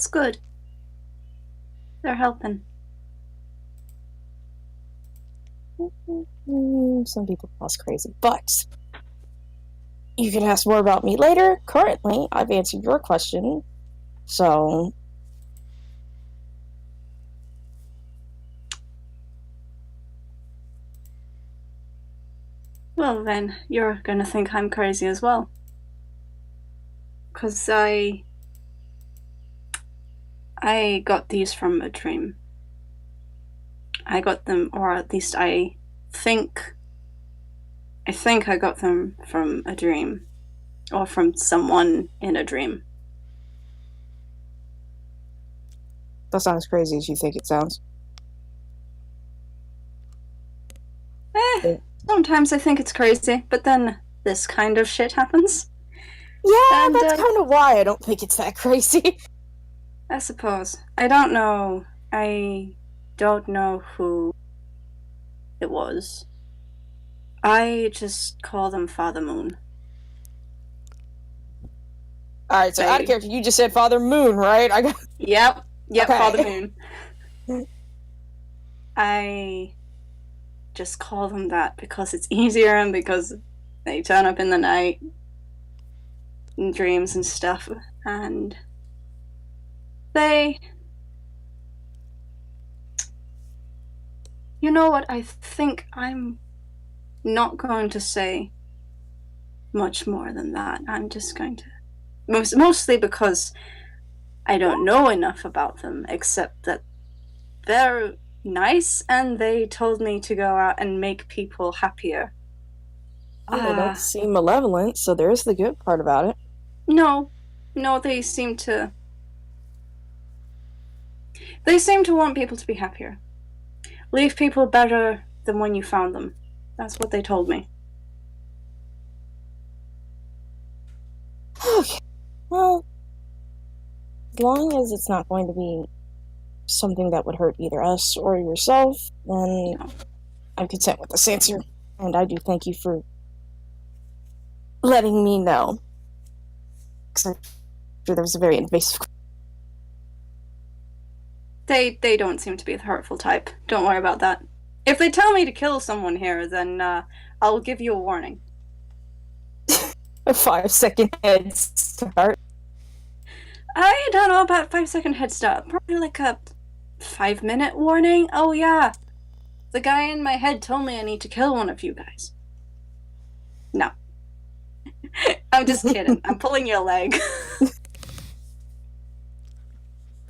good. They're helping. Some people call us crazy, but you can ask more about me later. Currently, I've answered your question, so... Well then, you're gonna think I'm crazy as well. 'Cause I got these from a dream. I got them, or at least I think I got them from a dream. Or from someone in a dream. That's not as crazy as you think it sounds. Sometimes I think it's crazy, but then this kind of shit happens. Yeah, And, that's kind of why I don't think it's that crazy. I suppose. I don't know who it was. I just call them Father Moon. Alright, so out of character, you just said Father Moon, right? Yep, Okay. Father Moon. I just call them that because it's easier and because they turn up in the night in dreams and stuff, and You know what? I think I'm not going to say much more than that. I'm just going to mostly because I don't know enough about them, except that they're nice and they told me to go out and make people happier. They don't seem malevolent, so there's the good part about it. No, they seem to want people to be happier. Leave people better than when you found them. That's what they told me. Okay. Well, as long as it's not going to be something that would hurt either us or yourself, then No. I'm content with this answer. And I do thank you for letting me know. Because I'm sure there was a very invasive. They don't seem to be the hurtful type. Don't worry about that. If they tell me to kill someone here, then I'll give you a warning. A 5-second head start. I don't know about 5-second head start. Probably like a 5-minute warning. Oh yeah, the guy in my head told me I need to kill one of you guys. No, I'm just kidding. I'm pulling your leg.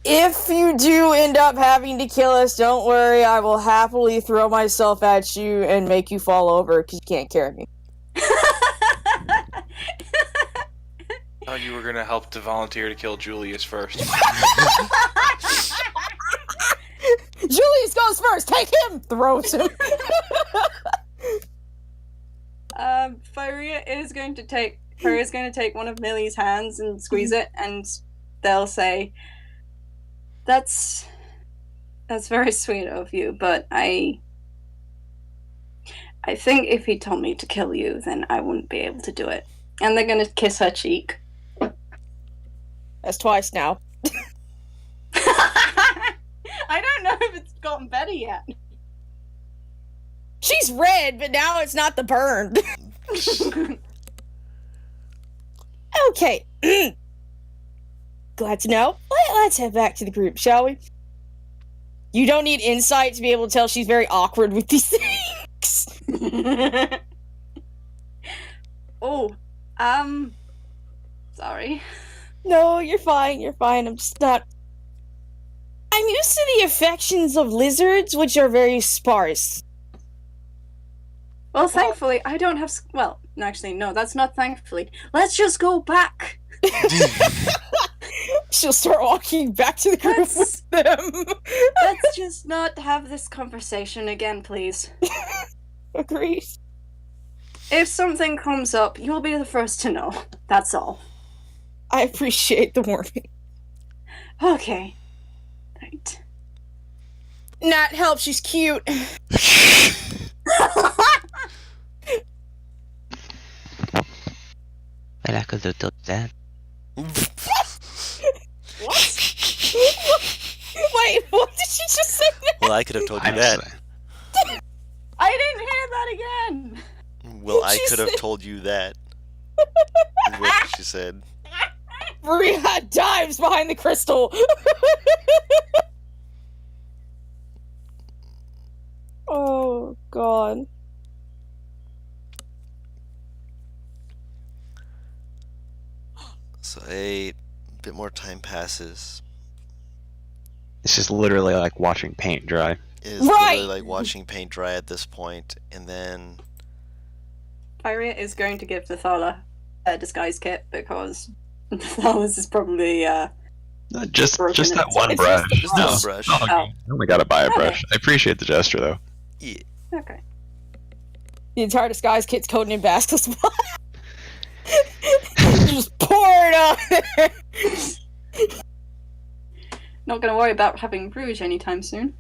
If you do end up having to kill us, don't worry. I will happily throw myself at you and make you fall over because you can't carry me. I thought you were gonna help to volunteer to kill Julius first. Julius goes first. Take him. Throws him. Faria is going to take one of Millie's hands and squeeze it, and they'll say, That's very sweet of you, but I think if he told me to kill you, then I wouldn't be able to do it." And they're gonna kiss her cheek. That's twice now. I don't know if it's gotten better yet. She's red, but now it's not the burn. Okay. Glad to know. Let's head back to the group, shall we? You don't need insight to be able to tell she's very awkward with these things. Oh, sorry. No, you're fine. You're fine. I'm just not. I'm used to the affections of lizards, which are very sparse. Well, thankfully, I don't have. Well, actually, no, that's not thankfully. Let's just go back. She'll start walking back to the group with them. Let's just not have this conversation again, please. Agreed. If something comes up, you'll be the first to know. That's all. I appreciate the warning. Okay. Right. Nat help, she's cute. Well, I could have done that. What? Wait, what did she just say? Well, I could have told you that. I didn't hear that again. Well, I She could have said- told you that. Is what she said. Maria dives behind the crystal. Oh, God. So a bit more time passes. It's just literally like watching paint dry. It is Right! literally like watching paint dry at this point, and then Pyria is going to give Nathala a disguise kit because Nathala's is probably Just Broken that it. one It's brush. just No. one brush. Oh, Oh. I only gotta buy a Okay. brush. I appreciate the gesture though. yeah. okay. The entire disguise kit's coated in Basilisk spot. Just pour it on there. Not gonna worry about having rouge anytime soon.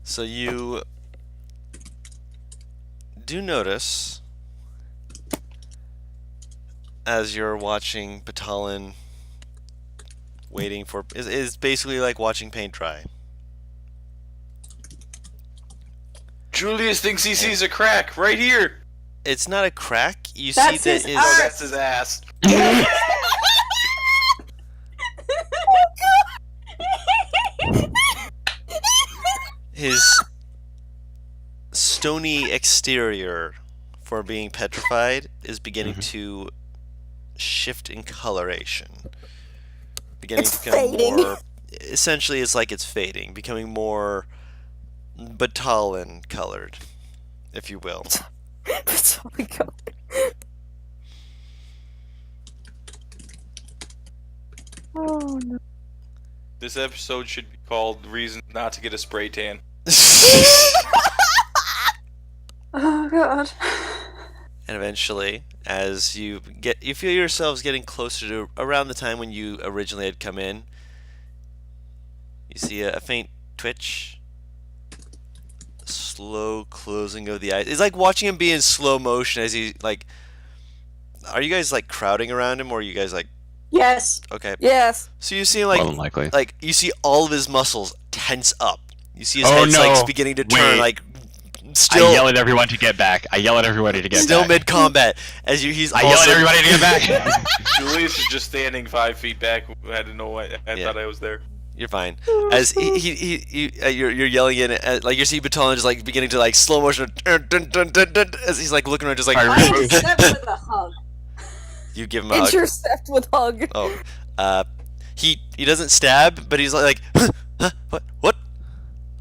So you do notice as you're watching Batalin waiting for is basically like watching paint dry. Julius thinks he sees a crack right here. It's not a crack. You That's see his that is art. That's his ass. his stony exterior for being petrified is beginning to shift in coloration. Beginning It's to become fading. more. Essentially, it's like it's fading, becoming more batalin colored, if you will. That's all we got. Oh no. This episode should be called "Reasons Not to Get a Spray Tan." Oh god. And eventually, as you feel yourselves getting closer to around the time when you originally had come in, you see a faint twitch, slow closing of the eyes. It's like watching him be in slow motion as he like. Are you guys like crowding around him, or are you guys like Yes. okay? Yes. So you see More than likely. like you see all of his muscles tense up. You see his Oh, head's like no. beginning to turn Wait. like I still yell at everyone to get back. still back. mid combat as he's I yell also at everybody to get back. Julius is just standing 5 feet back. I didn't know why. I Yeah. thought I was there. You're fine. As you're yelling in, like you see Baton just like beginning to like slow motion, as he's like looking around, just like I accept with a hug. you give him a hug. Intercept with hug. Oh, he doesn't stab, but he's like, huh, what?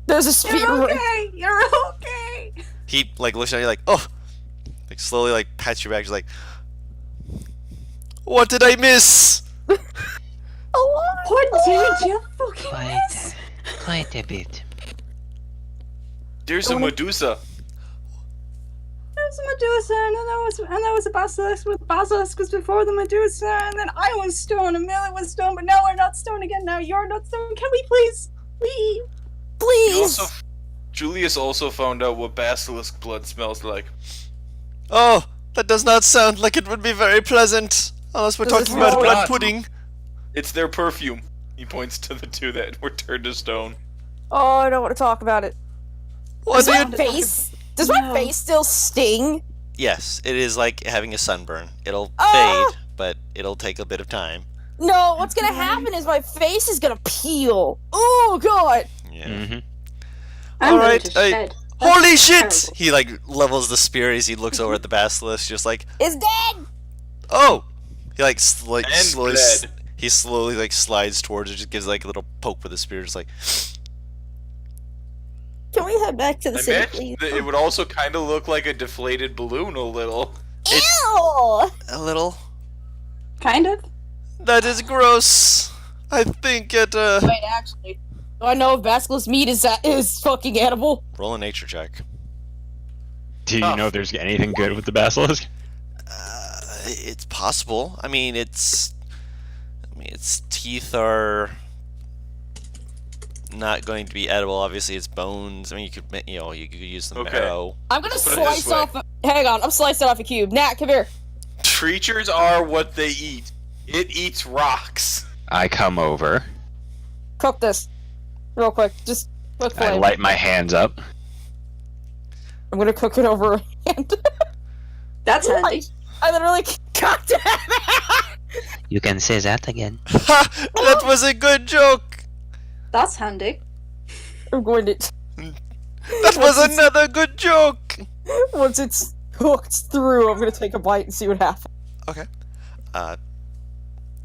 There's a spear. You're okay. You're okay. He like looks at you like, oh, like slowly like pats your back, just like, what did I miss? What did you fucking miss? Quite a bit. There's a Medusa. There's a Medusa, and then there was a basilisk. With basilisk was before the Medusa, and then I was stone, and Millie was stone, but now we're not stone again. Now you're not stone. Can we please leave? You Please. also, Julius also found out what basilisk blood smells like. Oh, that does not sound like it would be very pleasant, unless we're Does it talking about smell blood not? pudding. It's their perfume. He points to the two that were turned to stone. Oh, I don't want to talk about it. What Does do my you? face? Does my face still sting? Yes, it is like having a sunburn. It'll Ah! fade, but it'll take a bit of time. No. What's gonna happen is my face is gonna peel. Oh god. Yeah. Mm-hmm. I'm All ready right, to I- shed. Holy shit! terrible. He like levels the spear as he looks over at the basilisk, just like, It's dead. oh! He like And slowly, bled. he slowly like slides towards it, just gives like a little poke with the spear, just like, Can we head back to the I city, bet please? it would also kind of look like a deflated balloon a little. Ew! a little. Kind of. That is gross. I think it. Wait, actually, do I know if basilisk meat is fucking edible? Roll a nature check. Do you know if there's anything good with the basilisk? It's possible. I mean, its teeth are not going to be edible. Obviously, its bones. I mean, you could use the Okay. marrow. I'm gonna Put it slice this way. off. Hang on, I'm slicing off a cube. Nat, come here. Creatures are what they eat. It eats rocks. I come over. Cook this, real quick. Just quick I flame. light my hands up. I'm gonna cook it over a hand. That's handy. I literally cooked it. You can say that again. Ha! That was a good joke. That's handy. I'm going to. That was another good joke. Once it's cooked through, I'm gonna take a bite and see what happens. Okay.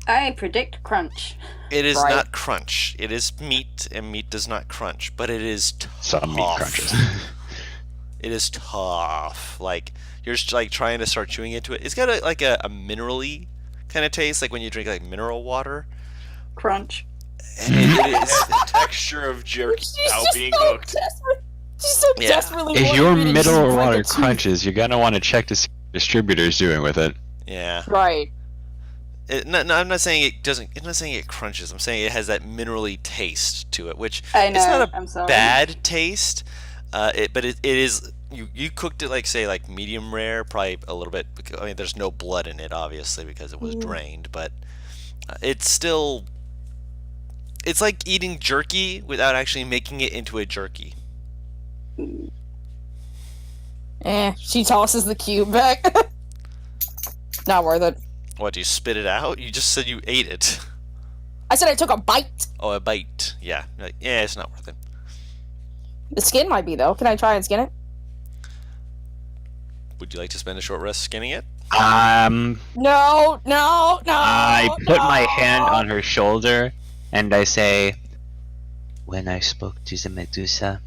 I predict crunch. It is Right. not crunch. It is meat, and meat does not crunch. But it is tough. Some meat crunches. It is tough. Like you're just like trying to start chewing into it. It's got a minerally kind of taste, like when you drink like mineral water. Crunch. And it It is. has the texture of jerky She's now just being so cooked. desperate. She's so Yeah. desperately. If wanting your me to just mineral drink water it too. crunches, you're gonna want to check to see what the distributor's doing with it. Yeah. Right. No, I'm not saying it doesn't. I'm not saying it crunches. I'm saying it has that minerally taste to it, which I know. it's not a I'm sorry. bad taste. But it is. You cooked it like say like medium rare, probably a little bit. I mean, there's no blood in it, obviously, because it was drained. But it's still. It's like eating jerky without actually making it into a jerky. She tosses the cube back. Not worth it. What, do you spit it out? You just said you ate it. I said I took a bite. Oh, a bite. Yeah. Like, yeah, it's not worth it. The skin might be, though. Can I try and skin it? Would you like to spend a short rest skinning it? No. I put my hand no. on her shoulder and I say, when I spoke to the Medusa,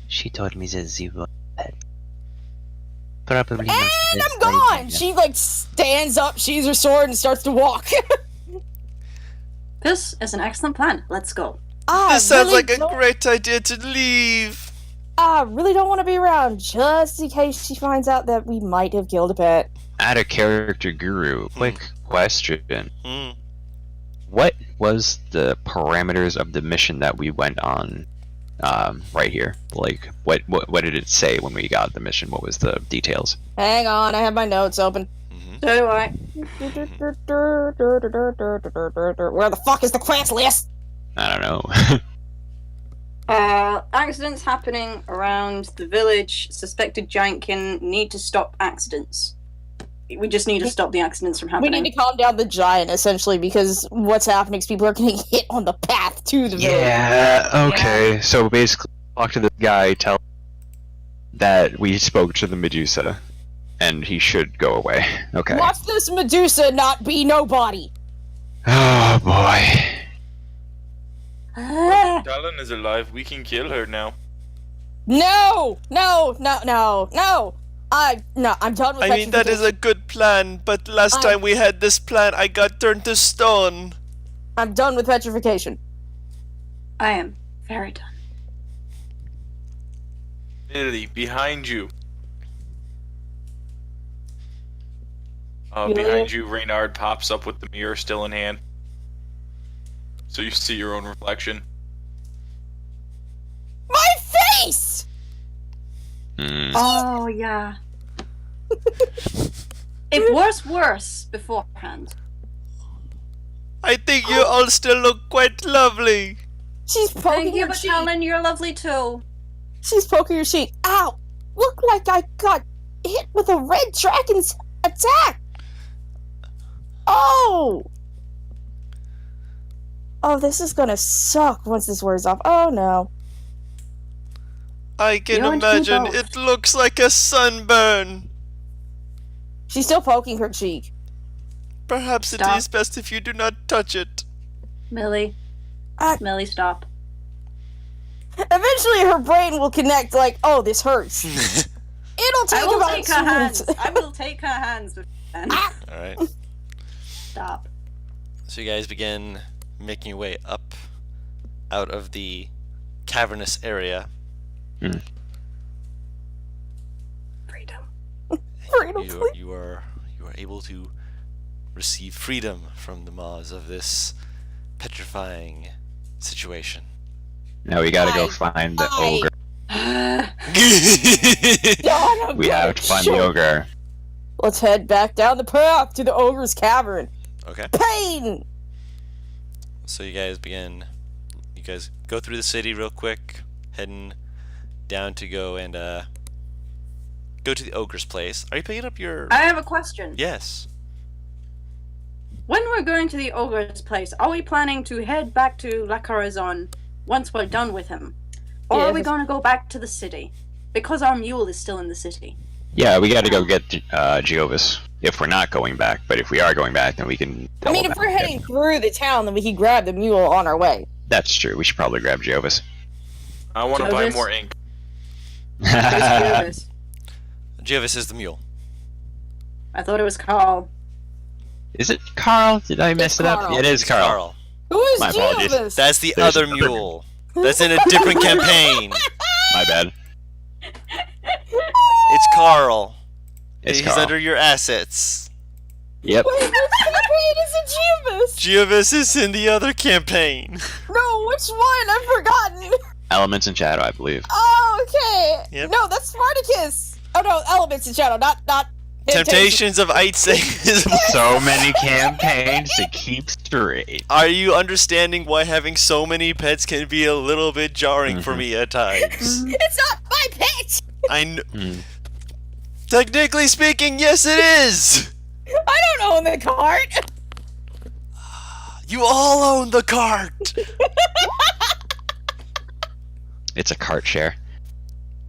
she told me that they were pet. Probably not And the best I'm gone! idea. She, like, stands up, sheathes her sword, and starts to walk. This is an excellent plan. Let's go. This sounds like a don't- great idea to leave. I really don't want to be around, just in case she finds out that we might have killed a pet. Out of character, Guru. Quick question. Hmm. What was the parameters of the mission that we went on right here? Like, what did it say when we got the mission? What was the details? Hang on, I have my notes open. So do I. Where the fuck is the quest list? I don't know. Accidents happening around the village. Suspected giantkin. Need to stop accidents. We just need to stop the accidents from We happening. need to calm down the giant, essentially, because what's happening is people are getting hit on the path to the village. Yeah, okay. So basically, talk to this guy, tell him that we spoke to the Medusa, and he should go away. Okay. Watch this Medusa not be nobody. Oh, boy. Ah, Talon is alive. We can kill her now. No! I'm done with I mean, that is a good plan, but last time we had this plan, I got turned to stone. I'm done with petrification. I am very done. Lily, behind you. Yeah. Behind you, Reynard pops up with the mirror still in hand. So you see your own reflection. My face! Hmm. Oh, yeah. It was worse beforehand. I think you all still look quite lovely. She's poking Thank you, her but cheek. Talon, you're lovely too. She's poking her cheek. Ow! Look like I got hit with a red dragon's attack! Oh! Oh, this is gonna suck once this wears off. Oh no. I can You and me imagine both. it looks like a sunburn. She's still poking her cheek. Perhaps it Stop. is best if you do not touch it. Millie. Ah. Millie, stop. Eventually her brain will connect like, oh, this hurts. It'll take I will about take 2 her minutes. hands. I will take her hands. With Alright. Stop. So you guys begin making your way up out of the cavernous area. Freedom. Freedom, please. You are able to receive freedom from the maws of this petrifying situation. Now we gotta go I- find the I- ogre. God, I'm We have to find the choke. ogre. Let's head back down the path to the ogre's cavern. Okay. Pain! So you guys go through the city real quick, heading down to go and go to the ogre's place. Are you picking up your... I have a question. Yes. When we're going to the ogre's place, are we planning to head back to La Corazon once we're done with him? Or are we Yes. going to go back to the city? Because our mule is still in the city. Yeah, we gotta go get Geovis. If we're not going back, but if we are going back, then we can. I mean, double if we're back. heading through the town, then we can grab the mule on our way. That's true. We should probably grab Geovis. I want to buy Jovis? more ink. Who's Jovis? Geovis is the mule. I thought it was Carl. Is it Carl? Did I mess It's it up? Carl. It is It's Carl. Who is My apologies. Geovis? That's the There's other another mule. That's in a different campaign. My bad. It's Carl. It's He's Carl. under your assets. Yep. Wait, which campaign is it Geovis? Geovis is in the other campaign. No, which one? I've forgotten. Elements in Shadow, I believe. Oh, okay. Yep. No, that's Spartacus. Oh no, Elements in Shadow, not Temptations of Ice. So many campaigns to keep straight. Are you understanding why having so many pets can be a little bit jarring for me at times? It's not my pet. I kn- Mm. Technically speaking, yes it is! I don't own the cart. You all own the cart! It's a cart share.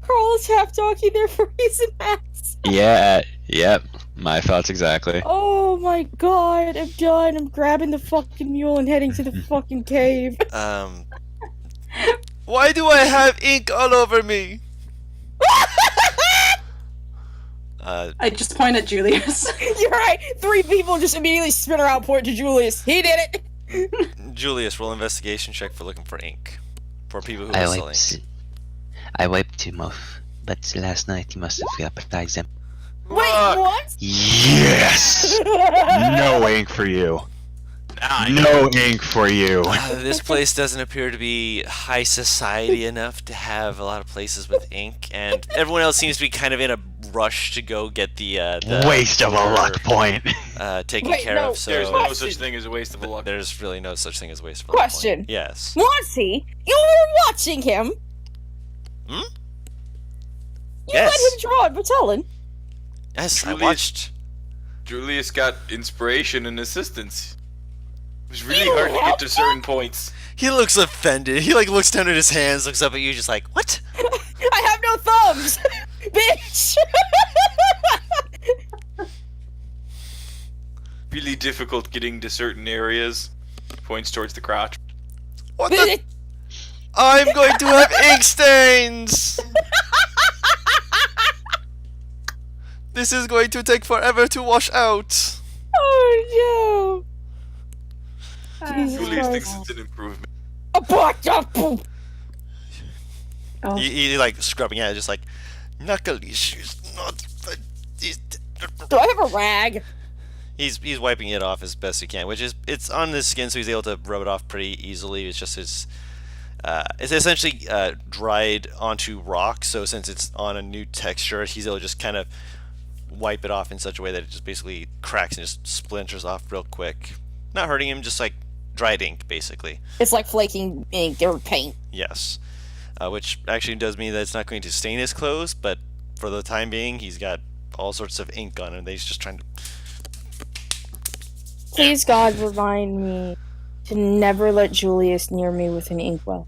Carl is half talking there for reason ass. Yeah, yep. My thoughts exactly. Oh my god, I'm done. I'm grabbing the fucking mule and heading to the fucking cave. Why do I have ink all over me? I just point at Julius. You're right. 3 people just immediately spin around, point to Julius. He did it. Julius, roll investigation check for looking for ink. For people who I are selling. wiped him off, but last night he must have reappetized them. Wait, what? Yes! No ink for you. No ink for you. This place doesn't appear to be high society enough to have a lot of places with ink, and everyone else seems to be kind of in a rush to go get the Waste of a luck point. taken Wait, care no, of. So There's no such thing as a waste of a luck. there's really no such thing as waste of a luck Question. point. Yes. Monty, you were watching him. Hmm? You Yes. let him draw it, but telling. Yes, I Julius- watched. Julius got inspiration and assistance. It was really hard to get to certain points. He looks offended. He like looks down at his hands, looks up at you, just like, what? I have no thumbs, bitch. Really difficult getting to certain areas. Points towards the crotch. What the? I'm going to have ink stains. This is going to take forever to wash out. Oh no. Jesus Julius Christ. thinks it's an improvement. Oh. He like scrubbing at it, just like, knuckle issues, not. Do I have a rag? He's wiping it off as best he can, which is it's on his skin, so he's able to rub it off pretty easily. It's just it's essentially dried onto rock, so since it's on a new texture, he's able to just kind of wipe it off in such a way that it just basically cracks and just splinters off real quick. Not hurting him, just like dried ink, basically. It's like flaking ink or paint. Yes. Which actually does mean that it's not going to stain his clothes, but for the time being, he's got all sorts of ink on him. He's just trying to. Please, God, remind me to never let Julius near me with an inkwell.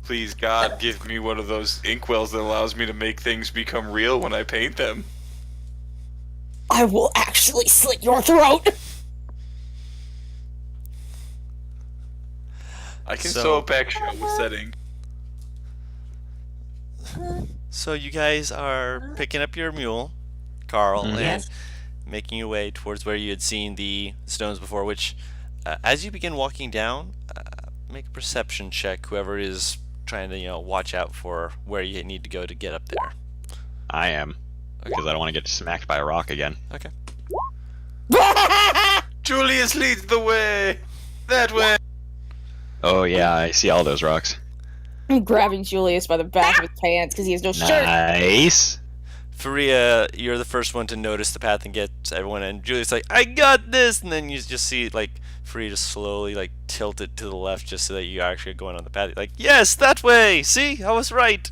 Please, God, give me one of those inkwells that allows me to make things become real when I paint them. I will actually slit your throat. I can So- sew a back shell with setting. So you guys are picking up your mule, Carl, and Yes. making your way towards where you had seen the stones before. Which, as you begin walking down, make a perception check. Whoever is trying to watch out for where you need to go to get up there. I am. Because I don't want to get smacked by a rock again. Okay. Julius leads the way! That way! Oh yeah, I see all those rocks. I'm grabbing Julius by the back of his pants because he has no shirt. Nice. Faria, you're the first one to notice the path and get everyone, and Julius like, I got this, and then you just see like Faria just slowly like tilt it to the left just so that you are actually going on the path. You're like, yes, that way. See, I was right.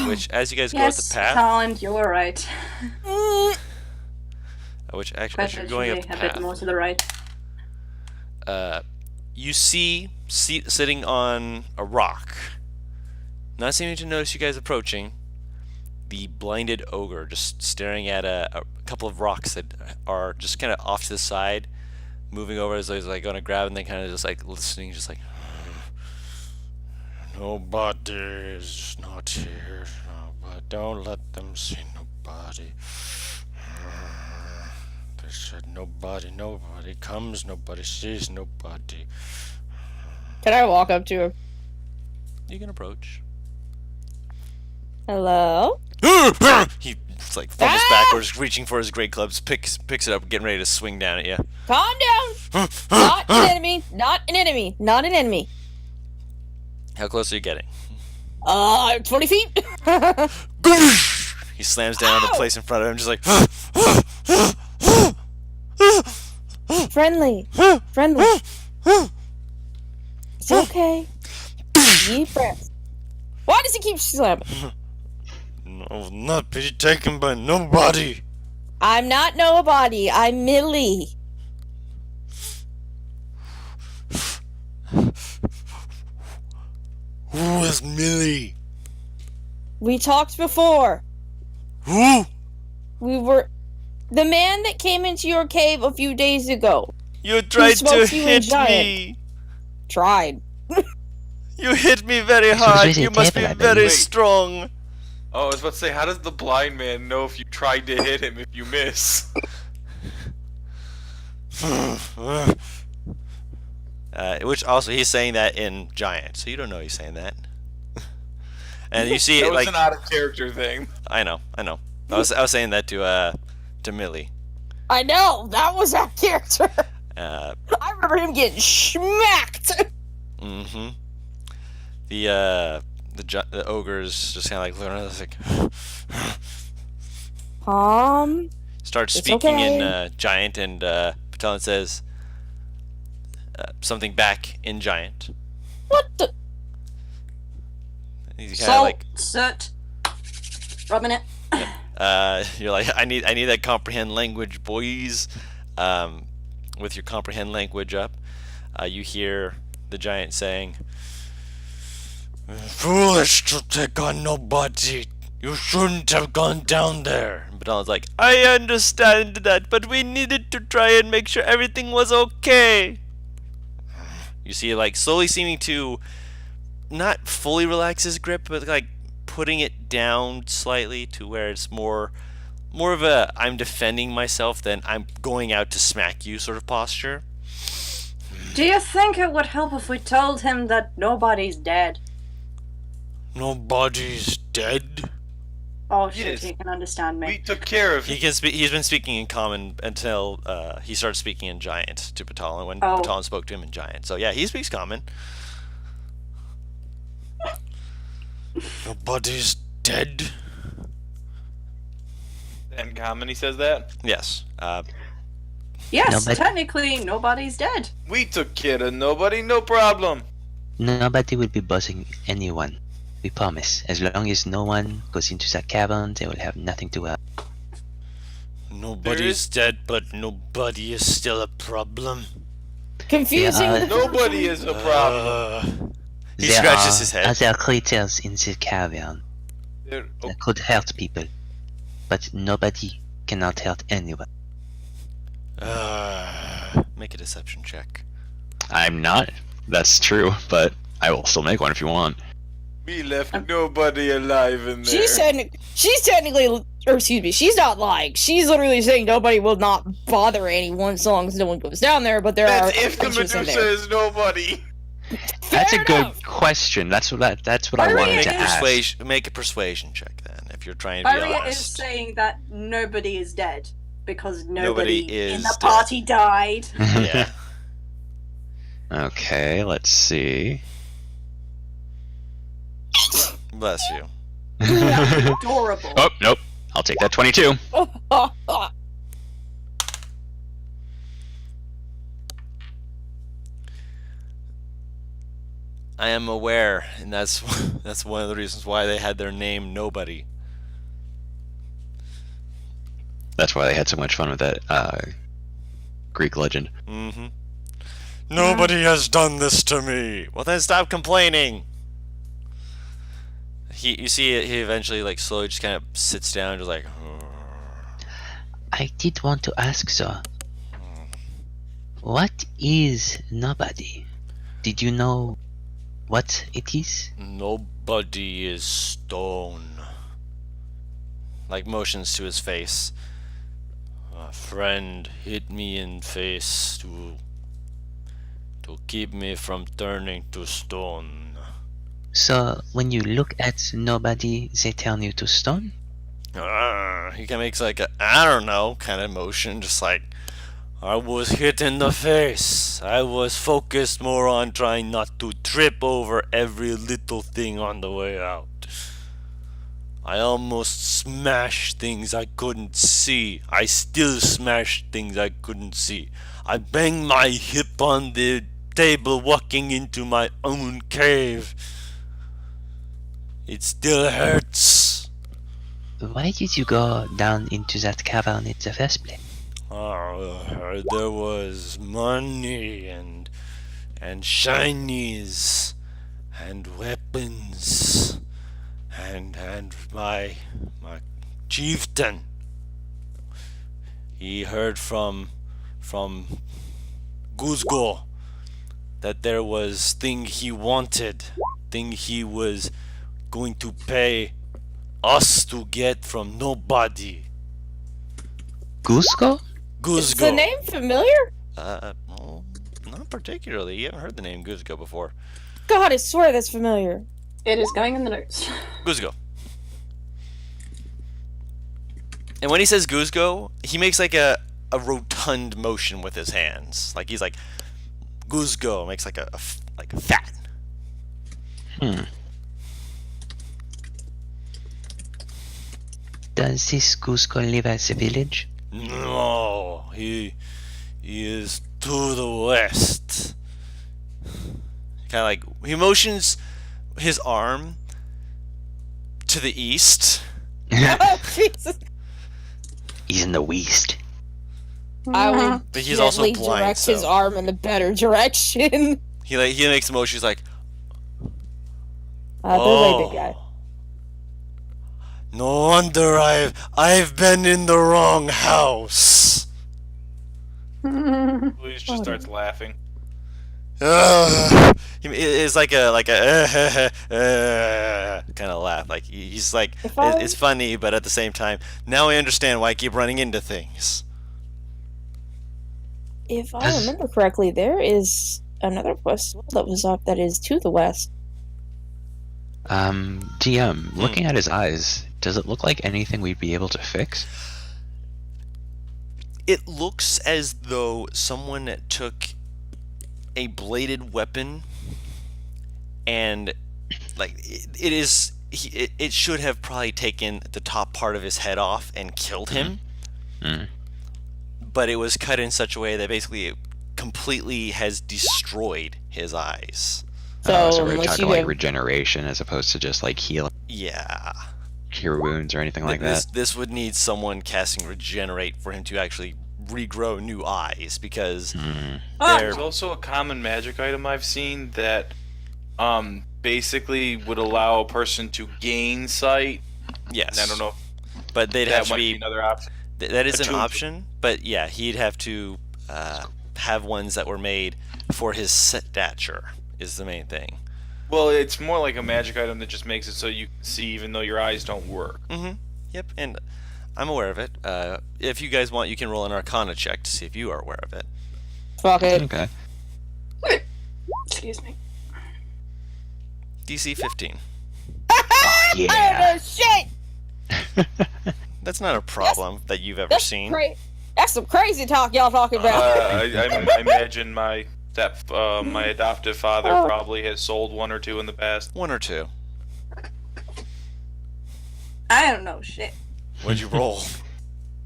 Which, as you guys go up Yes, the path, Holland, you were right. which actually, But as you're it's going really up the a bit path, more to the right. you see sitting on a rock, not seeming to notice you guys approaching, the blinded ogre just staring at a couple of rocks that are just kind of off to the side, moving over as though he's like going to grab, and then kind of just like listening, just like, nobody is not here, but don't let them see nobody. They said nobody comes, nobody sees nobody. Can I walk up to him? You can approach. Hello? He like fumbles backwards, reaching for his great clubs, picks it up, getting ready to swing down at you. Calm down. Not an enemy. Not an enemy. Not an enemy. How close are you getting? 20 feet. He slams down on the place in front of him, just like. Friendly. Friendly. It's okay. Deep breaths. Why does he keep slamming? No, not be taken by nobody. I'm not nobody. I'm Millie. was Millie? We talked before. Who? We were the man that came into your cave a few days ago. You tried to smokes you in hit giant? me. Tried. You hit me very was hard. really You must be table, I very believe. strong. Oh, I was about to say, how does the blind man know if you tried to hit him if you miss? Which also he's saying that in giant, so you don't know he's saying that. And you see That it was like an out of character thing. I know. I was saying that to Millie. I know, that was our character. Uh, I remember him getting smacked. mm-hmm. The ogre's just kind of like starts It's speaking okay. in giant, and Patelin says something back in giant. What the? He's kind of like soot, rubbing it. you're like I need that comprehend language, boys. With your comprehend language up, you hear the giant saying, "Foolish to take on nobody. You shouldn't have gone down there." But I was like, "I understand that, but we needed to try and make sure everything was okay." You see, like slowly seeming to not fully relax his grip, but like putting it down slightly to where it's more of a I'm defending myself than I'm going out to smack you sort of posture. Do you think it would help if we told him that nobody's dead? Nobody's dead. Oh shit, Yes. he can understand We me. took care of He him. can speak. He's been speaking in common until he starts speaking in giant to Batalon when Oh. Batalon spoke to him in giant. So yeah, he speaks common. Nobody's dead. And common, he says that. Yes. Yes, Nobody- technically nobody's dead. We took care of nobody, no problem. Nobody will be bothering anyone. We promise. As long as no one goes into that cavern, they will have nothing to worry. Nobody's dead, but nobody is still a problem. Confusing. Yeah, the Nobody is a problem. He There scratches are his head. other creatures in the cavern There- oh, that could hurt people, but nobody cannot hurt anyone. Make a deception check. I'm not. That's true, but I will still make one if you want. we left nobody alive in there. She's technically, or excuse me, she's not lying. She's literally saying nobody will not bother anyone as long as no one goes down there. But there are That's if the creatures in Medusa there. is nobody. That's a Fair good enough. question. That's what I Maria wanted Make to a ask. make a persuasion check then, if you're trying to be Aria is honest. saying that nobody is dead because Nobody nobody is in the dead. party died. Yeah. Okay, let's see. Bless you. Adorable. Oh, nope. I'll take that 22. I am aware, and that's that's one of the reasons why they had their name Nobody. That's why they had so much fun with that Greek legend. Mm-hmm. Nobody has done this to me. Well, then stop complaining. You see, he eventually like slowly just kind of sits down, just like. I did want to ask, sir. What is nobody? Did you know what it is? Nobody is stone. Like motions to his face. A friend hit me in face to keep me from turning to stone. So when you look at nobody, they turn you to stone? He kind of makes like a I don't know kind of motion, just like I was hit in the face. I was focused more on trying not to trip over every little thing on the way out. I almost smashed things I couldn't see. I still smashed things I couldn't see. I banged my hip on the table walking into my own cave. It still hurts. Why did you go down into that cavern in the first place? There was money and shinies and weapons. weapons, and my chieftain. He heard from Guzgo that there was thing he wanted, thing he was going to pay us to get from nobody. Cusco? Guzgo. Is the name familiar? Well, not particularly. You haven't heard the name Guzgo before. God, I swear that's familiar. It is going in the notes. Guzgo. And when he says Guzgo, he makes like a rotund motion with his hands. Like he's like Guzgo, makes like a fat. Does this Cusco live at the village? No, he is to the west. Kind of like he motions his arm to the east. Oh, Jesus. He's in the west. I will But he's also gently blind, direct his so- arm in a better direction. He makes a motion. He's like, They're like big guy. no wonder I've been in the wrong house. Julius just starts laughing. It's like a kind of laugh. Like he's like it's funny, but at the same time, now I understand why I keep running into things. If I remember correctly, there is another quest that was up that is to the west. DM, looking at his eyes, does it look like anything we'd be able to fix? It looks as though someone took a bladed weapon and like it should have probably taken the top part of his head off and killed him. But it was cut in such a way that basically it completely has destroyed his eyes. So we're unless talking you like have- regeneration as opposed to just like healing, Yeah. cure wounds or anything like that. This would need someone casting regenerate for him to actually regrow new eyes because they're There's also a common magic item I've seen that basically would allow a person to gain sight. yes. I don't know. But they'd That have to might be be another option. that is an attuned. option, but yeah, he'd have to have ones that were made for his stature is the main thing. Well, it's more like a magic item that just makes it so you can see even though your eyes don't work. Yep, and I'm aware of it. If you guys want, you can roll an Arcana check to see if you are aware of it. Fuck it. Okay. Excuse me. DC 15. Yeah. I don't know shit. That's not a problem that you've ever That's seen. That's some crazy talk y'all talking about. I imagine my adoptive father probably has sold one or two in the past. One or two. I don't know shit. What'd you roll?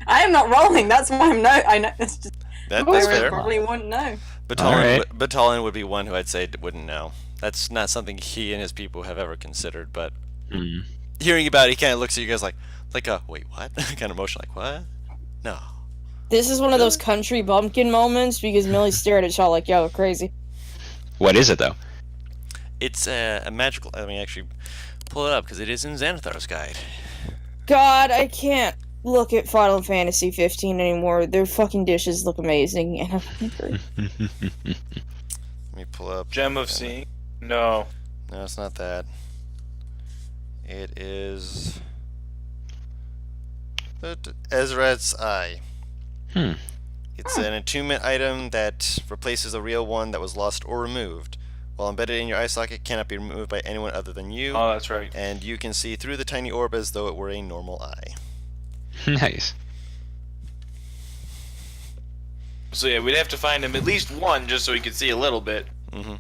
I am not rolling. That's why I'm no. I know. It's just That's I fair. probably wouldn't know. Batalon would be one who I'd say wouldn't know. That's not something he and his people have ever considered, but hearing about it, he kind of looks at you guys like a, wait, what? kind of motion, like, what? No. This is one of those country bumpkin moments because Millie stared at y'all like y'all were crazy. What is it though? It's a magical, I mean, actually, pull it up, because it is in Xanathar's guide. God, I can't look at Final Fantasy 15 anymore. Their fucking dishes look amazing, and I'm hungry. Let me pull up. Gem of Seeing? No. No, it's not that. It is Ezra's Eye. It's an attunement item that replaces a real one that was lost or removed. While embedded in your eye socket, it cannot be removed by anyone other than you. Oh, that's right. And you can see through the tiny orb as though it were a normal eye. Nice. So yeah, we'd have to find him at least one just so he could see a little bit.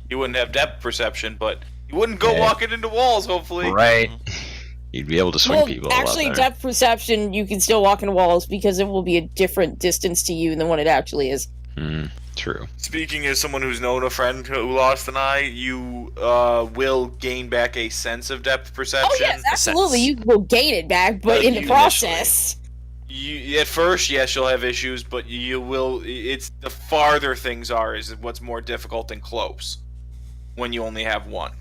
He wouldn't have depth perception, but he wouldn't go walking into walls, hopefully. Right. You'd be able to swing Well, people a actually, lot better. depth perception, you can still walk in walls because it will be a different distance to you than what it actually is. True. Speaking as someone who's known a friend who lost an eye, you will gain back a sense of depth perception. Oh yes, absolutely, you will gain it back, but in the Initially. process... You, at first, yes, you'll have issues, but you will. It's the farther things are is what's more difficult and close when you only have one.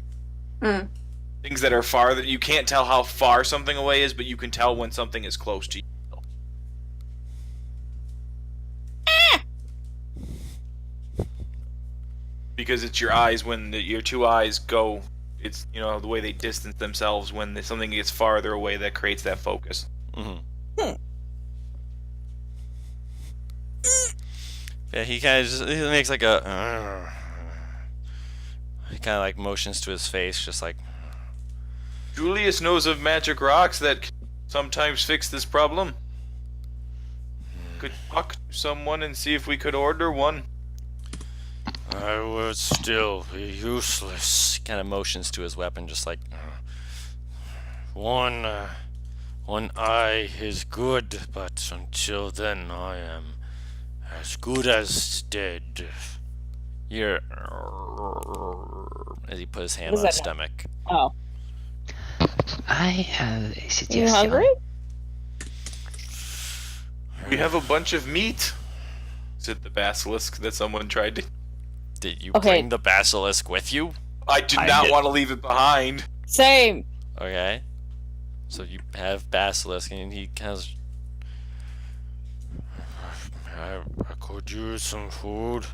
things that are far that you can't tell how far something away is, but you can tell when something is close to you. Because it's your eyes when your two eyes go. It's the way they distance themselves when something gets farther away that creates that focus. Yeah, he kind of he makes like a. He kind of like motions to his face, just like. Julius knows of magic rocks that can sometimes fix this problem. Could talk to someone and see if we could order one. I would still be useless. Kind of motions to his weapon, just like one eye is good, but until then I am as good as dead. You're as he put his hand on his stomach. Oh. I have a You suggestion. hungry? We have a bunch of meat, said the basilisk that someone tried to. Did you Okay. bring the basilisk with you? I do I not did. want to leave it behind. Same. Okay. So you have basilisk, and he has. I could use some food.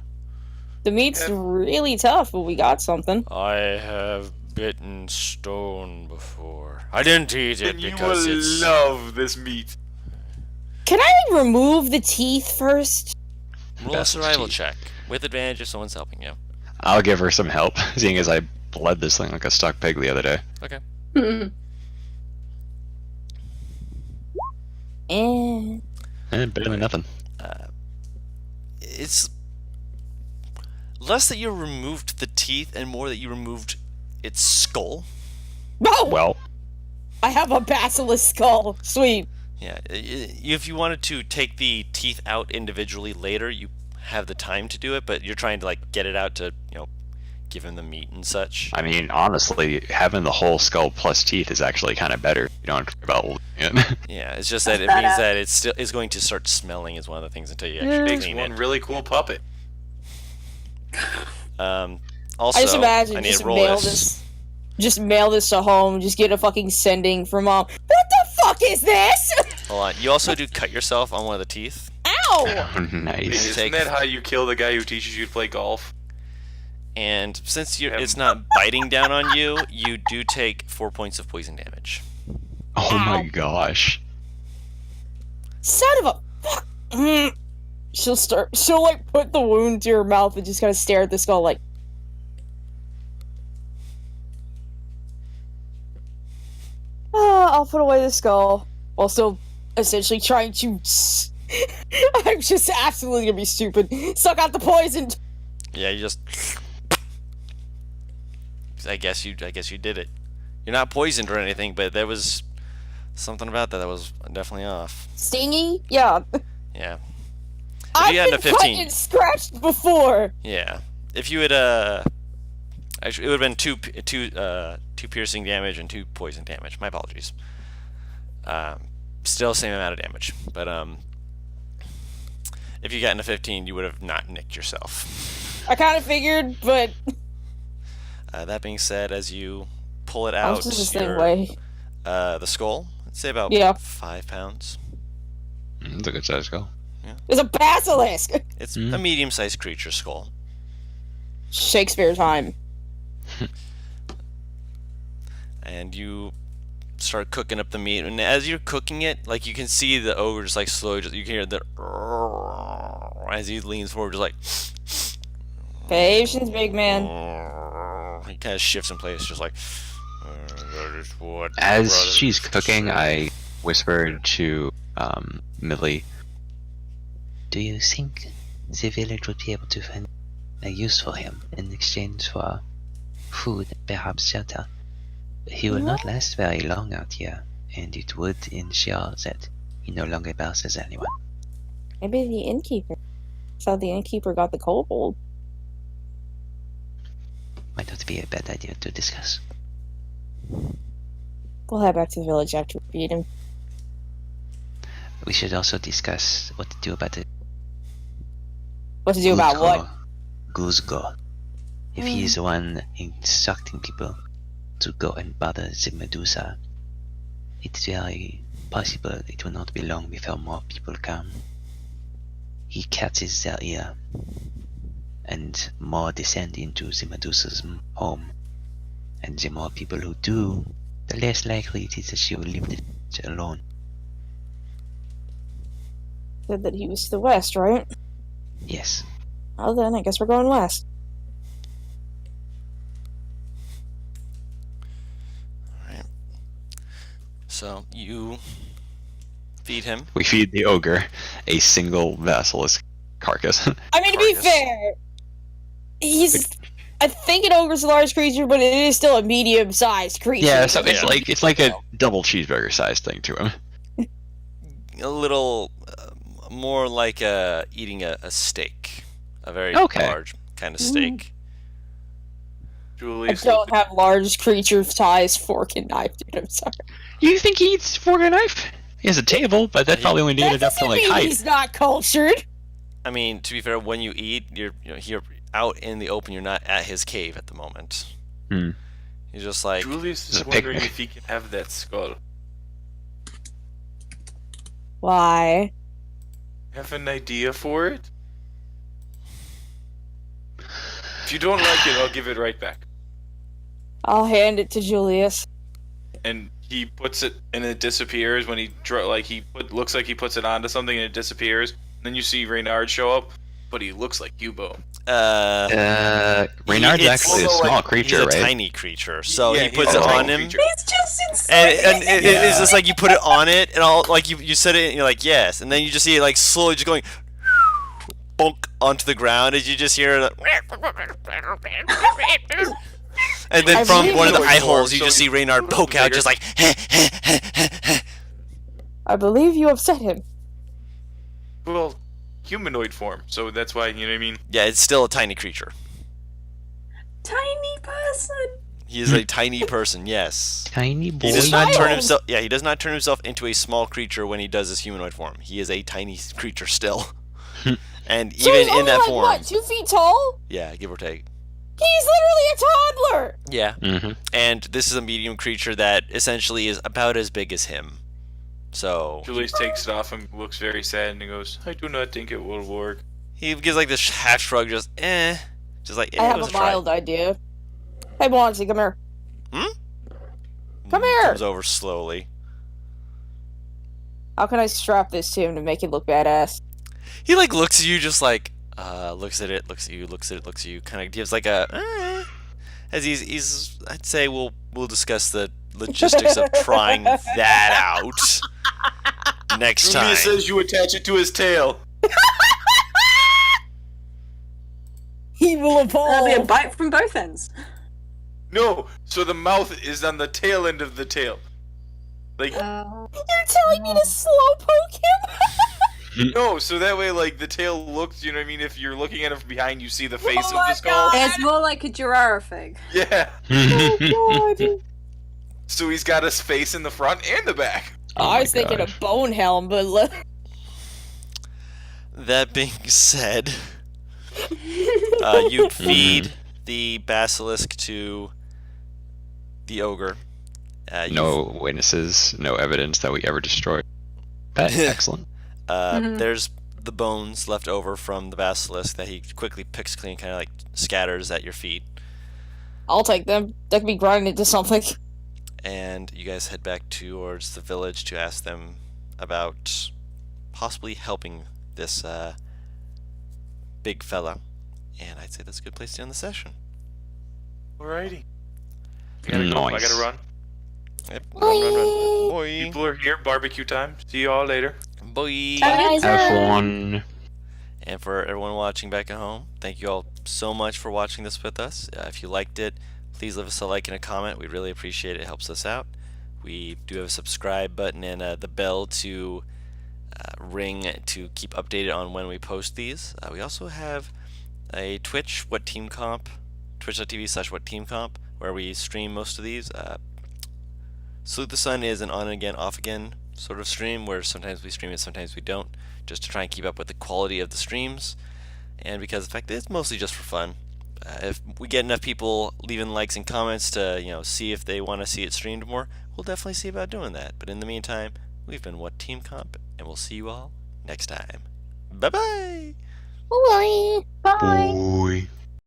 The meat's really tough, but we got something. I have bitten stone before. I didn't eat it And you because will it's. love this meat. Can I remove the teeth first? Roll a Best survival teeth. check with advantage if someone's helping you. I'll give her some help, seeing as I bled this thing like a stuck pig the other day. Okay. And Better than nothing. It's less that you removed the teeth and more that you removed its skull. oh, Well, I have a basilisk skull. Sweet. Yeah, if you wanted to take the teeth out individually later, you have the time to do it, but you're trying to like get it out to, give him the meat and such. I mean, honestly, having the whole skull plus teeth is actually kind of better. You don't have to worry about it. Yeah, it's just that it means that it still is going to start smelling is one of the things until you actually Makes clean one it. really cool puppet. Also, I just imagine I need just to roll mail this. this. Just mail this to home. Just get a fucking sending from Mom. What the fuck is this? Hold on. You also do cut yourself on one of the teeth. Ow! Nice. Isn't that how you kill the guy who teaches you to play golf? And since it's not biting down on you, you do take 4 points of poison damage. Oh my Ow. gosh. Son of a fuck. She'll like put the wound to her mouth and just kind of stare at the skull like. I'll put away the skull while still essentially trying to. I'm just absolutely gonna be stupid. Suck out the poison. Yeah, you just. I guess you did it. You're not poisoned or anything, but there was something about that was definitely off. Stingy? Yeah. Yeah. I've you had been a cut 15. and scratched before. Yeah. If you had actually, it would have been two piercing damage and 2 poison damage. My apologies. Still same amount of damage, but if you got a 15, you would have not nicked yourself. I kind of figured, but That being said, as you pull it how out, much does this thing your, weigh? the skull, I'd say about Yeah. 5 pounds. That's a good size skull. There's a basilisk. It's a medium-sized creature skull. Shakespeare time. And you start cooking up the meat, and as you're cooking it, like you can see the ogre just like slowly, you can hear the as he leans forward, just like Patience, big man. he kind of shifts in place, just like that is what As brothers she's cooking, say." I whispered to Millie, Do you think the village would be able to find a use for him in exchange for food and perhaps shelter? He will not last very long out here, and it would ensure that he no longer bothers anyone. Maybe the innkeeper. So the innkeeper got the kobold. Might not be a bad idea to discuss. We'll head back to the village after we beat him. We should also discuss what to do about the What to do about what? Guzgo. If he is the one instructing people to go and bother the Medusa, it's very possible it will not be long before more people come. He catches their ear, and more descend into the Medusa's home. And the more people who do, the less likely it is that she will leave it alone. Said that he was to the west, right? Yes. Well then, I guess we're going west. Alright. So, you feed him. We feed the ogre a single basilisk carcass. I mean, to be Carcass. fair, he's. I think an ogre's a large creature, but it is still a medium-sized creature. Yeah, so it's Yeah. like a double cheeseburger size thing to him. A little more like eating a steak. A very Okay. large kind of steak. I Julius, don't have large creature-sized fork and knife, dude. I'm sorry. You think he eats fork and knife? He has a table, but that probably only That needed up to doesn't like mean height. he's not cultured. I mean, to be fair, when you eat, you're out in the open. You're not at his cave at the moment. Hmm. He's just like, Julius It's is a wondering picnic. if he can have that skull. Why? Have an idea for it? If you don't like it, I'll give it right back. I'll hand it to Julius. And he puts it, and it disappears when he looks like he puts it onto something, and it disappears. And then you see Reynard show up, but he looks like Yubo. Reynard's it's actually a also small like- creature, he's a right? tiny creature, so Yeah, he he's puts a it tiny on him. creature. It's just insane. And it's just like you put it on it, and all like you said it, and you're like yes, and then you just see it like slowly just going bonk onto the ground, as you just hear it. And then I from believe one of the you- eye holes, you So just you see Reynard put it poke out, bigger. just like. I believe you upset him. Well, humanoid form, so that's why, you know what I mean? Yeah, it's still a tiny creature. Tiny person. He is a tiny person. Yes. Tiny boy. He does not turn Child. himself. Yeah, he does not turn himself into a small creature when he does his humanoid form. He is a tiny creature still. And So even he's in only that like, form, what, 2 feet tall? yeah, give or take. He's literally a toddler. Yeah. Mm-hmm. And this is a medium creature that essentially is about as big as him. So Julius takes it off and looks very sad, and he goes, I do not think it will work. he gives like this half shrug, just just like I it have was a a try. mild idea. Hey, Monty, come here. Come here. Comes over slowly. How can I strap this to him to make it look badass? He like looks at you, just like looks at it, looks at you, looks at it, looks at you. Kind of gives like a as he's. I'd say we'll discuss the logistics of trying that out next time. Julius says you attach it to his tail. He will That'll be a evolve. bite from both ends. No, so the mouth is on the tail end of the tail. Like, Oh. You're telling me to slowpoke him? no, so that way, like, the tail looks, you know what I mean? If you're looking at it from behind, you see the face Oh of my the skull. God. It's more like a giraffe. Yeah. Oh, God. So he's got his face in the front and the back. Oh I my was thinking gosh. a bone helm, but look. That being said, you feed the basilisk to the ogre. You No witnesses, no evidence that we ever destroyed. That excellent. Mhm. There's the bones left over from the basilisk that he quickly picks clean, kind of like scatters at your feet. I'll take them. That can be grinded into something. And you guys head back towards the village to ask them about possibly helping this big fella. And I'd say that's a good place to end the session. Alrighty. I gotta go. I Nice. gotta run. Yep. Run, run, run. Boy. People are here. Barbecue time. See you all later. Boy. Have fun. And for everyone watching back at home, thank you all so much for watching this with us. If you liked it, please leave us a like and a comment. We really appreciate it. It helps us out. We do have a subscribe button and the bell to ring to keep updated on when we post these. We also have a Twitch, What Team Comp, twitch.tv/WhatTeamComp, where we stream most of these. Salute the Sun is an on and again, off again sort of stream where sometimes we stream it, sometimes we don't, just to try and keep up with the quality of the streams. And because the fact that it's mostly just for fun, If we get enough people leaving likes and comments to see if they want to see it streamed more, we'll definitely see about doing that. But in the meantime, we've been What Team Comp, and we'll see you all next time. Bye bye. Bye. Bye. Boy.